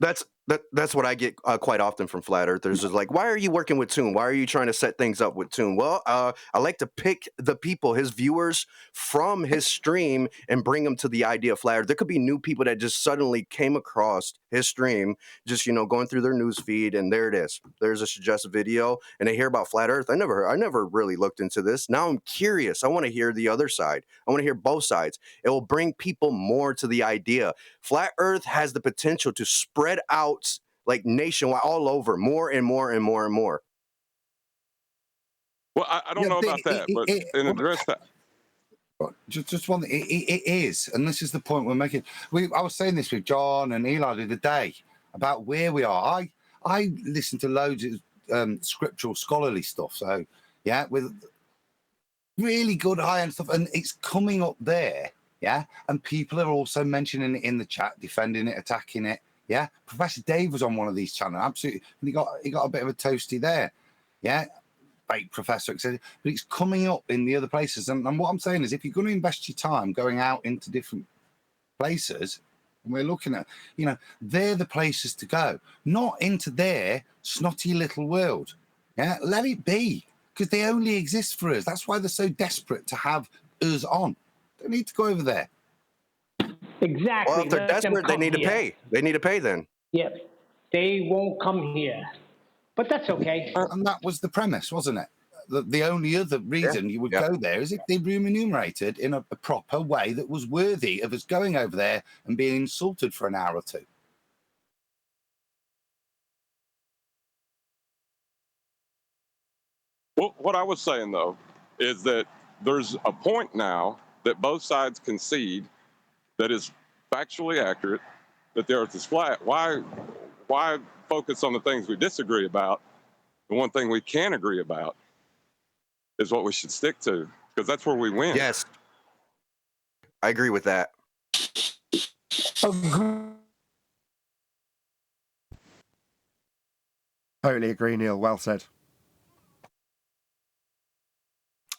That's what I get quite often from flat earthers is like, why are you working with Toon? Why are you trying to set things up with Toon? Well, I like to pick the people, his viewers from his stream and bring them to the idea of flat earth. There could be new people that just suddenly came across his stream, just, going through their news feed. And there it is. There's a suggested video and they hear about flat earth. I never really looked into this. Now I'm curious. I want to hear the other side. I want to hear both sides. It will bring people more to the idea. Flat earth has the potential to spread out like nationwide, all over, more and more and more and more. Well, I don't know about that, but in address that. Just one thing, it is, and this is the point we're making. I was saying this with John and Eli the other day about where we are. I listen to loads of scriptural scholarly stuff, so yeah, with really good high-end stuff, and it's coming up there, yeah, and people are also mentioning it in the chat, defending it, attacking it. Yeah, Professor Dave was on one of these channels, absolutely, and he got a bit of a toasty there. Yeah, fake professor, etc. But it's coming up in the other places, and what I'm saying is, if you're going to invest your time going out into different places, and we're looking at, they're the places to go, not into their snotty little world. Yeah, let it be, because they only exist for us. That's why they're so desperate to have us on. They need to go over there. Exactly. Well, if they're desperate, they need to pay. They need to pay then. Yep. They won't come here. But that's okay. And that was the premise, wasn't it? the only other reason you would go there is if they were remunerated in a proper way that was worthy of us going over there and being insulted for an hour or two. Well, what I was saying, though, is that there's a point now that both sides concede that is factually accurate, that the Earth is flat. Why focus on the things we disagree about? The one thing we can agree about is what we should stick to, because that's where we win. Yes, I agree with that. Totally agree, Neil. Well said.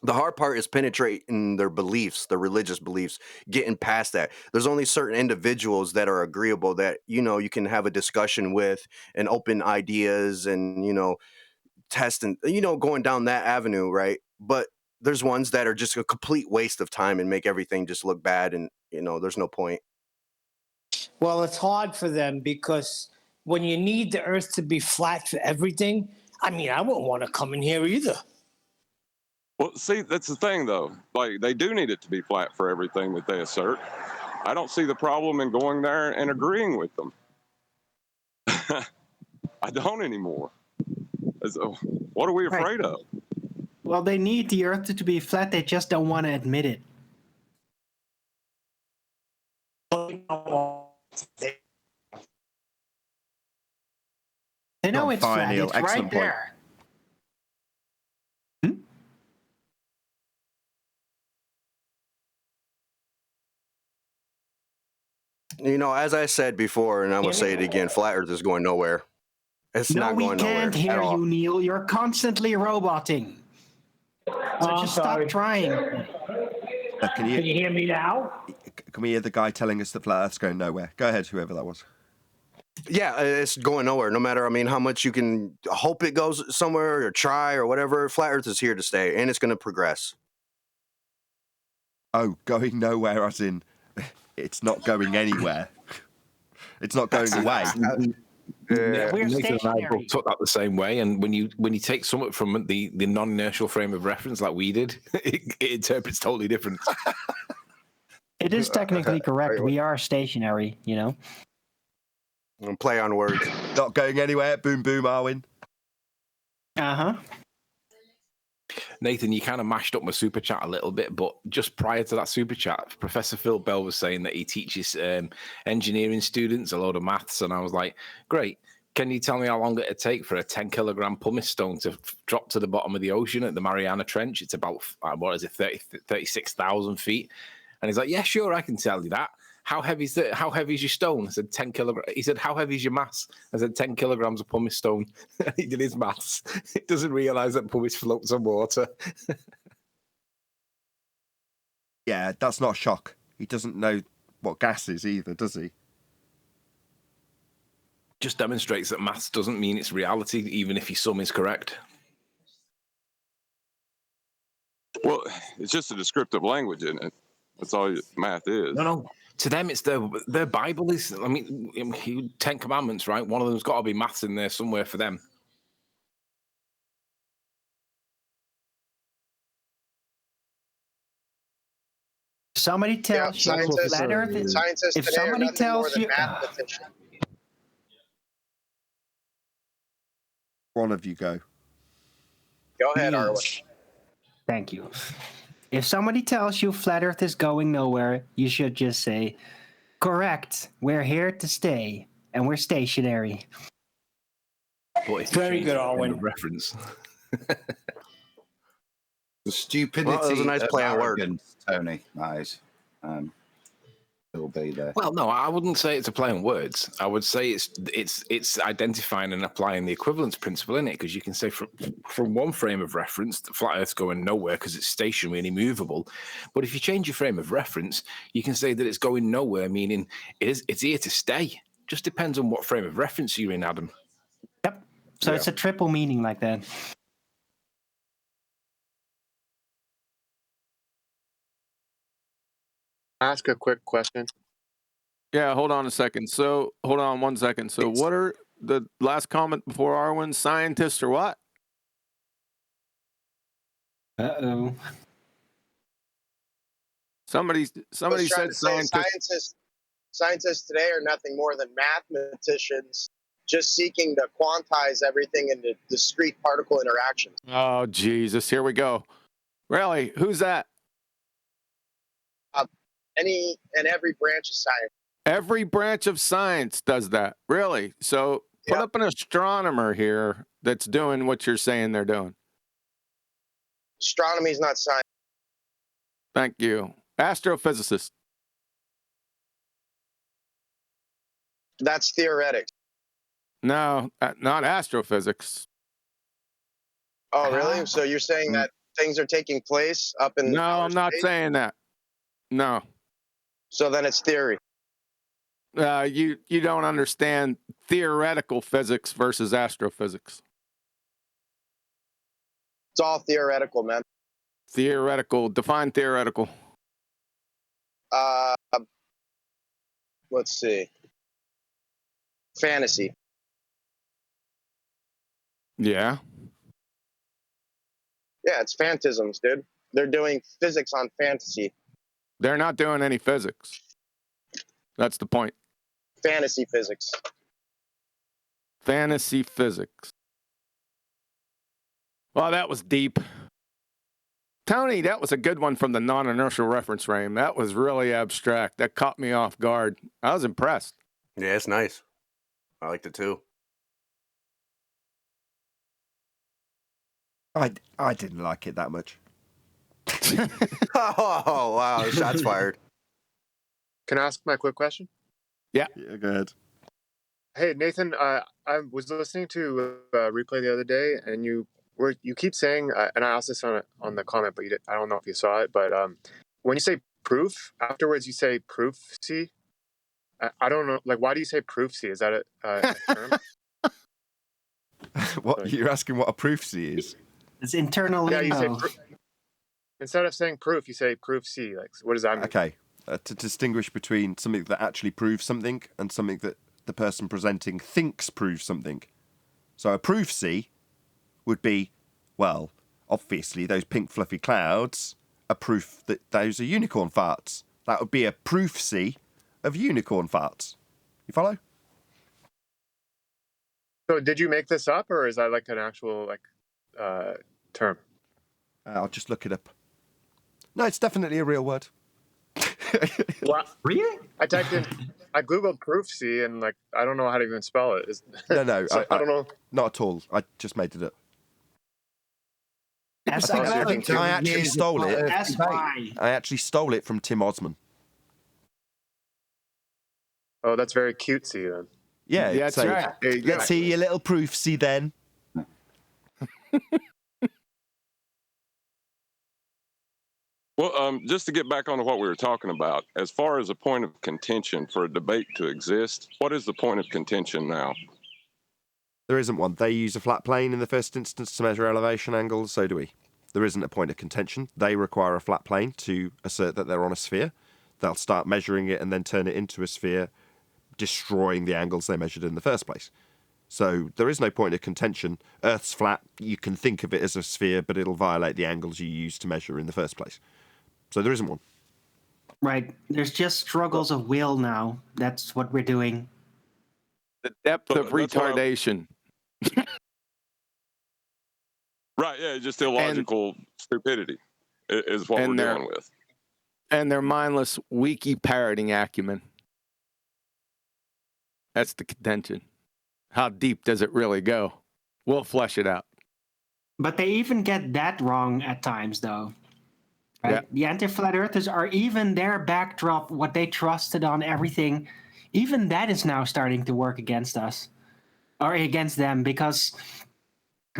The hard part is penetrating their beliefs, their religious beliefs, getting past that. There's only certain individuals that are agreeable that, you can have a discussion with and open ideas and, test and, going down that avenue, right? But there's ones that are just a complete waste of time and make everything just look bad and, there's no point. Well, it's hard for them because when you need the Earth to be flat for everything, I wouldn't want to come in here either. Well, see, that's the thing, though. Like, they do need it to be flat for everything that they assert. I don't see the problem in going there and agreeing with them. I don't anymore. What are we afraid of? Well, they need the Earth to be flat. They just don't want to admit it. They know it's flat. Neil. It's Excellent right point. there. As I said before, and I will say it again, flat Earth is going nowhere. It's not going nowhere. No, we can't hear you, Neil. You're constantly roboting. So just stop trying. Can you hear me now? Can we hear the guy telling us that flat Earth's going nowhere? Go ahead, whoever that was. Yeah, it's going nowhere. No matter, how much you can hope it goes somewhere or try or whatever, flat Earth is here to stay, and it's going to progress. Oh, going nowhere as in it's not going anywhere. It's not going away. Nathan and I both took that the same way, and when you take something from the non-inertial frame of reference like we did, it interprets totally different. It is technically correct. We are stationary, Play on words. Not going anywhere. Boom, boom, Arwin. Uh-huh. Nathan, you kind of mashed up my super chat a little bit, but just prior to that super chat, Professor Phil Bell was saying that he teaches engineering students a load of maths, and I was like, great. Can you tell me how long it'd take for a 10-kilogram pumice stone to drop to the bottom of the ocean at the Mariana Trench? It's about, 36,000 feet. And he's like, yeah, sure, I can tell you that. How heavy is your stone? I said 10 kilograms. He said, how heavy is your mass? I said 10 kilograms of pumice stone. He did his maths. He doesn't realize that pumice floats on water. Yeah, that's not a shock. He doesn't know what gas is either, does he? Just demonstrates that maths doesn't mean it's reality, even if your sum is correct. Well, it's just a descriptive language, isn't it? That's all math is. No. To them, it's their Bible is. 10 Commandments, right? One of them's got to be maths in there somewhere for them. Somebody tells you flat Earth is. Scientists If today are somebody nothing more tells than you, mathematicians. One of you go. Go ahead, Arwen. Thank you. If somebody tells you flat Earth is going nowhere, you should just say, correct, we're here to stay, and we're stationary. Very good, Arwen. Reference. The stupidity Well, that was a nice play on arrogance, Tony. Nice. It'll be there. Well, no, I wouldn't say it's a play on words. I would say it's identifying and applying the equivalence principle in it, because you can say from one frame of reference, the flat Earth's going nowhere because it's stationary and immovable. But if you change your frame of reference, you can say that it's going nowhere, meaning it's here to stay. Just depends on what frame of reference you're in, Adam. Yep. So it's a triple meaning like that. Ask a quick question. Yeah, hold on a second. So, hold on 1 second. So, what are the last comment before Arwen? Scientists or what? Uh-oh. Somebody said scientists today are nothing more than mathematicians just seeking to quantize everything into discrete particle interactions. Oh, Jesus. Here we go. Really? Who's that? Any and every branch of science. Every branch of science does that. Really? So put up an astronomer here that's doing what you're saying they're doing. Astronomy is not science. Thank you. Astrophysicist. That's theoretics. No, not astrophysics. Oh, really? So you're saying that things are taking place up in No, outer I'm not space? saying that. No. So then it's theory. You don't understand theoretical physics versus astrophysics. It's all theoretical, man. Theoretical. Define theoretical. Let's see. Fantasy. Yeah. Yeah, it's phantasms, dude. They're doing physics on fantasy. They're not doing any physics. That's the point. Fantasy physics. Fantasy physics. Well, that was deep. Tony, that was a good one from the non-inertial reference frame. That was really abstract. That caught me off guard. I was impressed. Yeah, it's nice. I liked it too. I didn't like it that much. Oh, wow. Shots fired. Can I ask my quick question? Yeah, go ahead. Hey, Nathan, I was listening to replay the other day, and you keep saying, and I asked this on the comment, but I don't know if you saw it, but when you say proof, afterwards you say proof C. I don't know, like, why do you say proof C? Is that a term? What you're asking? What a proof C is? It's internal Yeah, you say lingo. instead of saying proof, you say proof C. Like, what does that mean? Okay, to distinguish between something that actually proves something and something that the person presenting thinks proves something. So a proof C would be, well, obviously those pink fluffy clouds are proof that those are unicorn farts. That would be a proof C of unicorn farts. You follow? So did you make this up, or is that like an actual term? I'll just look it up. No, it's definitely a real word. What? Really? I googled proof C, and like I don't know how to even spell it. No, So I don't know. Not at all. I just made it up. I S-I-N. actually stole it. S-Y. I actually stole it from Tim Osman. Oh, that's very cutesy then. Yeah, that's so right. Let's see your little proof C then. Well, just to get back onto what we were talking about, as far as a point of contention for a debate to exist, what is the point of contention now? There isn't one. They use a flat plane in the first instance to measure elevation angles, so do we. There isn't a point of contention. They require a flat plane to assert that they're on a sphere. They'll start measuring it and then turn it into a sphere, destroying the angles they measured in the first place. So there is no point of contention. Earth's flat, you can think of it as a sphere, but it'll violate the angles you used to measure in the first place. So there isn't one. Right. There's just struggles of will now. That's what we're doing. The depth of retardation. Right, yeah, just illogical stupidity is what we're dealing with. And their mindless wiki parroting acumen. That's the contention. How deep does it really go? We'll flesh it out. But they even get that wrong at times, though. Right? Yeah. The anti-flat earthers are even their backdrop, what they trusted on everything, even that is now starting to work against us. Or against them, because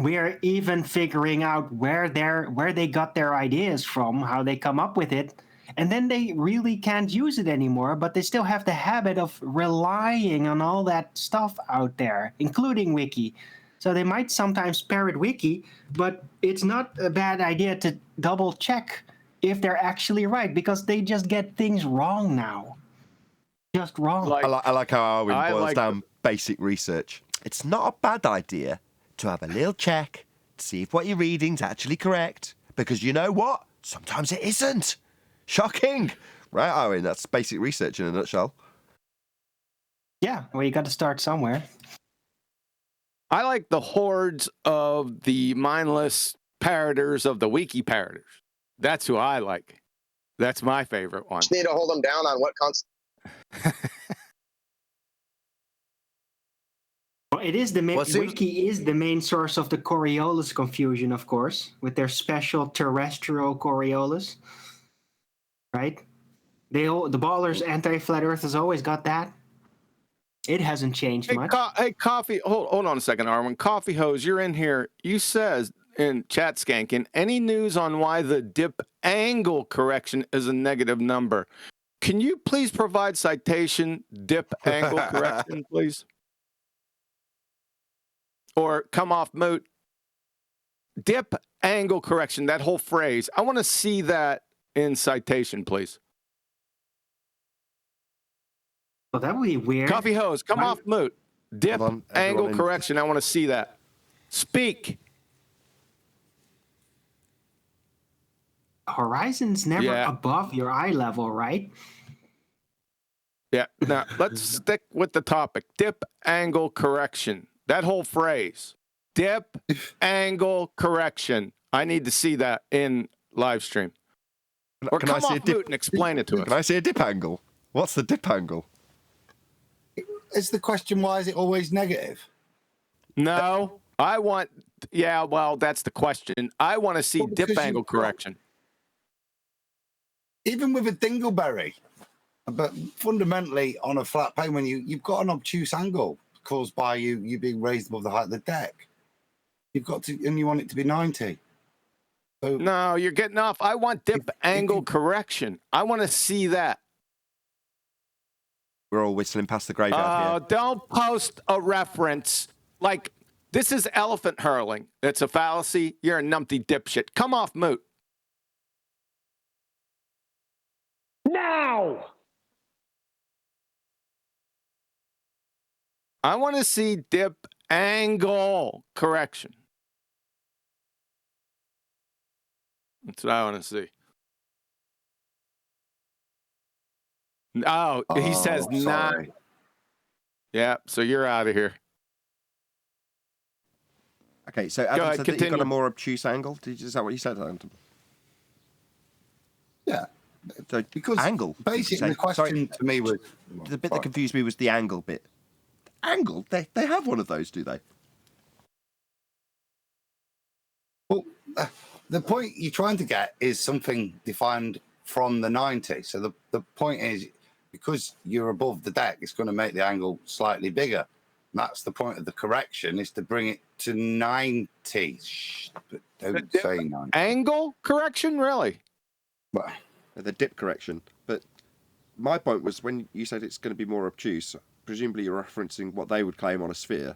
we are even figuring out where they got their ideas from, how they come up with it, and then they really can't use it anymore, but they still have the habit of relying on all that stuff out there, including Wiki. So they might sometimes parrot Wiki, but it's not a bad idea to double check if they're actually right, because they just get things wrong now. Just wrong. I like how Arwin boils down basic research. It's not a bad idea to have a little check to see if what you're reading's actually correct, Because you know what? Sometimes it isn't. Shocking. Right, Owen, that's basic research in a nutshell. Yeah, well, you got to start somewhere. I like the hordes of the mindless parroters of the wiki parroters. That's who I like. That's my favorite one. Just need to hold them down on what concept. Well, it is the wiki is the main source of the Coriolis confusion, of course, with their special terrestrial Coriolis, right? The ballers anti-flat Earth has always got that. It hasn't changed much. Hey, Coffee, hold on a second, Arwen. Coffee Hose, you're in here. You says in chat skanking, any news on why the dip angle correction is a negative number? Can you please provide citation dip angle correction, please? Or come off moot. Dip angle correction, that whole phrase. I want to see that in citation, please. Well, that would be weird. Coffee Hose, come off moot. Dip angle correction. I want to see that. Speak. Horizon's never above your eye level, right? Yeah. Now, let's stick with the topic. Dip angle correction. That whole phrase. Dip angle correction. I need to see that in live stream. Or come off moot and explain it to us. Can I see a dip angle? What's the dip angle? Is the question, why is it always negative? No, I want, well, that's the question. I want to see dip angle correction. Even with a dingleberry, but fundamentally on a flat plane, when you've got an obtuse angle caused by you being raised above the height of the deck, you've got to, and you want it to be 90. So no, you're getting off. I want dip angle correction. I want to see that. We're all whistling past the graveyard here. Don't post a reference. Like, this is elephant hurling. It's a fallacy. You're a numpty dipshit. Come off moot. Now! I want to see dip angle correction. That's what I want to see. Oh, he says not. Yeah, so you're out of here. Okay, so Adam said that you've got a more obtuse angle. Is that what you said, Adam? Yeah. So because angle. Basically, the question to me was the bit that confused me was the angle bit. Angle? They have one of those, do they? Well, the point you're trying to get is something defined from the 90. So the point is, because you're above the deck, it's going to make the angle slightly bigger. And that's the point of the correction, is to bring it to 90. But don't say 90. Angle correction, really? Well, the dip correction. But my point was, when you said it's going to be more obtuse, presumably you're referencing what they would claim on a sphere.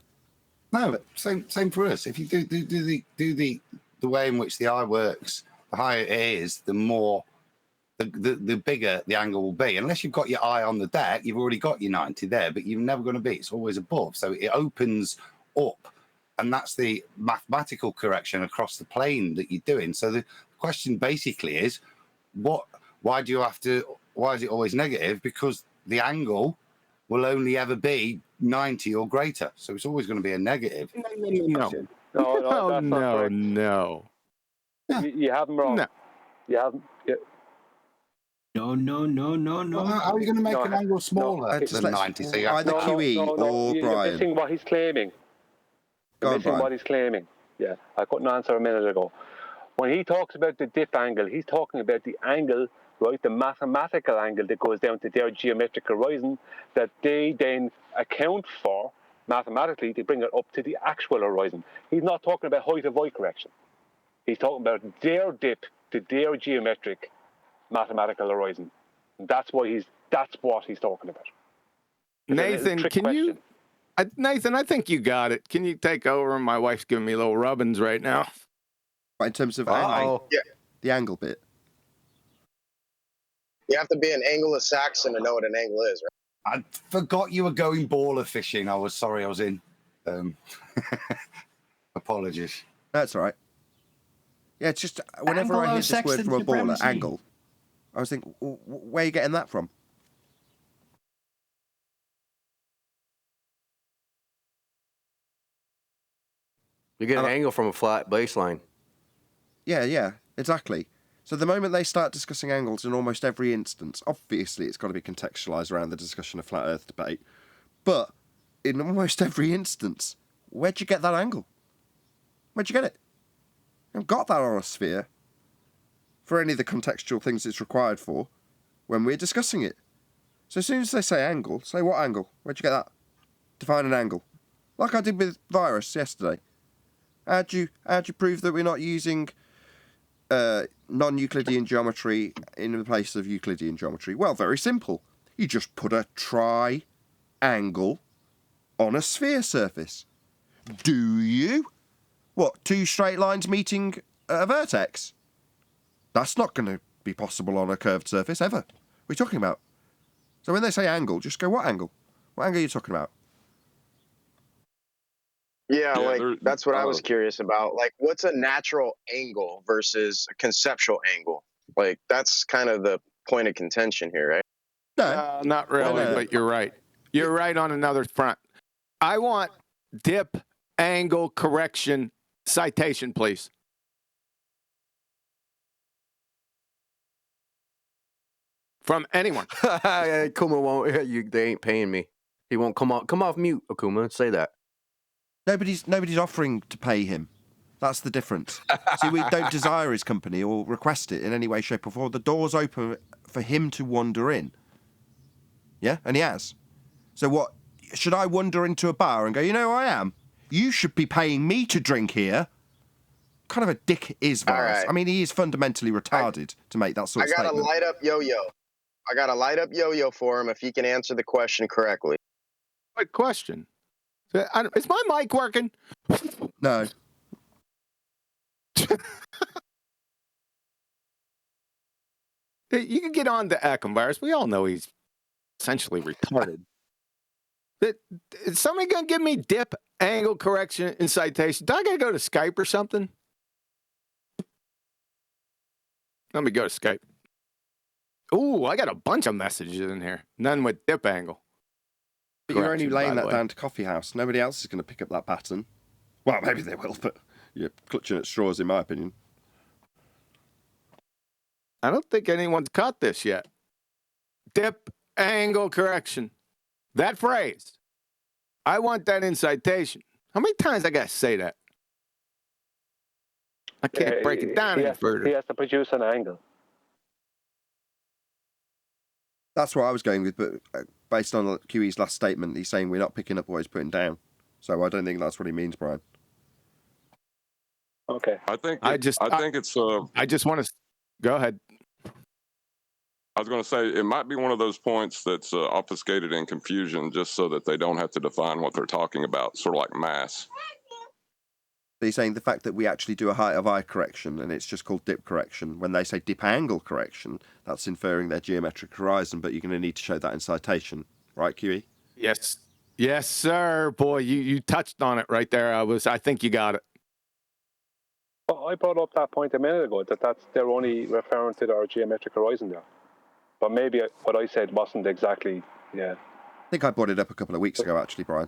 No, but same for us. If you do the way in which the eye works, the higher it is, the more the bigger the angle will be. Unless you've got your eye on the deck, you've already got your 90 there, but you're never going to be. It's always above. So it opens up, and that's the mathematical correction across the plane that you're doing. So the question basically is, why is it always negative? Because the angle will only ever be 90 or greater. So it's always going to be a negative. No. You have them wrong. No. You haven't. No. Well, how are you going to make an angle smaller than 90? So you have either QE or You're Brian. missing what he's claiming. Go on, Missing Brian. what he's claiming. Yeah, I couldn't answer a minute ago. When he talks about the dip angle, he's talking about the angle, right, the mathematical angle that goes down to their geometric horizon that they then account for mathematically to bring it up to the actual horizon. He's not talking about height of eye correction. He's talking about their dip to their geometric mathematical horizon. That's what he's talking about. Nathan, Nathan, I think you got it. Can you take over? My wife's giving me little rubbins right now. In terms of the angle bit. You have to be an Anglo-Saxon to know what an angle is, right? I forgot you were going baller fishing. I was sorry I was in. Apologies. That's all right. Yeah, it's just whenever I hear this word from a baller, angle, I was thinking, where are you getting that from? You get an angle from a flat baseline. Yeah, exactly. So the moment they start discussing angles in almost every instance, obviously it's got to be contextualised around the discussion of flat Earth debate, but in almost every instance, where'd you get that angle? Where'd you get it? You haven't got that on a sphere for any of the contextual things it's required for when we're discussing it. So as soon as they say angle, say what angle? Where'd you get that? Define an angle. Like I did with virus yesterday. How'd you prove that we're not using non-Euclidean geometry in the place of Euclidean geometry? Well, very simple. You just put a triangle on a sphere surface. Do you? What, two straight lines meeting at a vertex? That's not going to be possible on a curved surface, ever. What are you talking about? So when they say angle, just go, what angle? What angle are you talking about? Yeah, like that's what I was curious about. Like, what's a natural angle versus a conceptual angle? Like, that's kind of the point of contention here, right? No, not really, but you're right. You're right on another front. I want dip, angle, correction, citation, please. From anyone. Akuma won't. They ain't paying me. He won't come off mute, Akuma. Say that. Nobody's offering to pay him. That's the difference. See, we don't desire his company or request it in any way, shape, or form. The door's open for him to wander in. Yeah, and he has. So what? Should I wander into a bar and go, you know who I am? You should be paying me to drink here. What kind of a dick is Weiss? Right. I mean, he is fundamentally retarded to make that sort of statement. I got a light up yo-yo for him if he can answer the question correctly. What question? Is my mic working? No. You can get on to Ackhamvirus. We all know he's essentially retarded. Is somebody going to give me dip, angle, correction, and citation? Do I got to go to Skype or something? Let me go to Skype. Ooh, I got a bunch of messages in here. None with dip angle. But you're only laying that down to Coffee House. Nobody else is going to pick up that pattern. Well, maybe they will, but you're clutching at straws, in my opinion. I don't think anyone's caught this yet. Dip, angle, correction. That phrase. I want that in citation. How many times I got to say that? I can't break it down any further. He has to produce an angle. That's what I was going with, but based on QE's last statement, he's saying we're not picking up what he's putting down. So I don't think that's what he means, Brian. Okay. I think it's. I just want to go ahead. I was going to say it might be one of those points that's obfuscated in confusion, just so that they don't have to define what they're talking about, sort of like mass. So he's saying the fact that we actually do a height of eye correction and it's just called dip correction. When they say dip angle correction, that's inferring their geometric horizon, but you're going to need to show that in citation. Right, QE? Yes. Yes, sir. Boy, you touched on it right there. I think you got it. Well, I brought up that point a minute ago, they're only referring to our geometric horizon there. But maybe what I said wasn't exactly, yeah. I think I brought it up a couple of weeks ago, actually, Brian.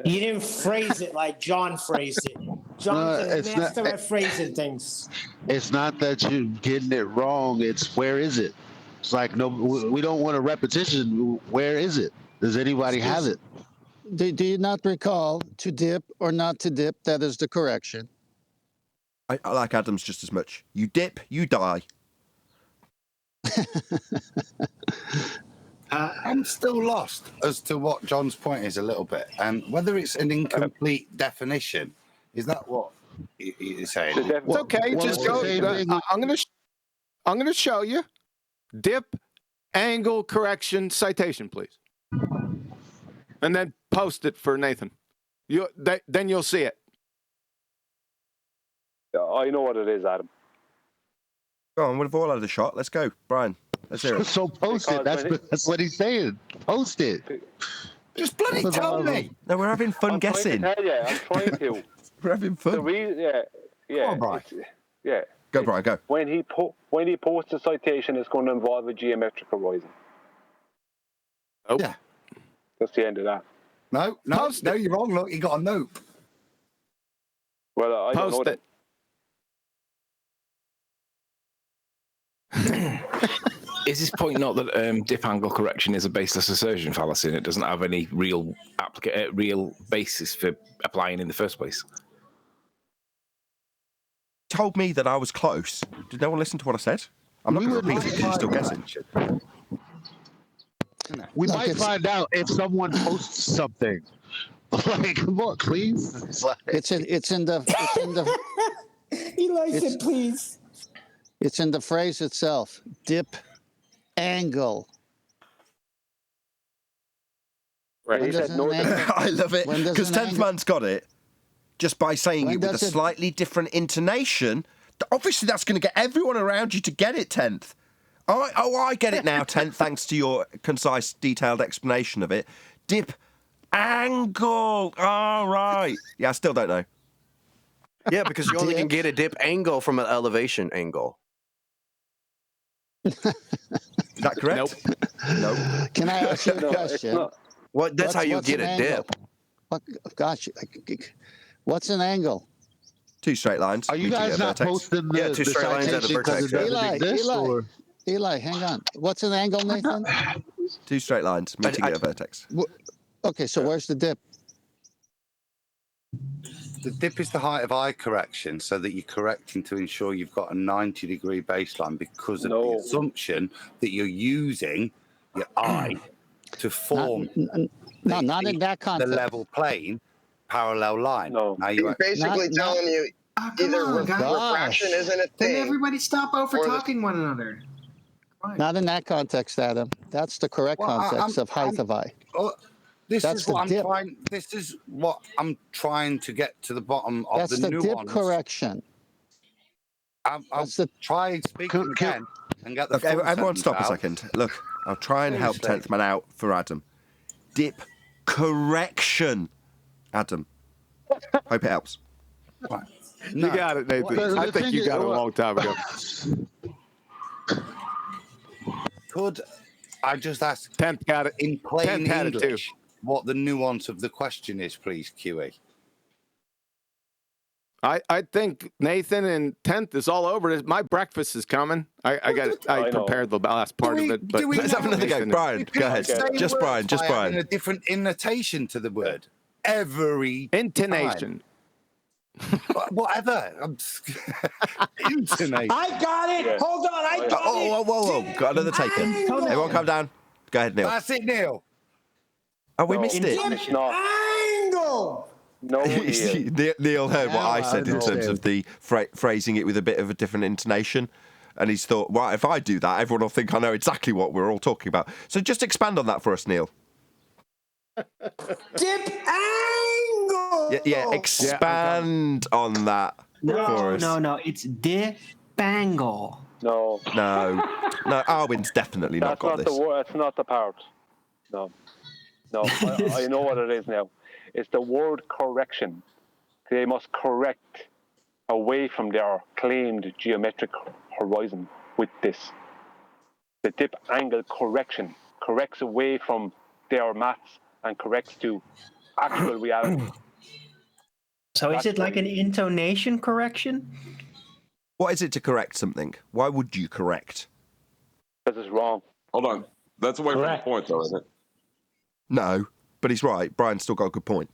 You didn't phrase it like John phrased it. John's a master at phrasing things. It's not that you're getting it wrong. It's where is it? It's like, no, we don't want a repetition. Where is it? Does anybody have it? Do you not recall to dip or not to dip? That is the correction. I like Adams just as much. You dip, you die. I'm still lost as to what John's point is a little bit, and whether it's an incomplete definition. Is that what he's saying? It's okay. Just go. I'm going to show you. Dip, angle, correction, citation, please, and then post it for Nathan. Then you'll see it. I know what it is, Adam. Go on, we've all had a shot. Let's go, Brian. Let's hear it. So post it. That's what he's saying. Post it. Just bloody tell me. No, we're having fun guessing. I'm trying to. We're having fun. Yeah, Brian. Yeah. Go, Brian, go. When he posts a citation, it's going to involve a geometric horizon. Oh. Yeah. That's the end of that. No, you're wrong. Look, you got a nope. Well, I don't know that. Is his point not that dip angle correction is a baseless assertion fallacy and it doesn't have any real real basis for applying in the first place? Told me that I was close. Did no one listen to what I said? I'm not going to repeat it because you're still guessing. We might find out if someone posts something. Like, come on, please. It's in the Eli said, please. It's in the phrase itself. Dip angle. Right. He said no. I love it because 10th man's got it just by saying it with a slightly different intonation. Obviously, that's going to get everyone around you to get it, 10th. I get it now, 10th, thanks to your concise, detailed explanation of it. Dip angle. All right. Yeah, I still don't know. Yeah, because you only can get a dip angle from an elevation angle. Is that correct? Nope. Can I ask you a question? Well, that's how you get a dip. Gosh, what's an angle? Two straight lines. Are you guys not posting the two straight lines at a vertex? Eli, hang on. What's an angle, Nathan? Two straight lines meeting at a vertex. Okay, so where's the dip? The dip is the height of eye correction so that you're correcting to ensure you've got a 90-degree baseline because of the assumption that you're using your eye to form not in that context. the level plane parallel line. No. Now He's basically telling you either refraction isn't a thing. Then everybody stop over talking one another. Not in that context, Adam. That's the correct context of height of eye. This is what I'm trying to get to the bottom of That's the the nuance. dip correction. I'll try speaking again and get the Look, everyone stop a second. Look, I'll try and help 10th man out for Adam. Dip correction, Adam. Hope it helps. Right. You got it, Nathan. I think you got it a long time ago. Could I just ask 10th got it in plain 10th English what the nuance of the question is, please, QE? I think Nathan and 10th is all over this. My breakfast is coming. I got it. I prepared the last part of it. But let's have another go. Brian, go ahead. Just Brian. A different intonation to the word. Every intonation. Whatever. Intonation. I got it. Yeah. Hold on. I got it. Whoa. Got another taken. Everyone calm down. Go ahead, Neil. That's it, Neil. Oh, we missed it. Angle. No, Neil heard what I said in terms of the phrasing it with a bit of a different intonation. And he's thought, well, if I do that, everyone will think I know exactly what we're all talking about. So just expand on that for us, Neil. Dip angle. Yeah, expand on that for us. No, it's dip angle. No, Arwin's definitely not got this. That's not the part. No, I know what it is now. It's the word correction. They must correct away from their claimed geometric horizon with this. The dip angle correction corrects away from their maths and corrects to actual reality. So is it like an intonation correction? What is it to correct something? Why would you correct? Because it's wrong. Hold on. That's away from the point, though, isn't it? No, but he's right. Brian's still got a good point.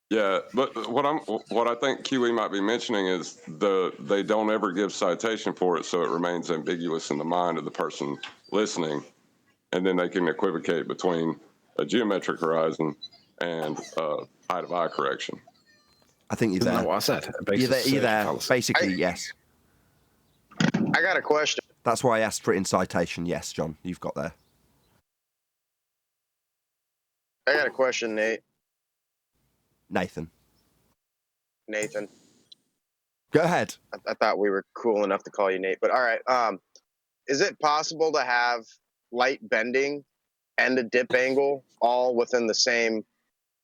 Yeah, but what I think QE might be mentioning is they don't ever give citation for it, so it remains ambiguous in the mind of the person listening, and then they can equivocate between a geometric horizon and height of eye correction. I think you're Isn't there. that what I said? You're there. Basically, yes. I got a question. That's why I asked for it in citation. Yes, John, you've got there. I got a question, Nathan. Go ahead. I thought we were cool enough to call you Nate, but all right. Is it possible to have light bending and a dip angle all within the same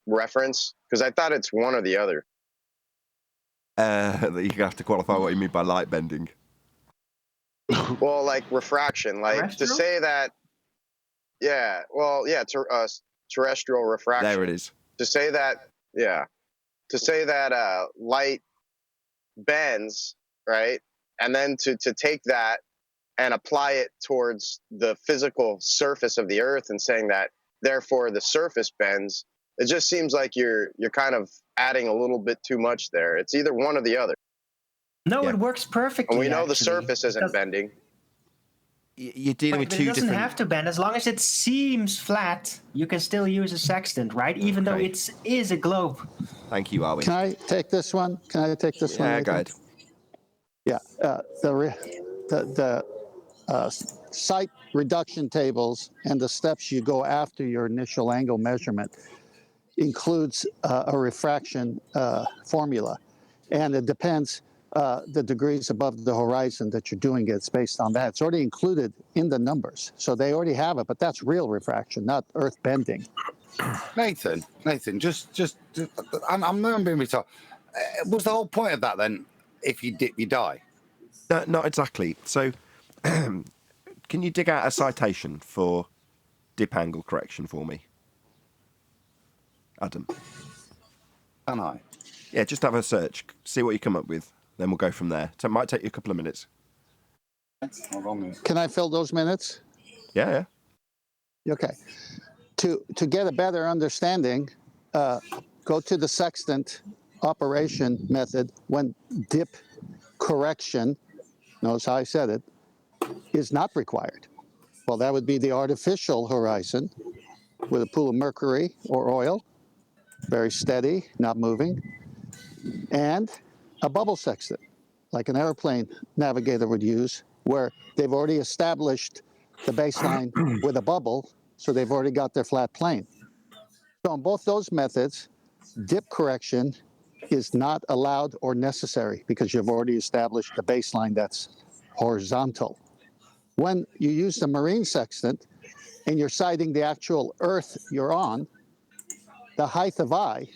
reference? Because I thought it's one or the other. You have to qualify what you mean by light bending. Well, like refraction, like to say that. Yeah. Well, yeah. Terrestrial refraction. There it is. To say that. Yeah. To say that light bends, right, and then to take that and apply it towards the physical surface of the Earth and saying that therefore the surface bends. It just seems like you're kind of adding a little bit too much there. It's either one or the other. No, it works perfectly. And we know actually. the surface isn't bending. You're dealing with two different... It doesn't have to bend. As long as it seems flat, you can still use a sextant, right? Even though it is a globe. Thank you, Arwin. Can I take this one? One? Yeah, go ahead. Yeah, the site reduction tables and the steps you go after your initial angle measurement includes a refraction formula, and it depends the degrees above the horizon that you're doing it. It's based on that. It's already included in the numbers, so they already have it. But that's real refraction, not Earth bending. Nathan, just I'm not being retarded. Was the whole point of that then? If you dip, you die. No, not exactly. So, can you dig out a citation for dip angle correction for me, Adam? Can I? Yeah, just have a search, see what you come up with, then we'll go from there. So it might take you a couple of minutes. Hold on a minute. Can I fill those minutes? Yeah. Okay. To get a better understanding, go to the sextant operation method when dip correction, notice how I said it, is not required. Well, that would be the artificial horizon with a pool of mercury or oil, very steady, not moving, and a bubble sextant, like an airplane navigator would use, where they've already established the baseline with a bubble, so they've already got their flat plane. So in both those methods, dip correction is not allowed or necessary because you've already established the baseline that's horizontal. When you use the marine sextant and you're sighting the actual Earth you're on, the height of eye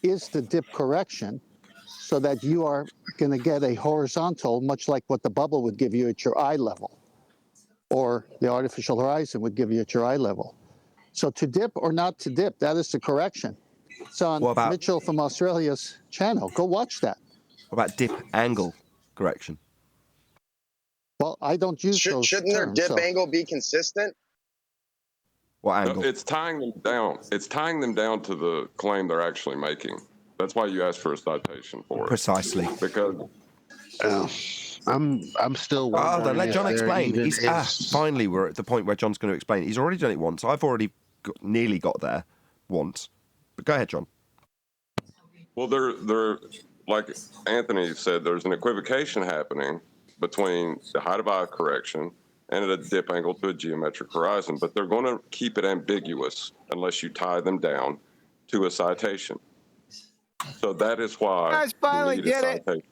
is the dip correction so that you are going to get a horizontal, much like what the bubble would give you at your eye level, or the artificial horizon would give you at your eye level. So to dip or not to dip, that is the correction. It's on Mitchell from Australia's channel. Go watch that. What about dip angle correction? Well, I don't use those Shouldn't their terms, dip angle be consistent? What angle? No, it's tying them down. It's tying them down to the claim they're actually making. That's why you ask for a citation for it. Precisely. Because I'm still. Hold on, let John explain. Finally, we're at the point where John's going to explain. He's already done it once. I've already nearly got there once. But go ahead, John. Well, they're like Anthony said, there's an equivocation happening between the height of eye correction and a dip angle to a geometric horizon, but they're going to keep it ambiguous unless you tie them down to a citation. So that is why Guys, finally you need get a it. citation.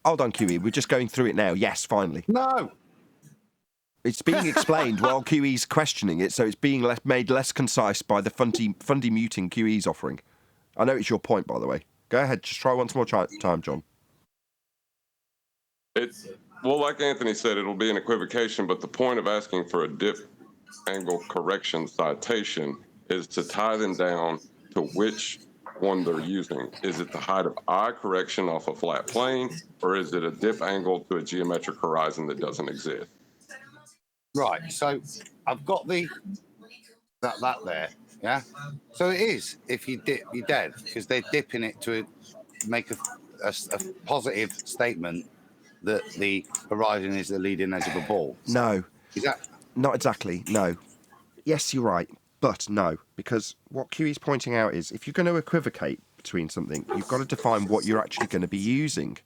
Hold on, QE. We're just going through it now. Yes, finally. No. It's being explained while QE's questioning it, so it's being made less concise by the fundy muting QE's offering. I know it's your point, by the way. Go ahead, just try once more time, John. Well, like Anthony said, it'll be an equivocation, but the point of asking for a dip angle correction citation is to tie them down to which one they're using. Is it the height of eye correction off a flat plane, or is it a dip angle to a geometric horizon that doesn't exist? Right, so I've got that there, yeah? So it is, if you dip, you're dead, because they're dipping it to make a positive statement that the horizon is the leading edge of a ball. No. Is that... Not exactly, no. Yes, you're right, but no, because what QE's pointing out is if you're going to equivocate between something, you've got to define what you're actually going to be using.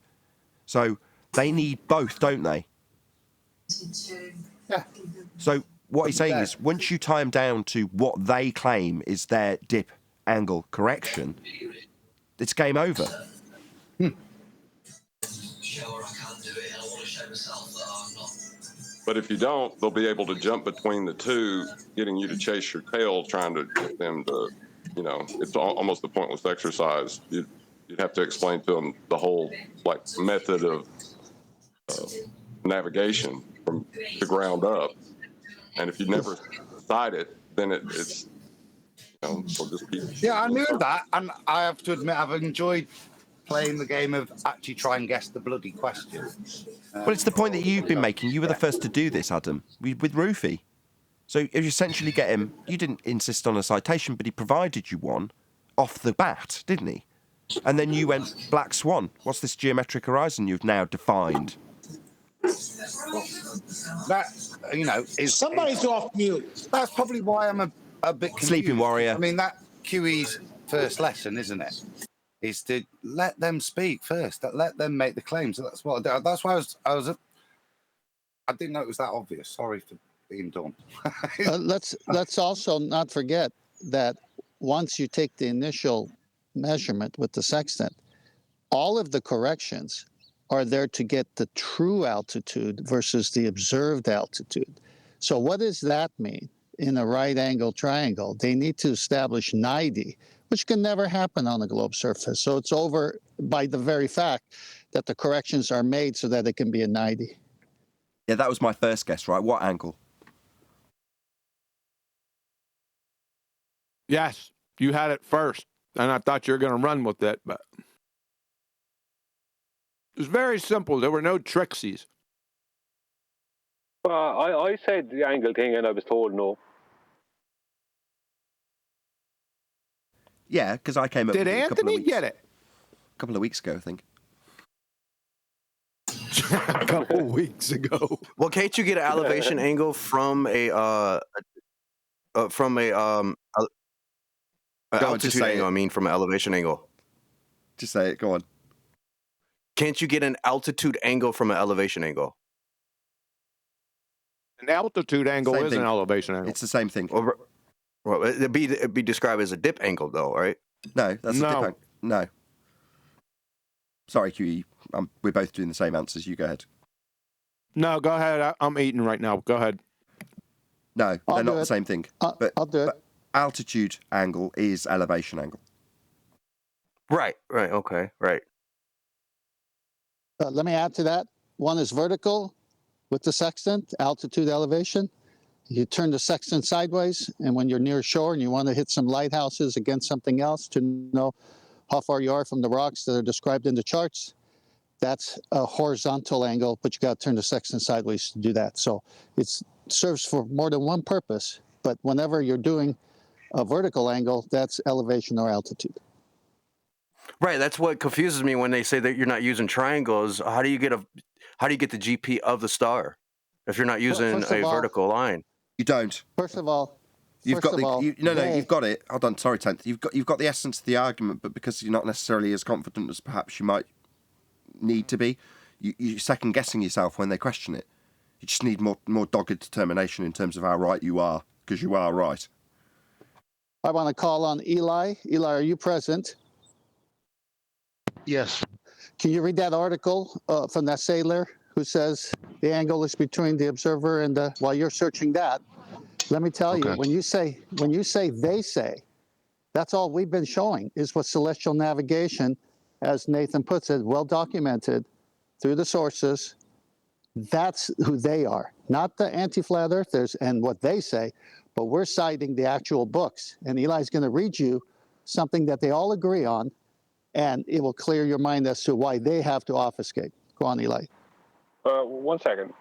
So they need both, don't they? Yeah. So what he's saying is once you tie them down to what they claim is their dip angle correction, it's game over. But if you don't, they'll be able to jump between the two, getting you to chase your tail, trying to get them to, it's almost a pointless exercise. you'd have to explain to them the whole like method of navigation from the ground up. And if you never cite it, then it's we'll just keep. Yeah, I knew that, and I have to admit, I've enjoyed playing the game of actually try and guess the bloody question. Well, it's the point that you've been making. You were the first to do this, Adam, with Rufy. So you essentially get him. You didn't insist on a citation, but he provided you one off the bat, didn't he? And then you went Black Swan. What's this geometric horizon you've now defined? That, is... Somebody's off mute. That's probably why I'm a bit confused. Sleeping Warrior. I mean, that QE's first lesson, isn't it? Is to let them speak first. Let them make the claims. That's what. That's why I didn't know it was that obvious. Sorry for being dumb. Let's also not forget that once you take the initial measurement with the sextant, all of the corrections are there to get the true altitude versus the observed altitude. So what does that mean? In a right angle triangle, they need to establish 90, which can never happen on a globe surface. So it's over by the very fact that the corrections are made so that it can be a 90. Yeah, that was my first guess, right? What angle? Yes, you had it first, and I thought you were going to run with it, but it was very simple. There were no tricksies. I said the angle thing, and I was told no. Yeah, because I came up Did with it Anthony get it? A couple of weeks ago, I think. A couple of weeks ago. Well, can't you get an elevation angle from a altitude angle? I mean, from an elevation angle. Just say it. Go on. Can't you get an altitude angle from an elevation angle? An altitude angle is an elevation angle. It's the same thing. Well, it'd be described as a dip angle, though, right? No, that's a dip angle. No. Sorry, QE. We're both doing the same answers. You go ahead. No, go ahead. I'm eating right now. Go ahead. No, they're not the same thing. But altitude angle is elevation angle. Right. Okay. Right. Let me add to that. One is vertical with the sextant, altitude, elevation. You turn the sextant sideways, and when you're near shore and you want to hit some lighthouses against something else to know how far you are from the rocks that are described in the charts, that's a horizontal angle, but you got to turn the sextant sideways to do that. So it serves for more than one purpose, but whenever you're doing a vertical angle, that's elevation or altitude. Right. That's what confuses me when they say that you're not using triangles. How do you get the GP of the star if you're not using a vertical line? You don't. First of all, you've got it. Hold on, sorry, Tenth. You've got the essence of the argument, but because you're not necessarily as confident as perhaps you might need to be, you're second guessing yourself when they question it. You just need more dogged determination in terms of how right you are, because you are right. I want to call on Eli. Eli, are you present? Yes. Can you read that article from that sailor who says the angle is between the observer and while you're searching that, let me tell you, when you say they say, that's all we've been showing is what celestial navigation, as Nathan puts it, well documented through the sources. That's who they are, not the anti-flat earthers and what they say, but we're citing the actual books. And Eli's going to read you something that they all agree on, and it will clear your mind as to why they have to obfuscate. Go on, Eli. 1 second.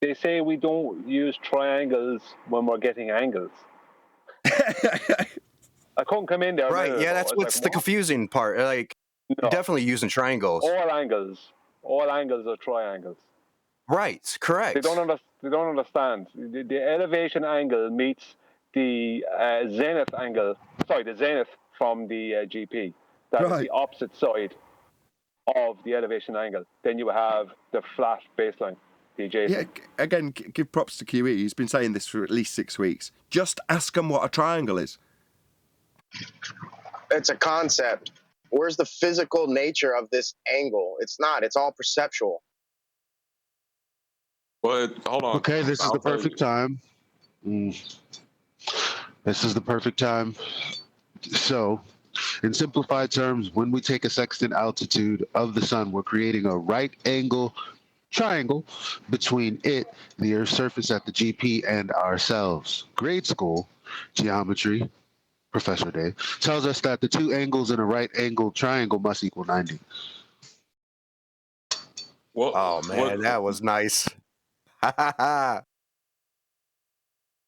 They say we don't use triangles when we're getting angles. I couldn't come in there. Right, yeah, that's what's the confusing part. Like, you're definitely using triangles. All angles are triangles. Right, correct. They don't understand. The elevation angle meets the zenith angle. Sorry, the zenith from the GP. That is the opposite side of the elevation angle. Then you have the flat baseline, the adjacent. Yeah, again, give props to QE. He's been saying this for at least 6 weeks. Just ask him what a triangle is. It's a concept. Where's the physical nature of this angle? It's not. It's all perceptual. Well, hold on. Okay, this is the perfect time. This is the perfect time. So, In simplified terms, when we take a sextant altitude of the sun, we're creating a right angle triangle between it, the Earth's surface at the GP, and ourselves. Grade school geometry, Professor Dave, tells us that the two angles in a right angle triangle must equal 90. Well, Oh man, that was nice. I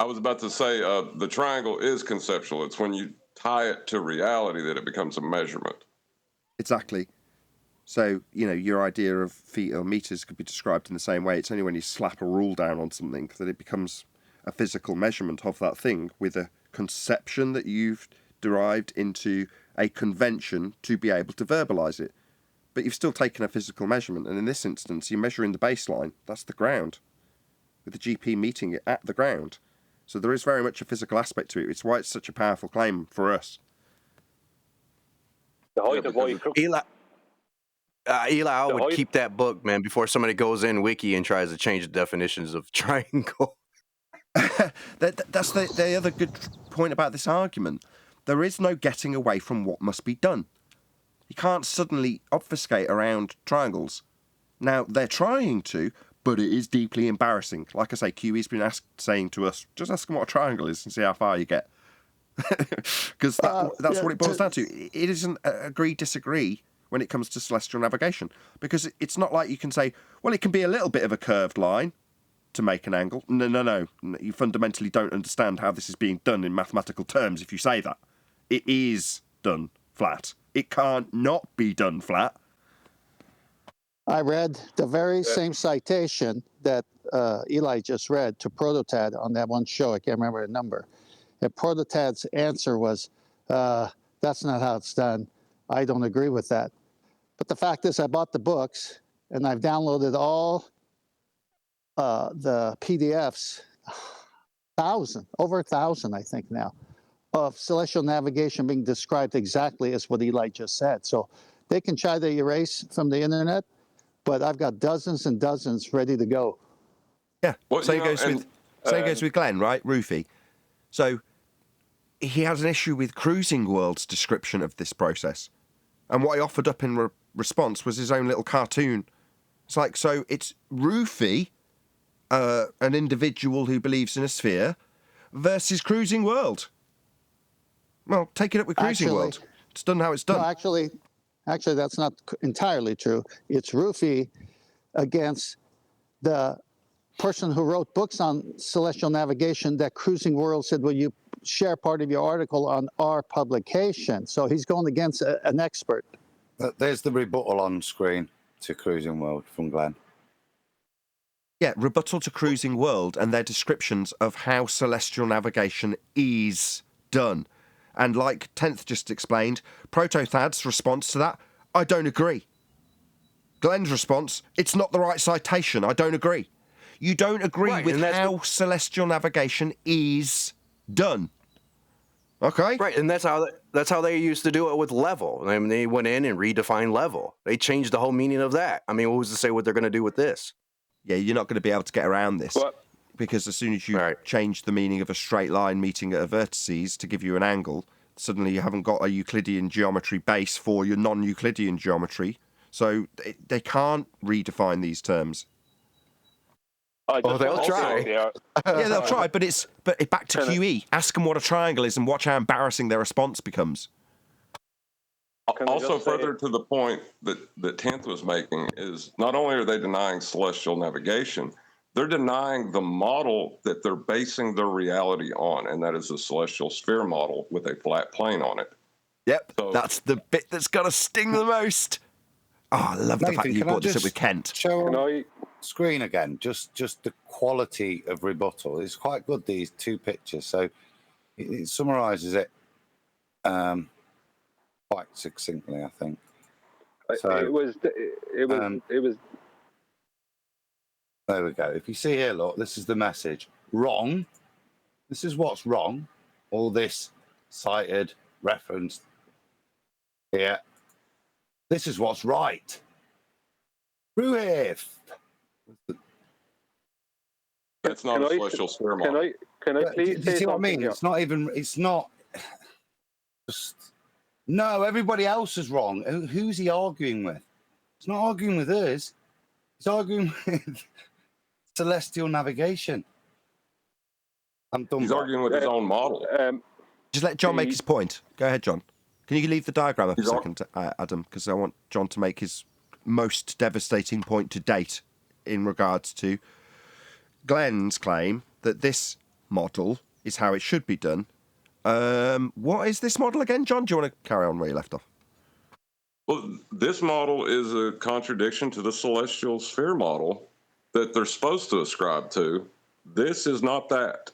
was about to say the triangle is conceptual. It's when you tie it to reality that it becomes a measurement. Exactly. So, you know, your idea of feet or meters could be described in the same way. It's only when you slap a rule down on something that it becomes a physical measurement of that thing with a conception that you've derived into a convention to be able to verbalize it. But you've still taken a physical measurement, and in this instance, you're measuring the baseline. That's the ground, with the GP meeting it at the ground. So there is very much a physical aspect to it. It's why it's such a powerful claim for us. The height of why Eli, I would keep that book, man, before somebody goes in Wiki and tries to change the definitions of triangle. That's the other good point about this argument. There is no getting away from what must be done. You can't suddenly obfuscate around triangles. Now, they're trying to, but it is deeply embarrassing. Like I say, QE's been saying to us, just ask them what a triangle is and see how far you get. Because that's what it boils down to. It isn't agree, disagree when it comes to celestial navigation. Because it's not like you can say, well, it can be a little bit of a curved line to make an angle. No. You fundamentally don't understand how this is being done in mathematical terms if you say that. It is done flat. It can't not be done flat. I read the very same citation that Eli just read to Prototad on that one show. I can't remember the number. And Prototad's answer was, that's not how it's done. I don't agree with that. But the fact is, I bought the books, and I've downloaded all the PDFs, over 1,000, I think now, of celestial navigation being described exactly as what Eli just said. So they can try to erase from the internet, but I've got dozens and dozens ready to go. Yeah. Well, same goes with Glenn, right? Roofy. So he has an issue with Cruising World's description of this process. And what he offered up in response was his own little cartoon. It's like, so it's Roofy, an individual who believes in a sphere, versus Cruising World. Well, take it up with Cruising World. It's done how it's done. No, actually, that's not entirely true. It's Roofy against the person who wrote books on celestial navigation that Cruising World said, well, you share part of your article on our publication. So he's going against an expert. There's the rebuttal on screen to Cruising World from Glenn. Yeah, rebuttal to Cruising World and their descriptions of how celestial navigation is done. And like 10th just explained, Protothad's response to that, I don't agree. Glenn's response, it's not the right citation, I don't agree. You don't agree with how celestial navigation is done. Okay? Right, and that's how they used to do it with level. I mean, they went in and redefined level. They changed the whole meaning of that. I mean, what was to say what they're going to do with this? Yeah, you're not going to be able to get around this. Because as soon as you change the meaning of a straight line meeting at a vertices to give you an angle, suddenly you haven't got a Euclidean geometry base for your non-Euclidean geometry. So they can't redefine these terms. They'll try. Yeah, they'll try, but back to QE. Ask them what a triangle is and watch how embarrassing their response becomes. Also, further to the point that 10th was making is not only are they denying celestial navigation, they're denying the model that they're basing their reality on, and that is a celestial sphere model with a flat plane on it. Yep, so, that's the bit that's got to sting the most. Oh, I love the fact that you brought this up with Kent. Show screen again, just the quality of rebuttal. It's quite good, these two pictures. So it summarises it quite succinctly, I think. So, it was. There we go. If you see here, look, this is the message. Wrong. This is what's wrong. All this cited, referenced here. This is what's right. Ruth. That's not a celestial sphere model. Can I please say something? What I mean? It's not No, everybody else is wrong. Who's he arguing with? He's not arguing with us. He's arguing with celestial navigation. I'm done. He's arguing with his own model. Just let John make his point. Go ahead, John. Can you leave the diagram up a second, Adam? Because I want John to make his most devastating point to date in regards to Glenn's claim that this model is how it should be done. What is this model again, John? Do you want to carry on where you left off? Well, this model is a contradiction to the celestial sphere model that they're supposed to ascribe to. This is not that.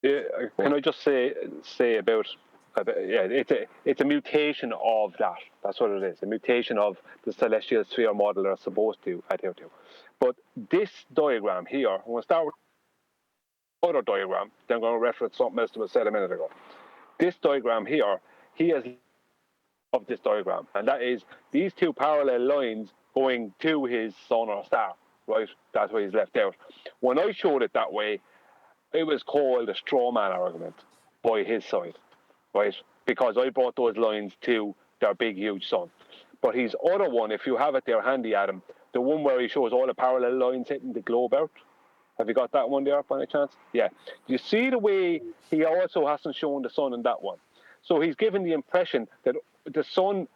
Yeah, can I just say about it's a mutation of that. That's what it is. A mutation of the celestial sphere model they're supposed to adhere to. But this diagram here, I'm going to start with other diagram, then I'm going to reference something else that was said a minute ago. This diagram here, he has of this diagram, and that is these two parallel lines going to his sun or star, right? That's why he's left out. When I showed it that way, it was called a straw man argument by his side, right? Because I brought those lines to their big, huge sun. But his other one, if you have it there handy, Adam, the one where he shows all the parallel lines hitting the globe out, have you got that one there by any chance? Yeah. You see the way he also hasn't shown the sun in that one. So he's given the impression that the sun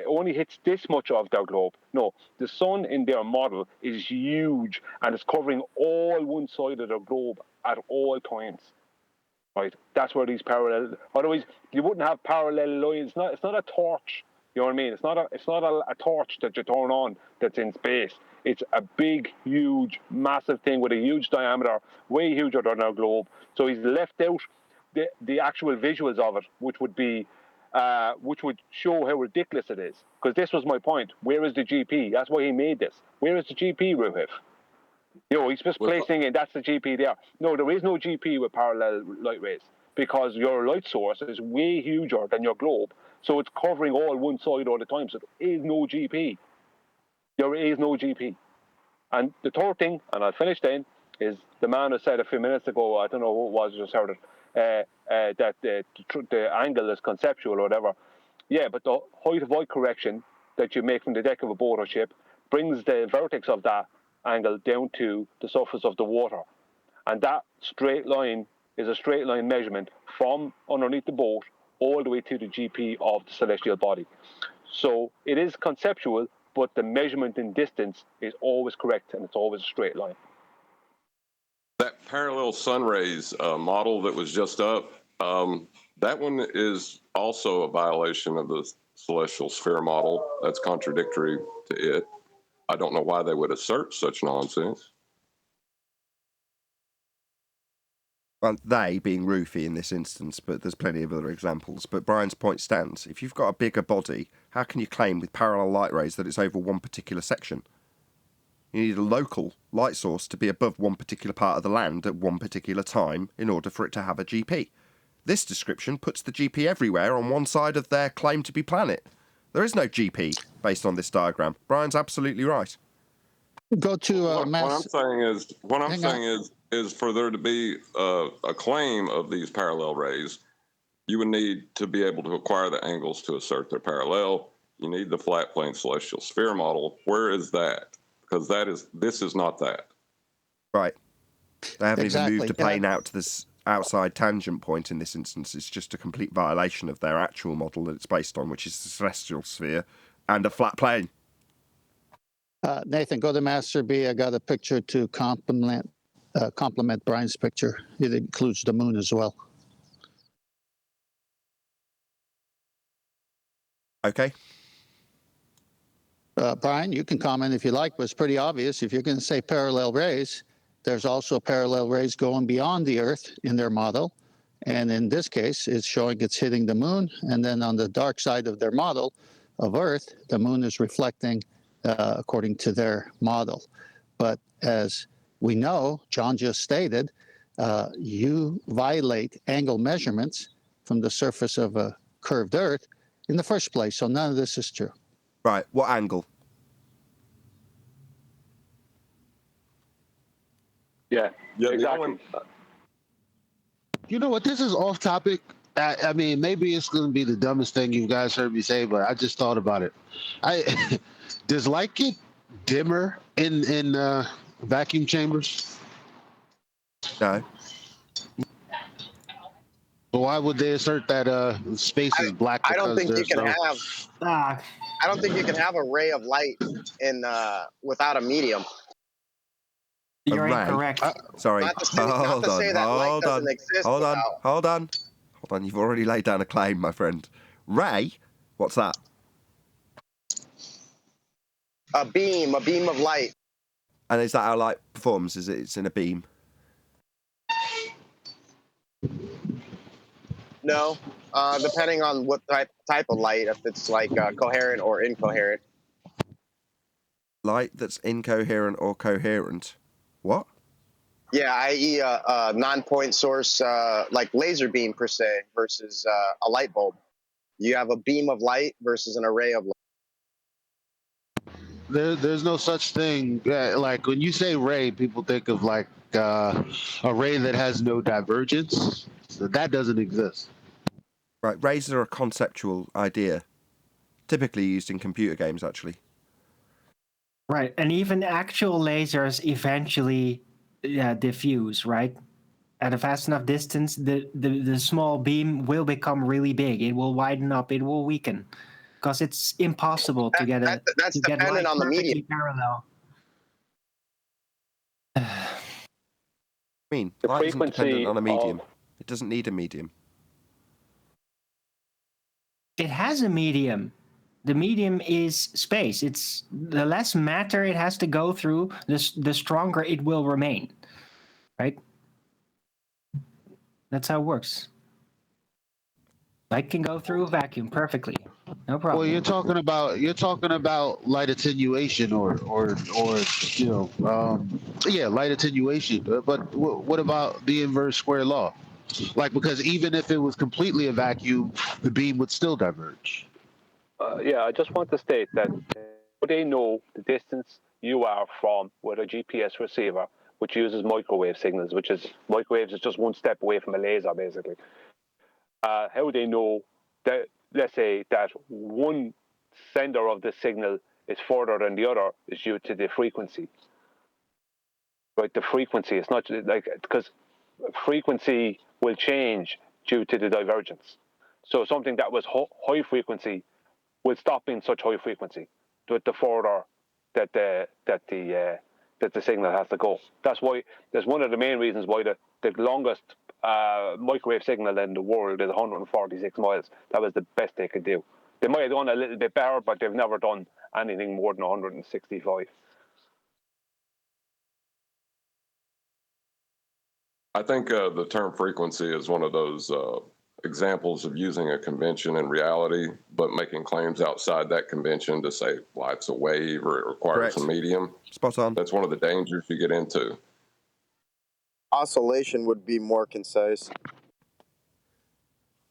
only hits this much of their globe. No, the sun in their model is huge and it's covering all one side of the globe at all times. Right? That's where these parallel. Otherwise, you wouldn't have parallel lines. It's not a torch. You know what I mean? It's not a torch that you turn on that's in space. It's a big, huge, massive thing with a huge diameter, way huger than our globe. So he's left out the actual visuals of it, which would show how ridiculous it is. Because this was my point. Where is the GP? That's why he made this. Where is the GP, Ruhif? You know, he's just placing in, that's the GP there. No, there is no GP with parallel light rays because your light source is way huger than your globe. So it's covering all one side all the time. So there is no GP. There is no GP. And the third thing, and I'll finish then, is the man who said a few minutes ago, I don't know who it was, just heard it, that the angle is conceptual or whatever. Yeah, but the height of eye correction that you make from the deck of a boat or ship brings the vertex of that angle down to the surface of the water. And that straight line is a straight line measurement from underneath the boat all the way to the GP of the celestial body. So it is conceptual, but the measurement in distance is always correct and it's always a straight line. That parallel sun rays model that was just up, that one is also a violation of the celestial sphere model. That's contradictory to it. I don't know why they would assert such nonsense. Well, they being Roofy in this instance, but there's plenty of other examples. But Brian's point stands. If you've got a bigger body, how can you claim with parallel light rays that it's over one particular section? You need a local light source to be above one particular part of the land at one particular time in order for it to have a GP. This description puts the GP everywhere on one side of their claim to be planet. There is no GP based on this diagram. Brian's absolutely right. Go to what I'm saying is for there to be a claim of these parallel rays, you would need to be able to acquire the angles to assert they're parallel. You need the flat plane celestial sphere model. Where is that? Because this is not that. Right. They haven't even moved a plane out to this outside tangent point in this instance. It's just a complete violation of their actual model that it's based on, which is the celestial sphere and a flat plane. Nathan, go to Master B. I got a picture to complement Brian's picture. It includes the moon as well. Okay. Brian, you can comment if you like, but it's pretty obvious. If you're going to say parallel rays, there's also parallel rays going beyond the Earth in their model. And in this case, it's showing it's hitting the moon. And then on the dark side of their model of Earth, the moon is reflecting according to their model. But as we know, John just stated, you violate angle measurements from the surface of a curved Earth in the first place. So none of this is true. Right. What angle? Yeah, exactly. You know what? This is off topic. I mean, maybe it's going to be the dumbest thing you guys heard me say, but I just thought about it. Does light get dimmer in vacuum chambers? No. But why would they assert that space is black I don't because think you there's can no? have. I don't think you can have a ray of light in without a medium. You're ray? incorrect. Sorry. Not to say that light doesn't exist Hold on. without. Hold on. Hold on. You've already laid down a claim, my friend. Ray? What's that? A beam of light. And is that how light performs? Is it's in a beam? No, depending on what type of light, if it's like coherent or incoherent. Light that's incoherent or coherent? What? Yeah, i.e. a non-point source like laser beam per se versus a light bulb. You have a beam of light versus an array of light. There's no such thing. Like when you say ray, people think of like a ray that has no divergence. So that doesn't exist. Right, rays are a conceptual idea, typically used in computer games, actually. Right, and even actual lasers eventually diffuse, right? At a fast enough distance, the small beam will become really big. It will widen up. It will weaken, because it's impossible to get that's dependent on the medium. Parallel. I mean, The light isn't dependent frequency on a medium. of- It doesn't need a medium. It has a medium. The medium is space. It's the less matter it has to go through, the stronger it will remain. Right? That's how it works. Light can go through a vacuum perfectly, no problem. Well, you're talking about light attenuation or light attenuation. But what about the inverse square law? Like, because even if it was completely a vacuum, the beam would still diverge. I just want to state that they know the distance you are from with a GPS receiver, which uses microwave signals, microwaves is just one step away from a laser, basically. How they know that, let's say, that one sender of the signal is further than the other is due to the frequency. Right, the frequency. It's not like, because frequency will change due to the divergence. So something that was high frequency will stop being such high frequency the further that the signal has to go. That's why there's one of the main reasons why the longest microwave signal in the world is 146 miles. That was the best they could do. They might have done a little bit better, but they've never done anything more than 165. I think the term frequency is one of those examples of using a convention in reality, but making claims outside that convention to say light's a wave or it requires Correct. a medium. Spot on. That's one of the dangers you get into. Oscillation would be more concise.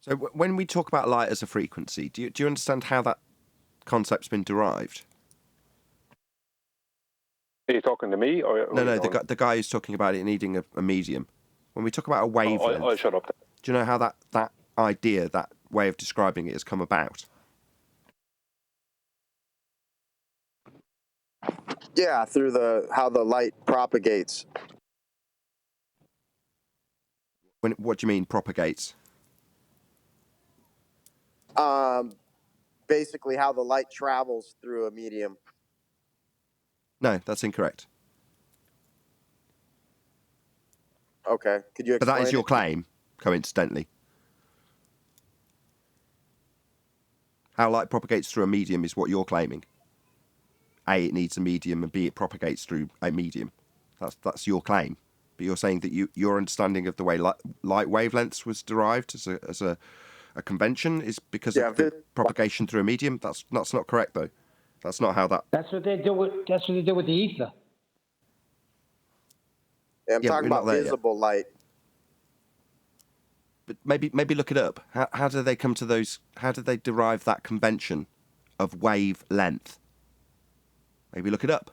So when we talk about light as a frequency, do you understand how that concept's been derived? Are you talking to me? Or No, the guy who's talking about it needing a medium. When we talk about a wavelength, I'll shut up. Do you know how that idea, that way of describing it, has come about? Yeah, through how the light propagates. What do you mean propagates? Basically how the light travels through a medium. No, that's incorrect. Okay, could you explain? But that is your claim, coincidentally. How light propagates through a medium is what you're claiming. A, it needs a medium, and B, it propagates through a medium. That's your claim. But you're saying that your understanding of the way light wavelengths was derived as a convention is because of the propagation through a medium. That's not correct, though. That's not how that. That's what they do with the ether. Yeah, I'm talking about visible light. But maybe look it up. How do they come to those? How do they derive that convention of wavelength? Maybe look it up.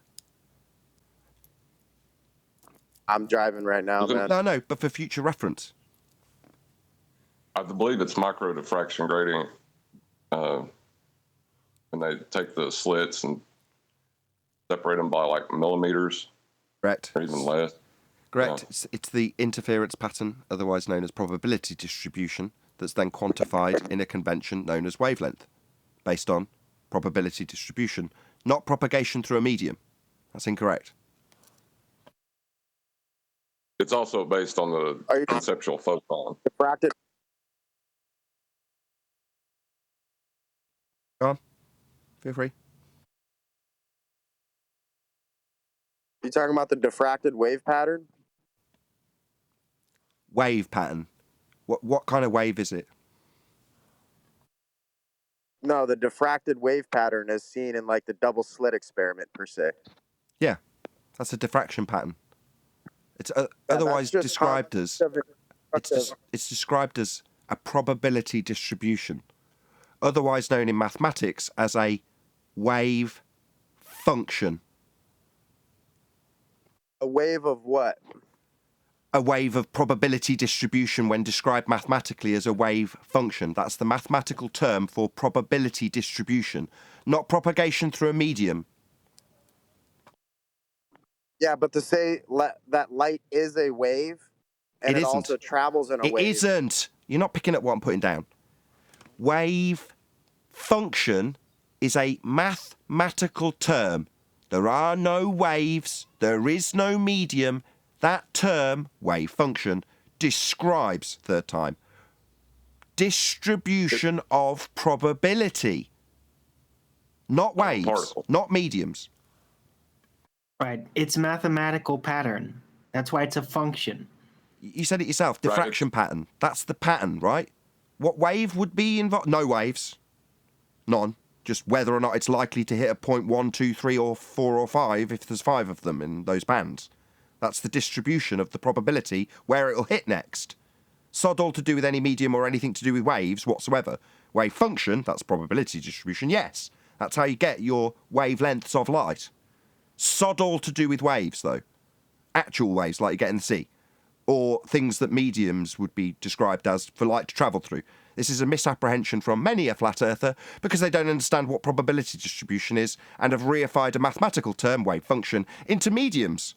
I'm driving right now, man. No, but for future reference. I believe it's micro diffraction gradient. And they take the slits and separate them by like millimeters. Correct. Or even less. Correct. Yeah. It's the interference pattern, otherwise known as probability distribution, that's then quantified in a convention known as wavelength, based on probability distribution, not propagation through a medium. That's incorrect. It's also based on the conceptual photon. Diffracted. Go on. Feel free. You talking about the diffracted wave pattern? Wave pattern. What kind of wave is it? No, the diffracted wave pattern is seen in like the double slit experiment per se. Yeah, that's a diffraction pattern. It's otherwise described as it's described as a probability distribution, otherwise known in mathematics as a wave function. A wave of what? A wave of probability distribution when described mathematically as a wave function. That's the mathematical term for probability distribution, not propagation through a medium. Yeah, but to say that light is a wave and it also travels in a wave. It isn't. You're not picking up what I'm putting down. Wave function is a mathematical term. There are no waves. There is no medium. That term, wave function, describes, third time, distribution of probability. Not waves, not mediums. Right. It's mathematical pattern. That's why it's a function. You said it yourself, diffraction pattern. That's the pattern, right? What wave would be involved? No waves. None. Just whether or not it's likely to hit a point 1, 2, 3, or 4, or 5, if there's 5 of them in those bands. That's the distribution of the probability where it'll hit next. Sod all to do with any medium or anything to do with waves whatsoever. Wave function, that's probability distribution, yes. That's how you get your wavelengths of light. Sod all to do with waves, though. Actual waves like you get in the sea. Or things that mediums would be described as for light to travel through. This is a misapprehension from many a flat earther because they don't understand what probability distribution is and have reified a mathematical term, wave function, into mediums.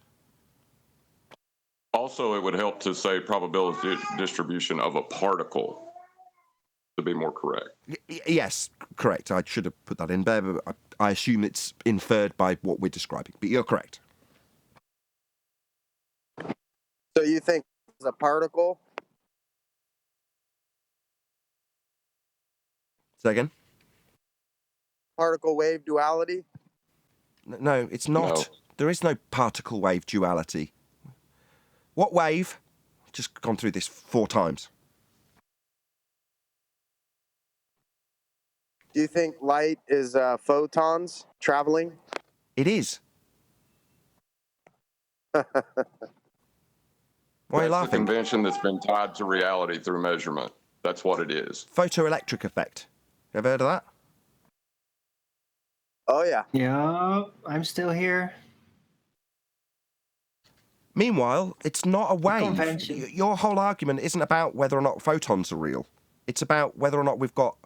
Also, it would help to say probability distribution of a particle, to be more correct. Yes, correct. I should have put that in there, but I assume it's inferred by what we're describing. But you're correct. So you think it's a particle? Say again? Particle wave duality? No, it's not. No. There is no particle wave duality. What wave? I've just gone through this 4 times. Do you think light is photons traveling? It is. Why are you laughing? That's the convention that's been tied to reality through measurement. That's what it is. Photoelectric effect. You ever heard of that? Oh, yeah. Yeah, I'm still here. Meanwhile, it's not a wave. Your whole argument isn't about whether or not photons are real. It's about whether or not we've got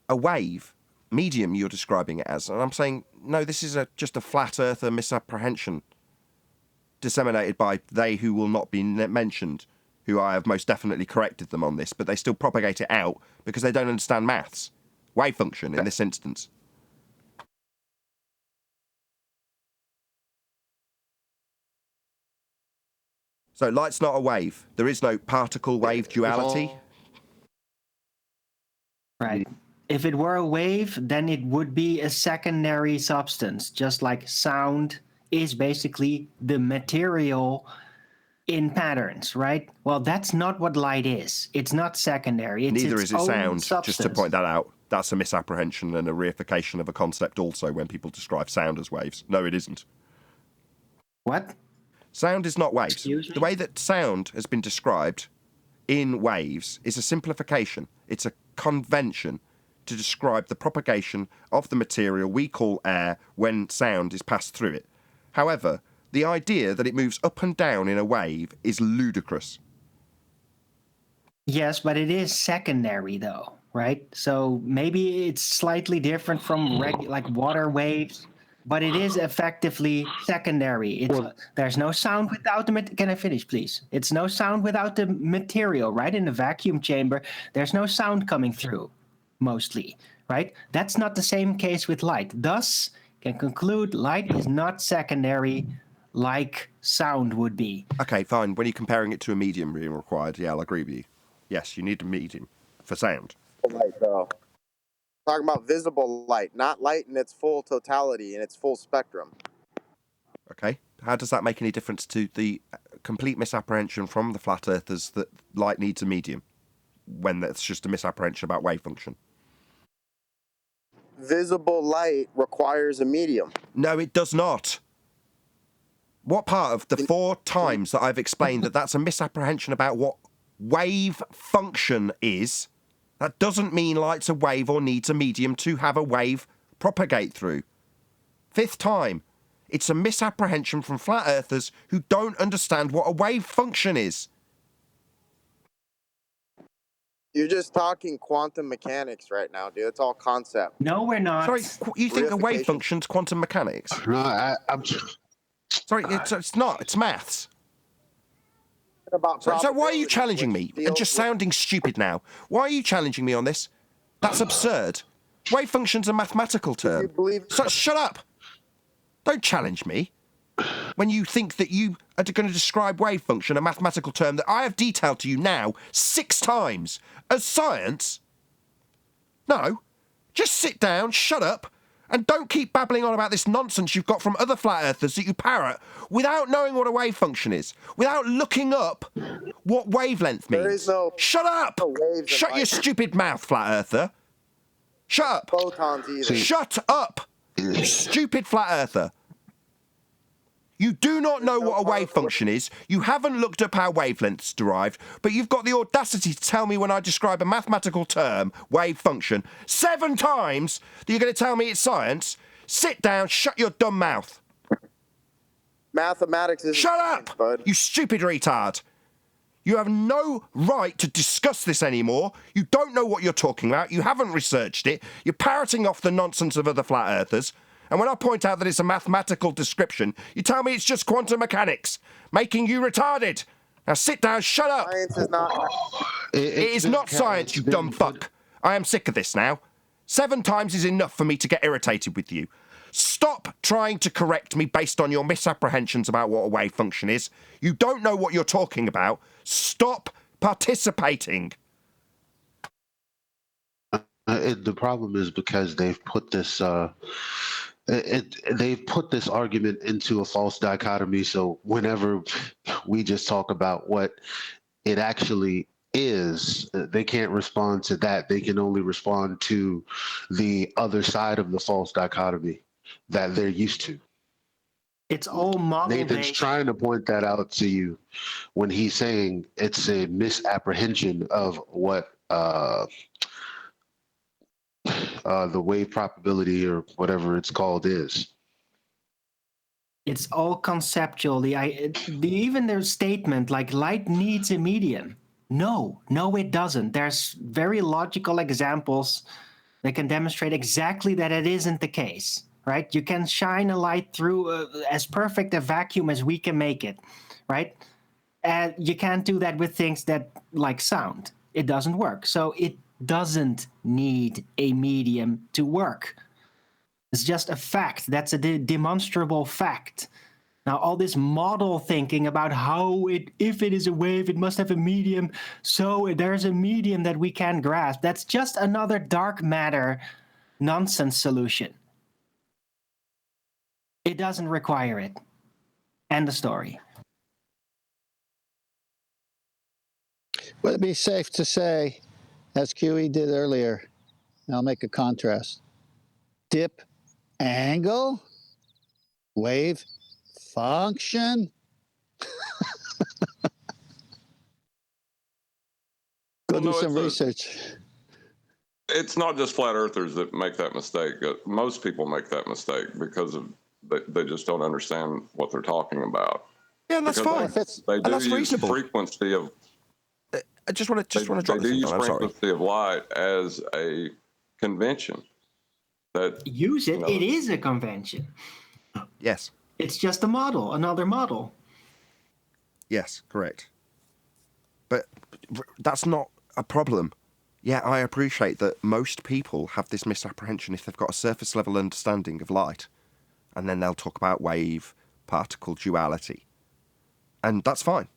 a wave, medium you're describing it as. And I'm saying, no, this is just a flat earther misapprehension disseminated by they who will not be mentioned, who I have most definitely corrected them on this, but they still propagate it out because they don't understand maths. Wave function in this instance. So light's not a wave. There is no particle-wave duality. Right. If it were a wave, then it would be a secondary substance, just like sound is basically the material in patterns, right? Well, that's not what light is. It's not secondary. It's Neither its is it own sound, substance. just to point that out. That's a misapprehension and a reification of a concept also when people describe sound as waves. No, it isn't. What? Sound is not waves. The way that sound has been described in waves is a simplification. It's a convention to describe the propagation of the material we call air when sound is passed through it. However, the idea that it moves up and down in a wave is ludicrous. Yes, but it is secondary though, right? So maybe it's slightly different from like water waves, but it is effectively secondary. It's there's no sound without the can I finish, please? It's no sound without the material, right? In the vacuum chamber, there's no sound coming through, mostly, right? That's not the same case with light. Thus, can conclude light is not secondary like sound would be. Okay, fine. When you're comparing it to a medium being required, yeah, I'll agree with you. Yes, you need a medium for sound. Light, though. Talking about visible light, not light in its full totality, in its full spectrum. Okay, how does that make any difference to the complete misapprehension from the flat earthers that light needs a medium, when that's just a misapprehension about wave function? Visible light requires a medium. No, it does not. What part of the 4 times that I've explained that that's a misapprehension about what wave function is, that doesn't mean light's a wave or needs a medium to have a wave propagate through. 5th time. It's a misapprehension from flat earthers who don't understand what a wave function is. You're just talking quantum mechanics right now, dude. It's all concept. No, we're not. Sorry, you think a wave function's quantum mechanics? No, I'm... Sorry, it's not. It's maths. About so why are you challenging me and just sounding stupid now? Why are you challenging me on this? That's absurd. Wave function's a mathematical term. So shut up. Don't challenge me. When you think that you are going to describe wave function, a mathematical term that I have detailed to you now 6 times, as science. No. Just sit down, shut up, and don't keep babbling on about this nonsense you've got from other flat earthers that you parrot without knowing what a wave function is, without looking up what wavelength means. There is no, shut up! Shut your stupid mouth, flat earther. Shut up! Photons either. Shut up! You stupid flat earther. You do not know what a wave function is. You haven't looked up how wavelengths derived, but you've got the audacity to tell me when I describe a mathematical term, wave function, 7 times that you're going to tell me it's science. Sit down, shut your dumb mouth. Mathematics is Shut up, bud. You stupid retard. You have no right to discuss this anymore. You don't know what you're talking about. You haven't researched it. You're parroting off the nonsense of other flat earthers. And when I point out that it's a mathematical description, you tell me it's just quantum mechanics, making you retarded. Now sit down, shut up. Science is not... It is not science, you dumb fuck. I am sick of this now. 7 times is enough for me to get irritated with you. Stop trying to correct me based on your misapprehensions about what a wave function is. You don't know what you're talking about. Stop participating. The problem is because they've put this they've put this argument into a false dichotomy. So whenever we just talk about what it actually is, they can't respond to that. They can only respond to the other side of the false dichotomy that they're used to. It's all model Nathan's based. trying to point that out to you when he's saying it's a misapprehension of what the wave probability or whatever it's called is. It's all conceptual. Even their statement like light needs a medium. No, it doesn't. There's very logical examples that can demonstrate exactly that it isn't the case, right? You can shine a light through as perfect a vacuum as we can make it, right? And you can't do that with things that like sound. It doesn't work. So it doesn't need a medium to work. It's just a fact. That's a demonstrable fact. Now, all this model thinking about how if it is a wave, it must have a medium, so there's a medium that we can grasp. That's just another dark matter nonsense solution. It doesn't require it. End of story. Would it be safe to say, as QE did earlier, and I'll make a contrast, dip angle, wave function? Go do some research. It's not just flat earthers that make that mistake. Most people make that mistake because they just don't understand what they're talking about. Yeah, and that's fine. They do that's use reasonable. frequency of... I just want to drop they this do in. use I'm sorry. frequency of light as a convention. That use it. you know, It is a convention. Yes. It's just a model, another model. Yes, correct. But that's not a problem. Yeah, I appreciate that most people have this misapprehension if they've got a surface level understanding of light, and then they'll talk about wave particle duality. And that's fine.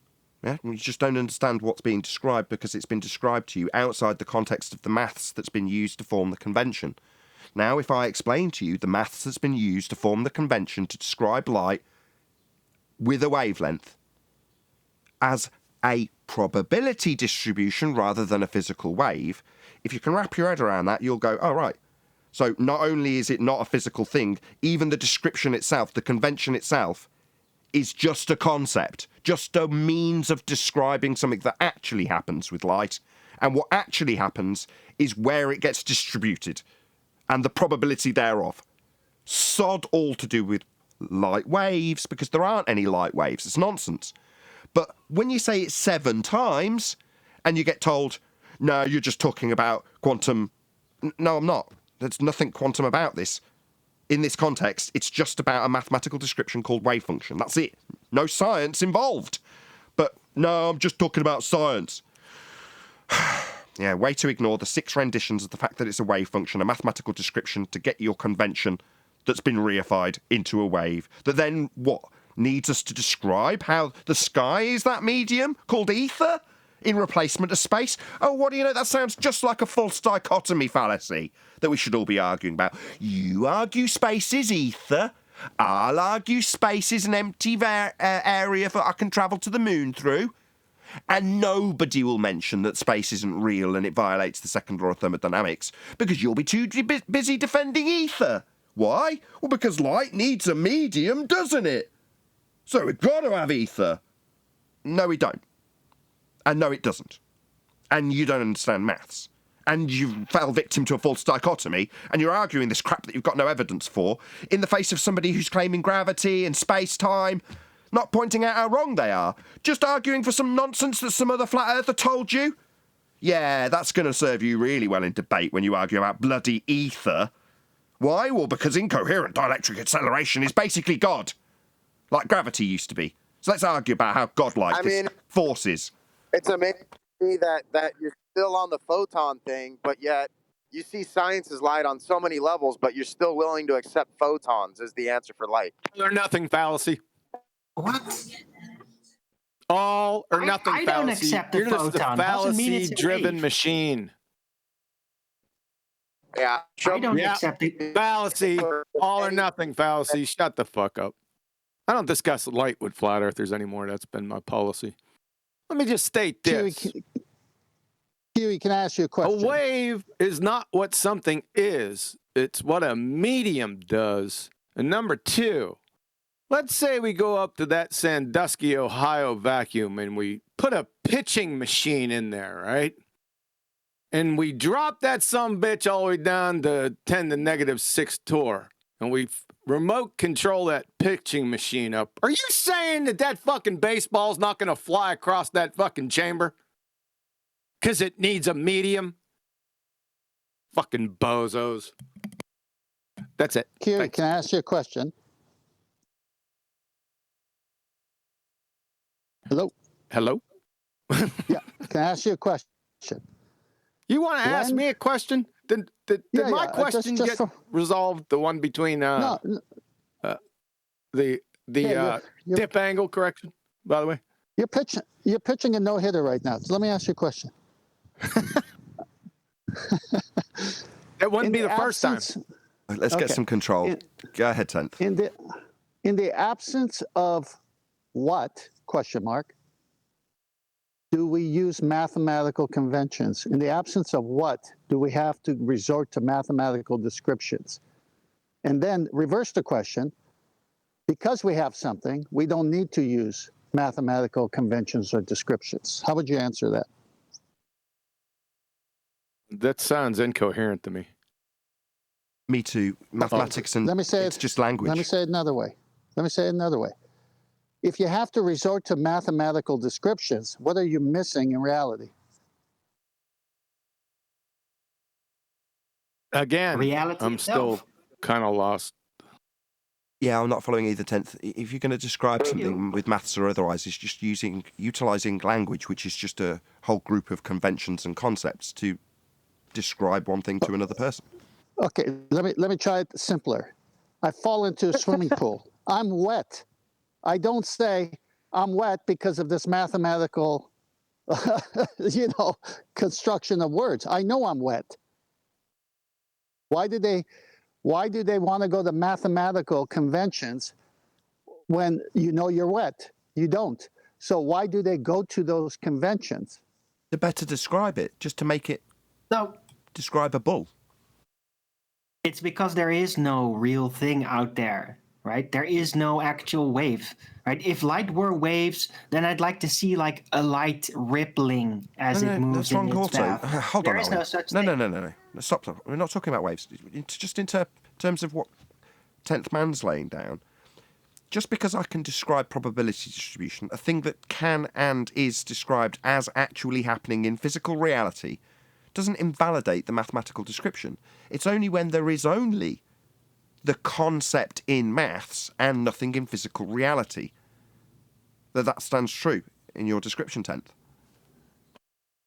Yeah, you just don't understand what's being described because it's been described to you outside the context of the maths that's been used to form the convention. Now, if I explain to you the maths that's been used to form the convention to describe light with a wavelength as a probability distribution rather than a physical wave, if you can wrap your head around that, you'll go, oh, right. So not only is it not a physical thing, even the description itself, the convention itself, is just a concept, just a means of describing something that actually happens with light. And what actually happens is where it gets distributed and the probability thereof. Sod all to do with light waves, because there aren't any light waves. It's nonsense. But when you say it 7 times and you get told, no, you're just talking about quantum. No, I'm not. There's nothing quantum about this. In this context, it's just about a mathematical description called wave function. That's it. No science involved. But no, I'm just talking about science. Yeah, way to ignore the 6 renditions of the fact that it's a wave function, a mathematical description to get your convention that's been reified into a wave. That then, what, needs us to describe how the sky is that medium called ether in replacement of space? Oh, what do you know? That sounds just like a false dichotomy fallacy that we should all be arguing about. You argue space is ether. I'll argue space is an empty area that I can travel to the moon through. And nobody will mention that space isn't real and it violates the second law of thermodynamics because you'll be too busy defending ether. Why? Well, because light needs a medium, doesn't it? So we've got to have ether. No, we don't. And no, it doesn't. And you don't understand maths. And you fell victim to a false dichotomy, and you're arguing this crap that you've got no evidence for in the face of somebody who's claiming gravity and space-time, not pointing out how wrong they are, just arguing for some nonsense that some other flat earther told you. Yeah, that's going to serve you really well in debate when you argue about bloody ether. Why? Well, because incoherent dielectric acceleration is basically God, like gravity used to be. So let's argue about how godlike this force is. It's amazing to me that you're still on the photon thing, but yet you see science has lied on so many levels, but you're still willing to accept photons as the answer for light. All or nothing fallacy. What? All or nothing I fallacy. don't accept the You're just a photon. Doesn't mean it's a fallacy-driven wave. machine. Yeah, I don't accept it. Fallacy. All or nothing fallacy. Shut the fuck up. I don't discuss light with flat earthers anymore. That's been my policy. Let me just state this. Huey, can I ask you a question? A wave is not what something is. It's what a medium does. And number 2, let's say we go up to that Sandusky, Ohio vacuum and we put a pitching machine in there, right? And we drop that sumbitch all the way down to 10 to negative 6 torr. And we remote control that pitching machine up. Are you saying that fucking baseball's not going to fly across that fucking chamber? Because it needs a medium? Fucking bozos. That's it. Huey, can I ask you a question? Hello? Hello? Yeah, can I ask you a question? You want to ask me a question? Did my question just get resolved? The one between the dip angle correction, by the way? You're pitching a no-hitter right now. So let me ask you a question. It wouldn't be the first time. Let's get some control. Go ahead, Tenth. In the absence of what, question mark, do we use mathematical conventions? In the absence of what do we have to resort to mathematical descriptions? And then reverse the question, because we have something, we don't need to use mathematical conventions or descriptions. How would you answer that? That sounds incoherent to me. Me too. Mathematics and it's just language. Let me say it another way. If you have to resort to mathematical descriptions, what are you missing in reality? Again, reality I'm itself. still kind of lost. Yeah, I'm not following either, 10th. If you're going to describe something with maths or otherwise, it's just utilising language, which is just a whole group of conventions and concepts to describe one thing to another person. Okay, let me try it simpler. I fall into a swimming pool. I'm wet. I don't say I'm wet because of this mathematical, construction of words. I know I'm wet. Why do they want to go to mathematical conventions when you know you're wet? You don't. So why do they go to those conventions? To better describe it, just to make it describable. It's because there is no real thing out there, right? There is no actual wave, right? If light were waves, then I'd like to see like a light rippling as it moves in its path. Hold on, there is no such thing. No. Stop. We're not talking about waves. Just in terms of what 10th man's laying down. Just because I can describe probability distribution, a thing that can and is described as actually happening in physical reality, doesn't invalidate the mathematical description. It's only when there is only the concept in maths and nothing in physical reality that stands true in your description, 10th.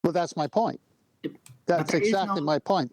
Well, that's my point. That's exactly my point.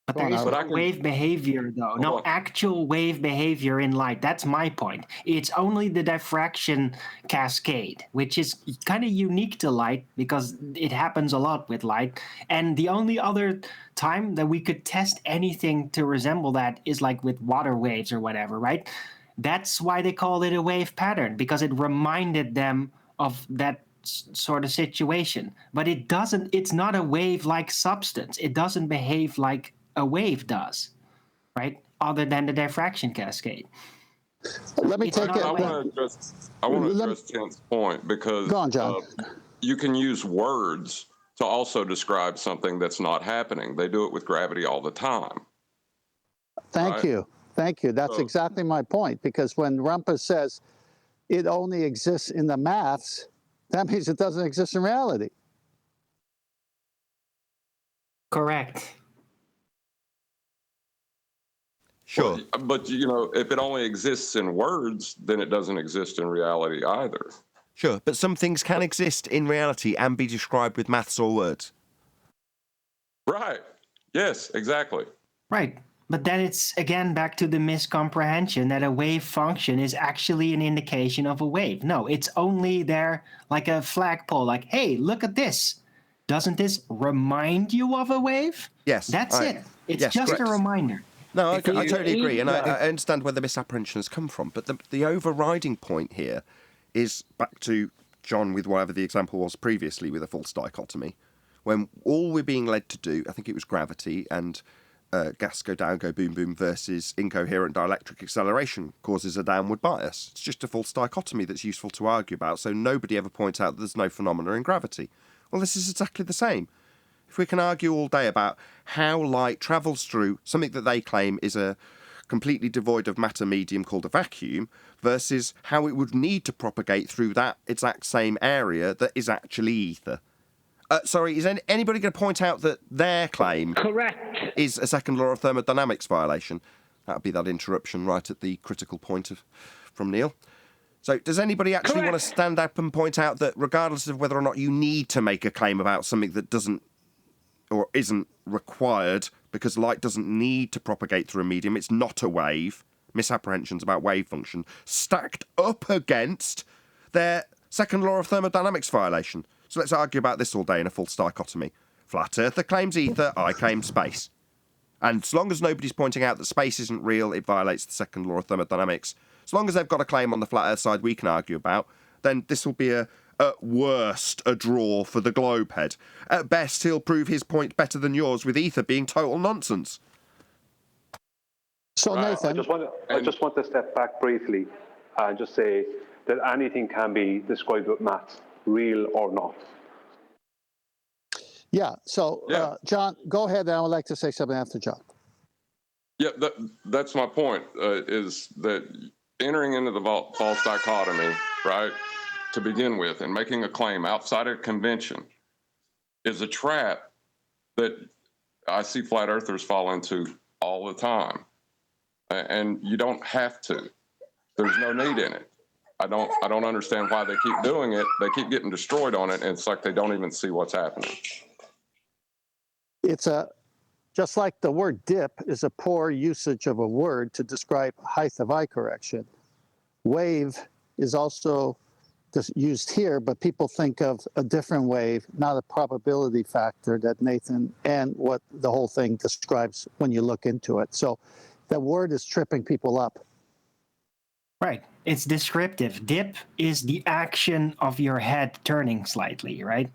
But there is no wave behavior, though. No actual wave behavior in light. That's my point. It's only the diffraction cascade, which is kind of unique to light because it happens a lot with light. And the only other time that we could test anything to resemble that is like with water waves or whatever, right? That's why they called it a wave pattern, because it reminded them of that sort of situation. But it's not a wave-like substance. It doesn't behave like a wave does, right? Other than the diffraction cascade. Let me take it. I want to address 10th's point because go on, John. You can use words to also describe something that's not happening. They do it with gravity all the time. Thank you. That's exactly my point, because when Rumpus says it only exists in the maths, that means it doesn't exist in reality. Correct. Sure. But, if it only exists in words, then it doesn't exist in reality either. Sure, but some things can exist in reality and be described with maths or words. Right. Yes, exactly. Right. But then it's, again, back to the miscomprehension that a wave function is actually an indication of a wave. No, it's only there like a flagpole, like, hey, look at this. Doesn't this remind you of a wave? Yes. That's it. It's just correct. A reminder. No, I totally agree, and I understand where the misapprehension has come from. But the overriding point here is back to John with whatever the example was previously with a false dichotomy, when all we're being led to do, I think it was gravity and gas go down, go boom, boom versus incoherent dielectric acceleration causes a downward bias. It's just a false dichotomy that's useful to argue about, so nobody ever points out that there's no phenomena in gravity. Well, this is exactly the same. If we can argue all day about how light travels through something that they claim is a completely devoid of matter medium called a vacuum versus how it would need to propagate through that exact same area that is actually ether. Sorry, is anybody going to point out that their claim is a second law of thermodynamics violation? That would be that interruption right at the critical point from Neil. So does anybody actually want to stand up and point out that regardless of whether or not you need to make a claim about something that doesn't or isn't required because light doesn't need to propagate through a medium, it's not a wave, misapprehensions about wave function, stacked up against their second law of thermodynamics violation? So let's argue about this all day in a false dichotomy. Flat earther claims ether, I claim space. And as long as nobody's pointing out that space isn't real, it violates the second law of thermodynamics. As long as they've got a claim on the flat earth side we can argue about, then this will be at worst a draw for the globe head. At best, he'll prove his point better than yours with ether being total nonsense. So Nathan, I just want to step back briefly and just say that anything can be described with maths, real or not. Yeah. So John, go ahead. And I would like to say something after John. Yeah, that's my point, is that entering into the false dichotomy, right, to begin with, and making a claim outside of convention is a trap that I see flat earthers fall into all the time. And you don't have to. There's no need in it. I don't understand why they keep doing it. They keep getting destroyed on it, and it's like they don't even see what's happening. It's just like the word dip is a poor usage of a word to describe height of eye correction. Wave is also used here, but people think of a different wave, not a probability factor that Nathan and what the whole thing describes when you look into it. So that word is tripping people up. Right. It's descriptive. Dip is the action of your head turning slightly, right?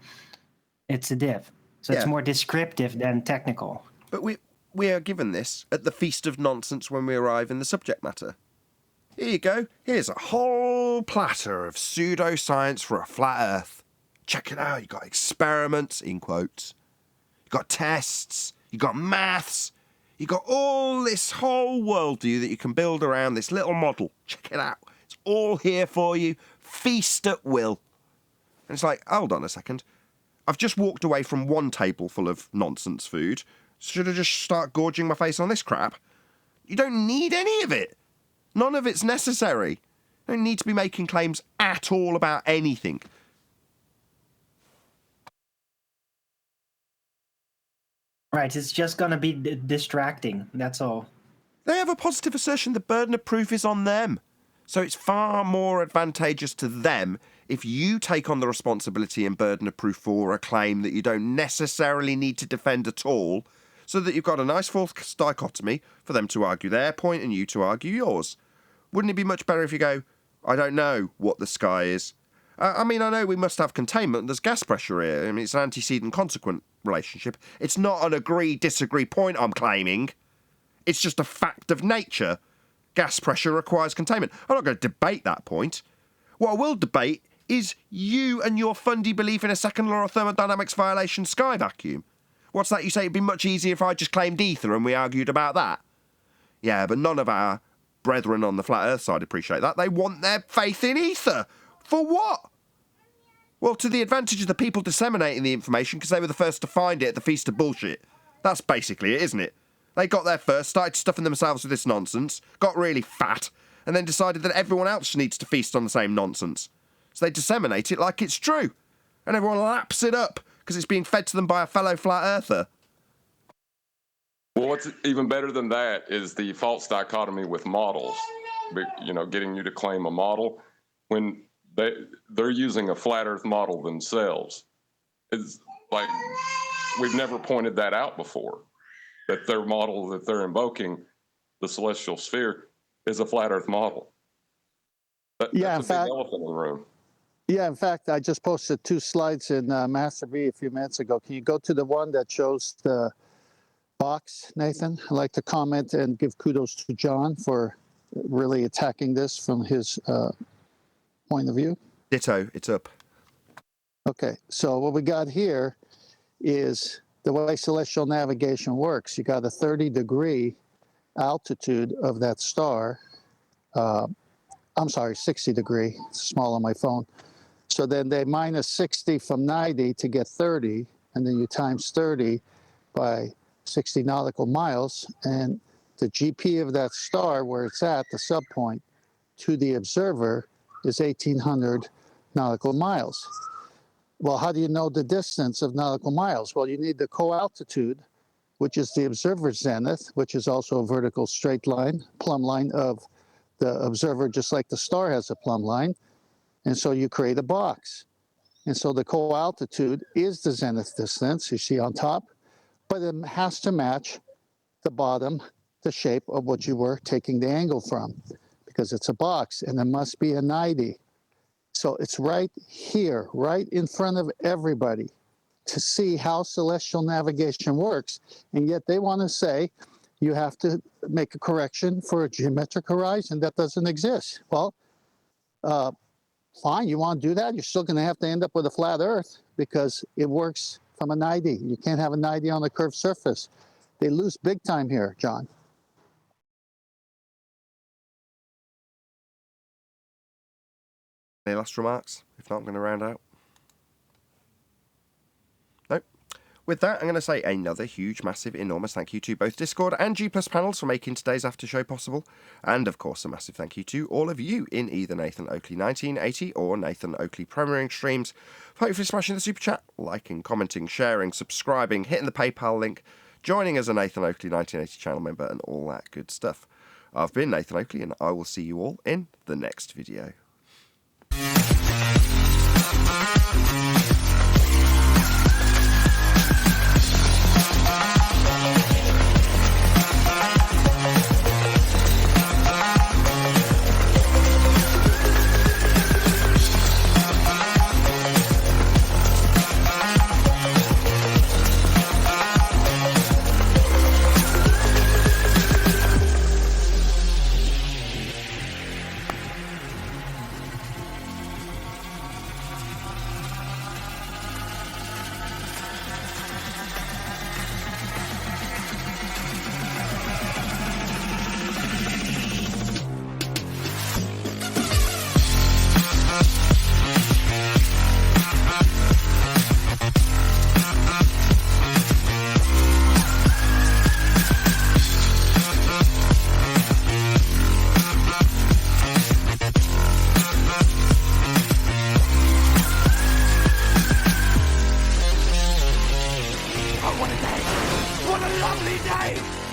It's a dip. So it's more descriptive than technical. But we are given this at the feast of nonsense when we arrive in the subject matter. Here you go. Here's a whole platter of pseudoscience for a flat earth. Check it out. You got experiments, in quotes. You got tests. You got maths. You got all this whole worldview that you can build around this little model. Check it out. It's all here for you. Feast at will. And it's like, hold on a second. I've just walked away from one table full of nonsense food. Should I just start gorging my face on this crap? You don't need any of it. None of it's necessary. You don't need to be making claims at all about anything. Right, it's just going to be distracting, that's all. They have a positive assertion the burden of proof is on them. So it's far more advantageous to them if you take on the responsibility and burden of proof for a claim that you don't necessarily need to defend at all, so that you've got a nice false dichotomy for them to argue their point and you to argue yours. Wouldn't it be much better if you go, I don't know what the sky is? I mean, I know we must have containment. There's gas pressure here. I mean, it's an antecedent-consequent relationship. It's not an agree-disagree point I'm claiming. It's just a fact of nature. Gas pressure requires containment. I'm not going to debate that point. What I will debate is you and your fundy belief in a second law of thermodynamics violation sky vacuum. What's that you say? It'd be much easier if I just claimed ether and we argued about that. Yeah, but none of our brethren on the flat earth side appreciate that. They want their faith in ether. For what? Well, to the advantage of the people disseminating the information because they were the first to find it at the feast of bullshit. That's basically it, isn't it? They got there first, started stuffing themselves with this nonsense, got really fat, and then decided that everyone else needs to feast on the same nonsense. So they disseminate it like it's true. And everyone laps it up because it's being fed to them by a fellow flat earther. Well, what's even better than that is the false dichotomy with models. Getting you to claim a model when they're using a flat earth model themselves. It's like we've never pointed that out before, that their model that they're invoking, the celestial sphere, is a flat earth model. That's a big elephant in the room. Yeah, in fact, I just posted 2 slides in Master V a few minutes ago. Can you go to the one that shows the box, Nathan? I'd like to comment and give kudos to John for really attacking this from his point of view. Ditto, it's up. Okay, so what we got here is the way celestial navigation works. You got a 30-degree altitude of that star. I'm sorry, 60-degree. It's small on my phone. So then they minus 60 from 90 to get 30, and then you times 30 by 60 nautical miles, and the GP of that star, where it's at, the subpoint, to the observer is 1,800 nautical miles. Well, how do you know the distance of nautical miles? Well, you need the co-altitude, which is the observer's zenith, which is also a vertical straight line, plumb line of the observer, just like the star has a plumb line. And so you create a box. And so the co-altitude is the zenith distance you see on top, but it has to match the bottom, the shape of what you were taking the angle from, because it's a box, and it must be a 90. So it's right here, right in front of everybody, to see how celestial navigation works. And yet they want to say you have to make a correction for a geometric horizon that doesn't exist. Well, fine, you want to do that? You're still going to have to end up with a flat Earth because it works from a 90. You can't have a 90 on a curved surface. They lose big time here, John. Any last remarks? If not, I'm going to round out. Nope. With that, I'm going to say another huge, massive, enormous thank you to both Discord and G Plus panels for making today's after show possible. And of course, a massive thank you to all of you in either Nathan Oakley 1980 or Nathan Oakley Premiering streams for hopefully smashing the super chat, liking, commenting, sharing, subscribing, hitting the PayPal link, joining as a Nathan Oakley 1980 channel member, and all that good stuff. I've been Nathan Oakley, and I will see you all in the next video. What a day! What a lovely day!